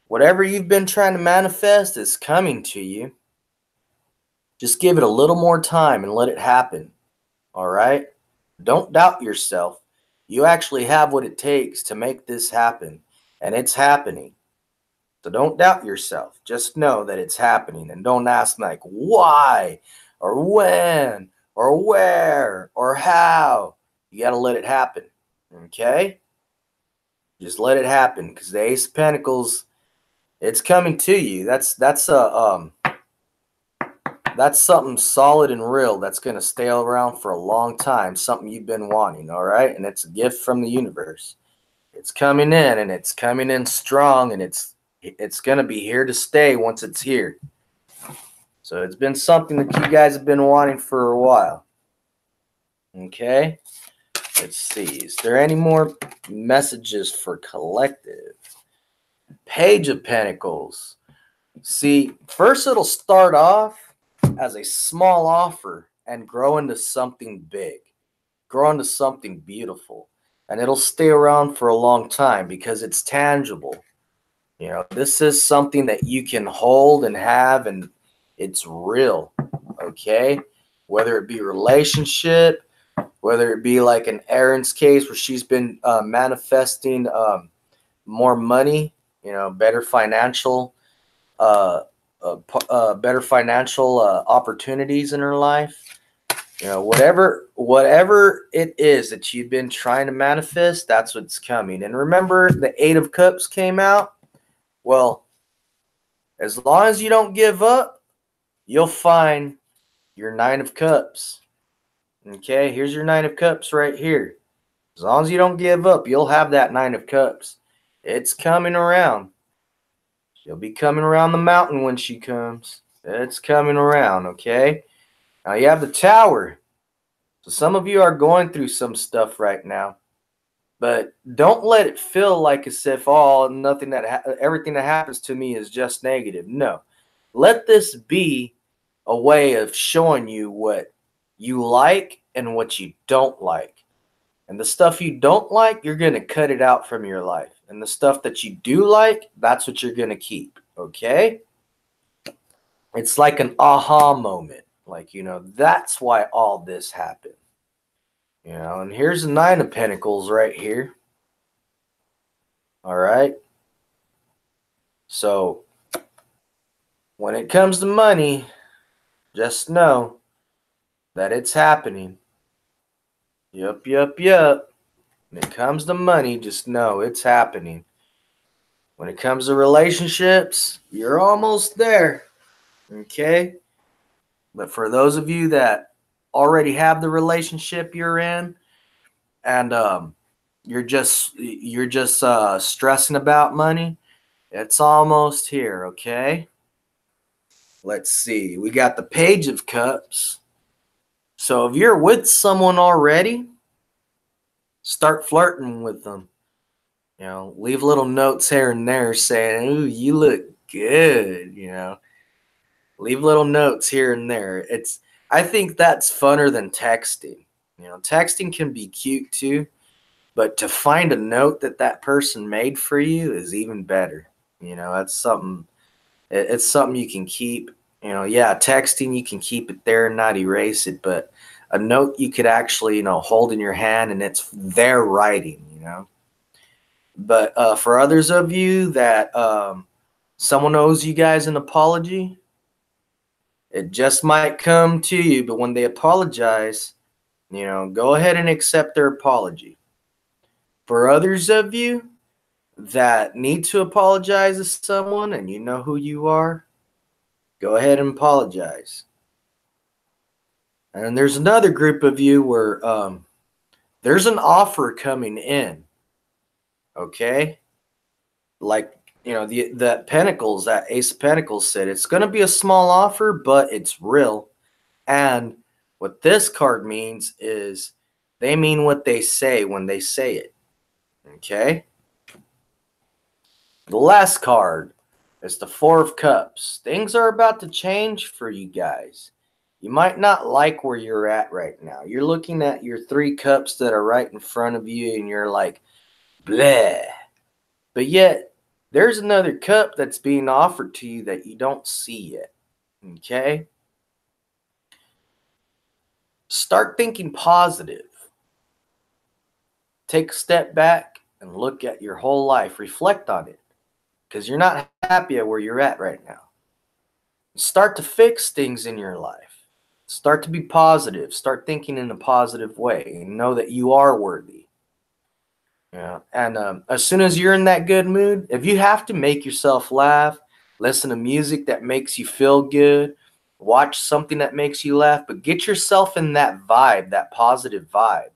Whatever you've been trying to manifest is coming to you. Just give it a little more time and let it happen. All right? Don't doubt yourself. You actually have what it takes to make this happen. And it's happening. So don't doubt yourself. Just know that it's happening. And don't ask like why or when or where or how. You got to let it happen. Okay? Just let it happen because the Ace of Pentacles, it's coming to you. That's something solid and real that's going to stay around for a long time. Something you've been wanting, all right? And it's a gift from the universe. It's coming in, and it's coming in strong, and it's going to be here to stay once it's here. So it's been something that you guys have been wanting for a while. Okay? Let's see. Is there any more messages for collective? Page of Pentacles. See, first it'll start off as a small offer and grow into something big, grow into something beautiful, and it'll stay around for a long time because it's tangible. You know, this is something that you can hold and have, and it's real. Okay, whether it be relationship, whether it be like an Erin's case where she's been manifesting more money, you know, better financial opportunities in her life. You know, whatever it is that you've been trying to manifest, that's what's coming. And remember, the 8 of Cups came out. Well, as long as you don't give up, you'll find your 9 of Cups. Okay, here's your 9 of Cups right here. As long as you don't give up, you'll have that 9 of Cups. It's coming around. She'll be coming around the mountain when she comes. It's coming around, okay? Now you have the Tower. So some of you are going through some stuff right now. But don't let it feel like as if everything that happens to me is just negative. No. Let this be a way of showing you what you like and what you don't like. And the stuff you don't like, you're going to cut it out from your life. And the stuff that you do like, that's what you're going to keep. Okay? It's like an aha moment. Like, you know, that's why all this happened. You know, and here's the 9 of Pentacles right here. All right? So, when it comes to money, just know that it's happening. Yup, yup, yup. When it comes to money, just know it's happening. When it comes to relationships, you're almost there. Okay? But for those of you that already have the relationship you're in, and you're just stressing about money, it's almost here. Okay? Let's see. We got the Page of Cups. So if you're with someone already, start flirting with them. You know, leave little notes here and there saying, "Ooh, you look good." You know, leave little notes here and there. I think that's funner than texting. You know, texting can be cute too, but to find a note that that person made for you is even better. You know, that's something. It's something you can keep. You know, yeah, texting you can keep it there and not erase it, but a note you could actually, hold in your hand and it's their writing. You know. But for others of you that someone owes you guys an apology, it just might come to you. But when they apologize, go ahead and accept their apology. For others of you that need to apologize to someone and you know who you are, go ahead and apologize. And there's another group of you where there's an offer coming in. Okay? Like the Pentacles, that Ace of Pentacles said, it's going to be a small offer, but it's real. And what this card means is they mean what they say when they say it. Okay? The last card is the Four of Cups. Things are about to change for you guys. You might not like where you're at right now. You're looking at your three cups that are right in front of you and you're like, bleh. But yet, there's another cup that's being offered to you that you don't see yet. Okay? Start thinking positive. Take a step back and look at your whole life. Reflect on it. Because you're not happy at where you're at right now. Start to fix things in your life. Start to be positive. Start thinking in a positive way. And know that you are worthy. Yeah. And as soon as you're in that good mood, if you have to make yourself laugh, listen to music that makes you feel good, watch something that makes you laugh, but get yourself in that vibe, that positive vibe.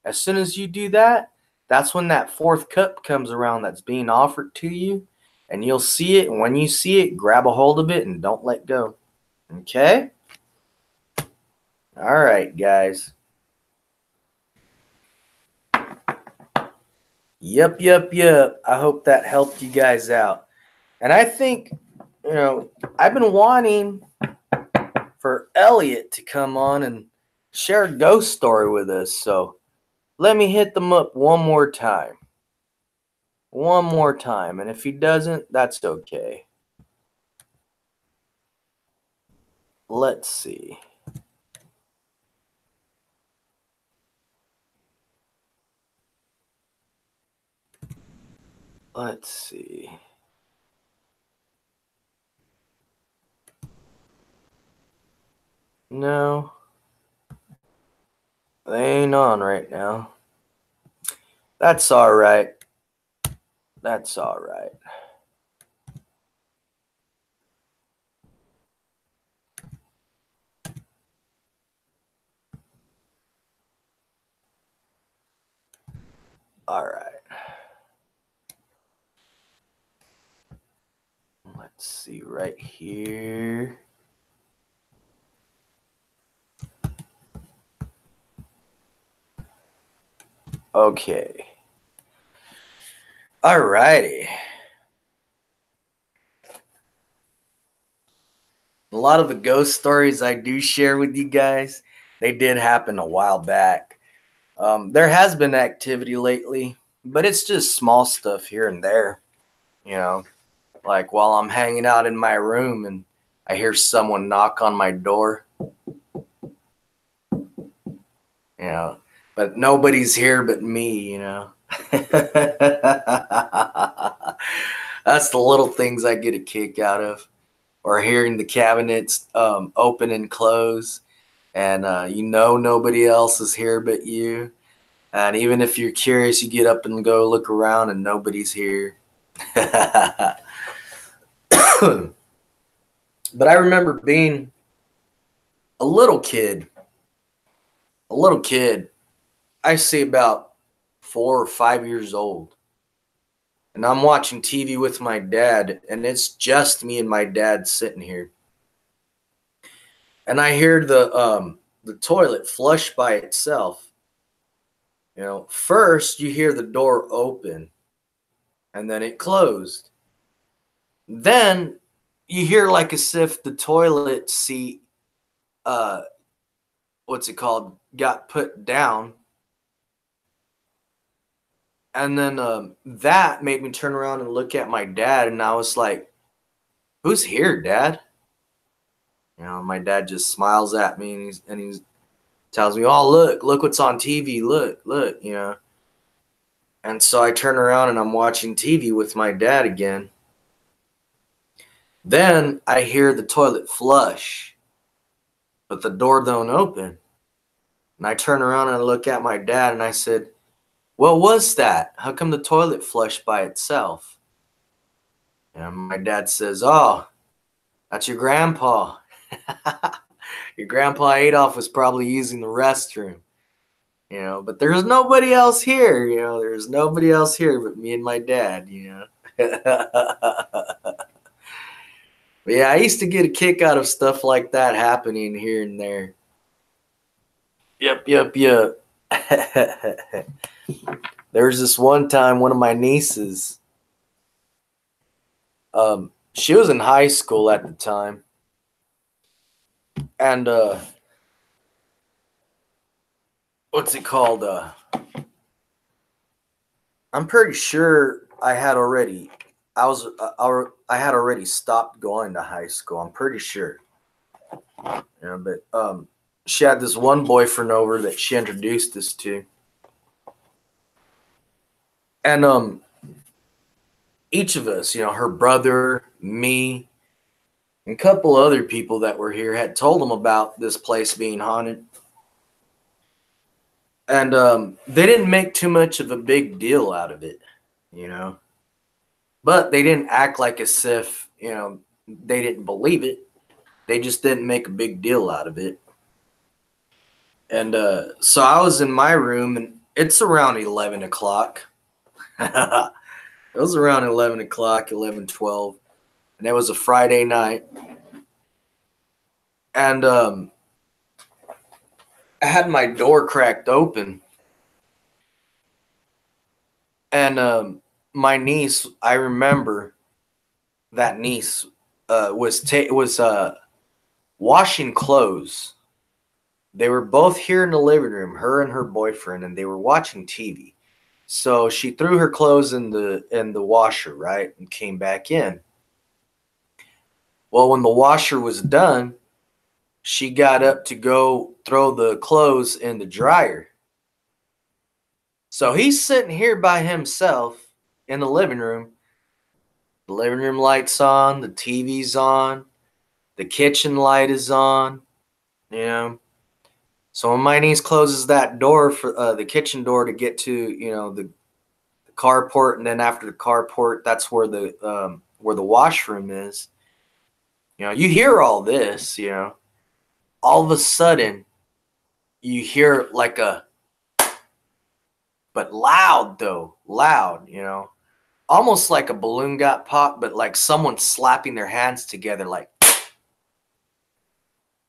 As soon as you do that, that's when that fourth cup comes around that's being offered to you, and you'll see it. And when you see it, grab a hold of it and don't let go. Okay? All right, guys. Yep, yep, yep. I hope that helped you guys out. And I think, I've been wanting for Elliot to come on and share a ghost story with us. So let me hit them up one more time. One more time. And if he doesn't, that's okay. Let's see. Let's see. No. They ain't on right now. That's all right. That's all right. All right. Let's see right here. Okay. All righty. A lot of the ghost stories I do share with you guys, they did happen a while back. There has been activity lately, but it's just small stuff here and there. Like while I'm hanging out in my room and I hear someone knock on my door. But nobody's here but me. That's the little things I get a kick out of. Or hearing the cabinets open and close. and you know nobody else is here but you. And even if you're curious, you get up and go look around and nobody's here. But I remember being a little kid. A little kid. I say about 4 or 5 years old. And I'm watching TV with my dad, and it's just me and my dad sitting here. And I hear the toilet flush by itself. You know, first you hear the door open, and then it closed. Then you hear like as if the toilet seat, what's it called, got put down. And then that made me turn around and look at my dad, and I was like, "Who's here, Dad?" You know, my dad just smiles at me, and he tells me, "Oh, look what's on TV. Look, you know." And so I turn around and I'm watching TV with my dad again. Then I hear the toilet flush, but the door don't open. And I turn around and I look at my dad and I said, "What was that? How come the toilet flushed by itself?" And my dad says, "Oh, that's your grandpa. Your grandpa Adolf was probably using the restroom." You know, but there's nobody else here. You know, there's nobody else here but me and my dad, you know. But yeah, I used to get a kick out of stuff like that happening here and there. Yep. There's this one time, one of my nieces, she was in high school at the time. And what's it called? I'm pretty sure I had already stopped going to high school. I'm pretty sure. Yeah, but she had this one boyfriend over that she introduced us to. And each of us, you know, her brother, me, and a couple other people that were here had told them about this place being haunted. And they didn't make too much of a big deal out of it, you know. But they didn't act like as if, you know, they didn't believe it. They just didn't make a big deal out of it. And so I was in my room, and it's around 11 o'clock. It was around 11 o'clock, 11:12, and it was a Friday night. And I had my door cracked open. And my niece, I remember that niece was washing clothes. They were both here in the living room, her and her boyfriend, and they were watching TV. So she threw her clothes in the washer, right, and came back in. Well, when the washer was done, she got up to go throw the clothes in the dryer. So he's sitting here by himself in the living room. The living room light's on, the TV's on, the kitchen light is on, you know. So when my niece closes that door for the kitchen door to get to, you know, the carport, and then after the carport, that's where the washroom is. You know, you hear all this, you know. All of a sudden, you hear like but loud though, loud, you know, almost like a balloon got popped, but like someone slapping their hands together, like,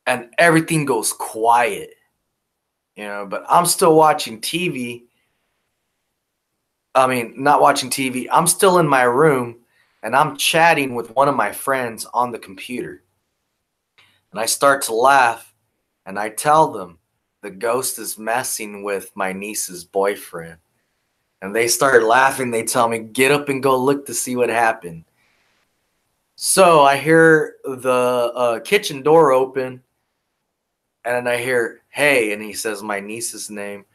and everything goes quiet, you know. But I'm still watching TV. I mean, not watching TV. I'm still in my room, and I'm chatting with one of my friends on the computer. And I start to laugh, and I tell them the ghost is messing with my niece's boyfriend. And they start laughing. They tell me, "Get up and go look to see what happened." So I hear the kitchen door open, and I hear, "Hey," and he says my niece's name.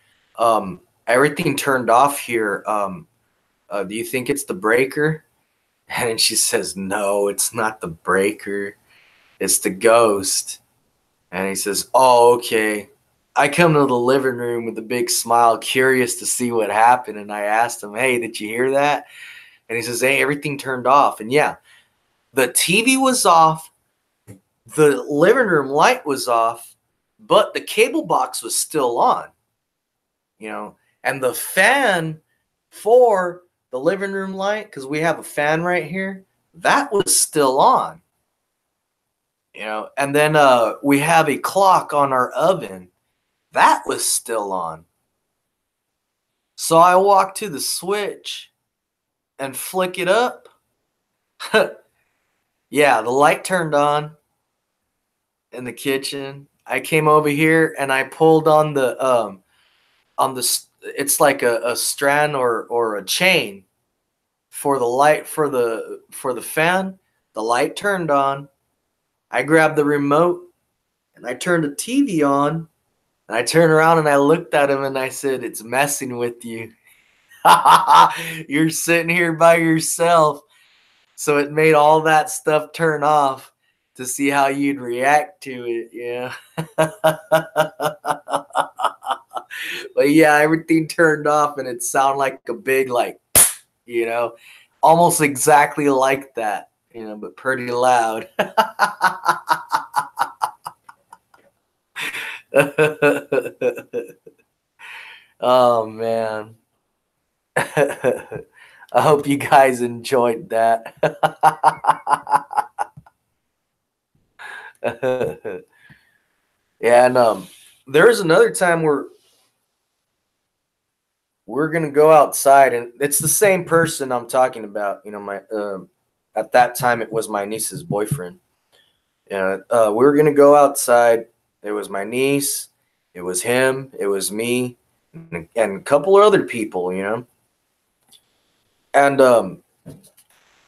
Everything turned off here. Do you think it's the breaker? And then she says, "No, it's not the breaker. It's the ghost." And he says, oh, okay. I come to the living room with a big smile, curious to see what happened. And I asked him, hey, did you hear that? And he says, hey, everything turned off. And yeah, the TV was off. The living room light was off, but the cable box was still on, you know, and the fan for the living room light, because we have a fan right here, that was still on, you know, and then we have a clock on our oven that was still on. So I walk to the switch and flick it up. Yeah, the light turned in the kitchen. I came over here and I pulled on the it's like a strand or a chain for the light for the fan. The light turned on. I grabbed the remote and I turned the TV on. And I turned around and I looked at him and I said, "It's messing with you. You're sitting here by yourself." So it made all that stuff turn off to see how you'd react to it, yeah. But yeah, everything turned off and it sounded like a big, like, you know, almost exactly like that, you know, but pretty loud. Oh, man. I hope you guys enjoyed that. Yeah, and there's another time where we're gonna go outside, and it's the same person I'm talking about. You know, my at that time it was my niece's boyfriend. Yeah, we were gonna go outside. It was my niece, it was him, it was me, and a couple of other people. You know, and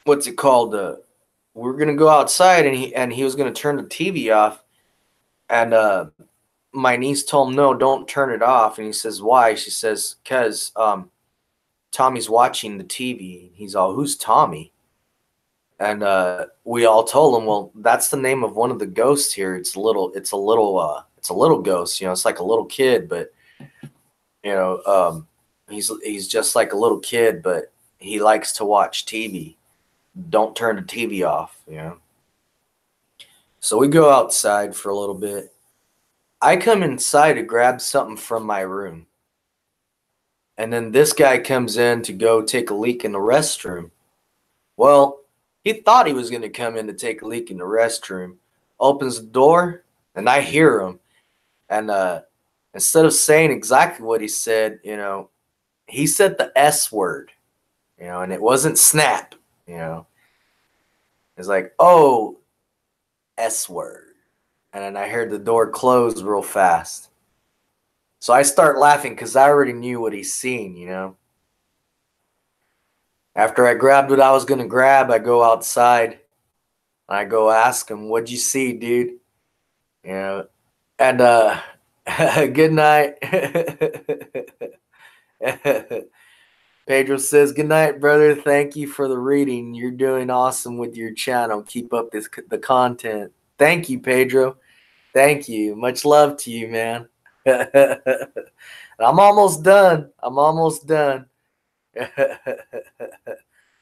what's it called? We were gonna go outside, and he was gonna turn the TV off, and my niece told him, no, don't turn it off. And he says, why? She says, because Tommy's watching the TV. He's all, who's Tommy? And we all told him, well, that's the name of one of the ghosts here. It's a little ghost. You know, it's like a little kid, but you know, he's just like a little kid, but he likes to watch TV. Don't turn the TV off. You know. So we go outside for a little bit. I come inside to grab something from my room. And then this guy comes in to go take a leak in the restroom. Well, he thought he was going to come in to take a leak in the restroom. Opens the door, and I hear him. And instead of saying exactly what he said, you know, he said the S word, you know, and it wasn't snap, you know. It's like, oh, S word. And then I heard the door close real fast. So I start laughing because I already knew what he's seen, you know. After I grabbed what I was going to grab, I go outside. And I go ask him, what'd you see, dude? You know, and good night. Pedro says, good night, brother. Thank you for the reading. You're doing awesome with your channel. Keep up the content. Thank you, Pedro. Thank you. Much love to you, man. I'm almost done. I'm almost done.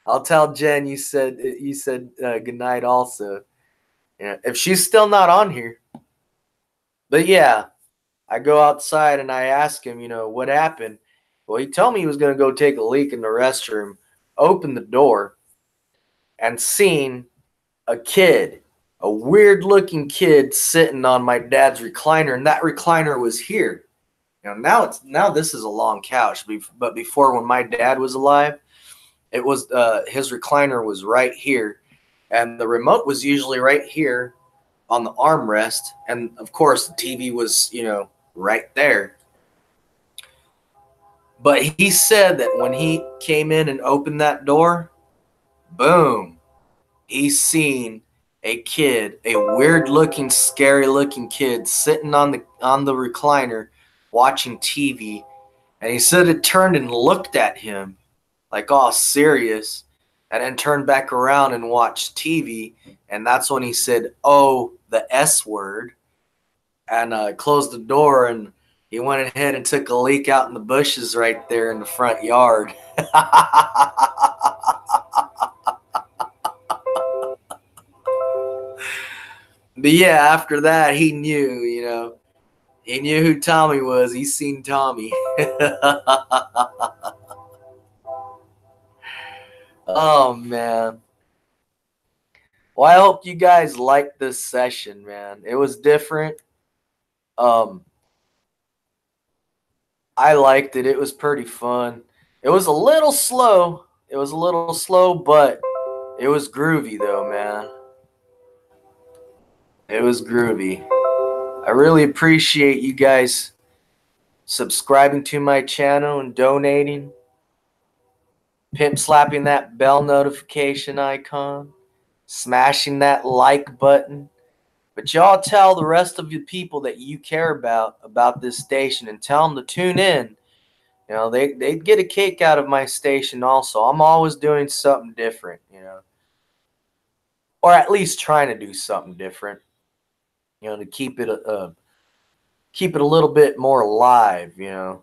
I'll tell Jen you said good night also. Yeah, if she's still not on here. But yeah, I go outside and I ask him, you know, what happened? Well, he told me he was going to go take a leak in the restroom, opened the door, and seen a kid, a weird-looking kid sitting on my dad's recliner, and that recliner was here. You know, now this is a long couch, but before, when my dad was alive, it was his recliner was right here, and the remote was usually right here on the armrest, and of course the TV was, you know, right there. But he said that when he came in and opened that door, boom, he seen a kid, a weird-looking, scary-looking kid sitting on the recliner watching TV, and he said it turned and looked at him like all serious, and then turned back around and watched TV, and that's when he said, oh, the S word. and closed the door, and he went ahead and took a leak out in the bushes right there in the front yard. But yeah, after that, he knew, he knew who Tommy was. He seen Tommy. Oh, man. Well, I hope you guys liked this session, man. It was different. Um, I liked it. It was pretty fun. It was a little slow. It was a little slow, but it was groovy, though, man. It was groovy. I really appreciate you guys subscribing to my channel and donating, pimp slapping that bell notification icon, smashing that like button. But y'all tell the rest of the people that you care about this station, and tell them to tune in. They get a kick out of my station also. I'm always doing something different, or at least trying to do something different, to keep it a little bit more alive. I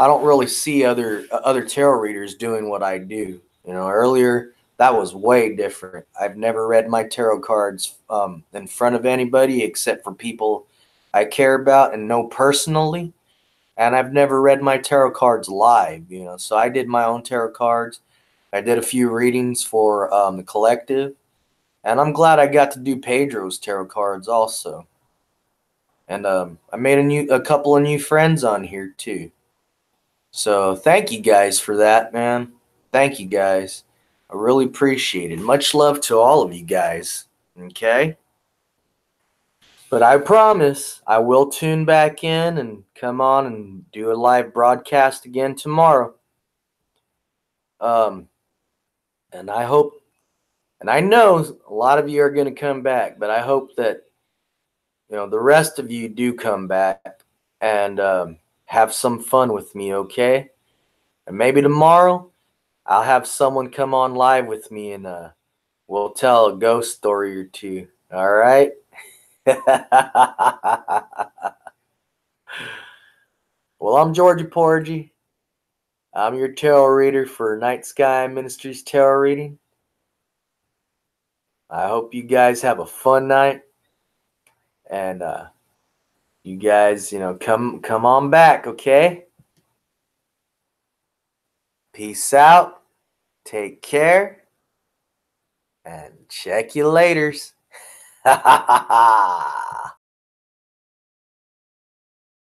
don't really see other tarot readers doing what I do. Earlier that was way different. I've never read my tarot cards in front of anybody except for people I care about and know personally, and I've never read my tarot cards live. So I did my own tarot cards. I did a few readings for the collective, and I'm glad I got to do Pedro's tarot cards also. And I made a couple of new friends on here too. So thank you guys for that, man. Thank you guys. I really appreciate it. Much love to all of you guys. Okay? But I promise I will tune back in and come on and do a live broadcast again tomorrow. Um, and I hope, and I know a lot of you are going to come back, but I hope that, the rest of you do come back and have some fun with me, okay? And maybe tomorrow I'll have someone come on live with me and we'll tell a ghost story or two. All right? Well, I'm Georgia Porgy. I'm your tarot reader for Night Sky Ministries Tarot Reading. I hope you guys have a fun night, and you guys, come on back, okay? Peace out. Take care, and check you laters.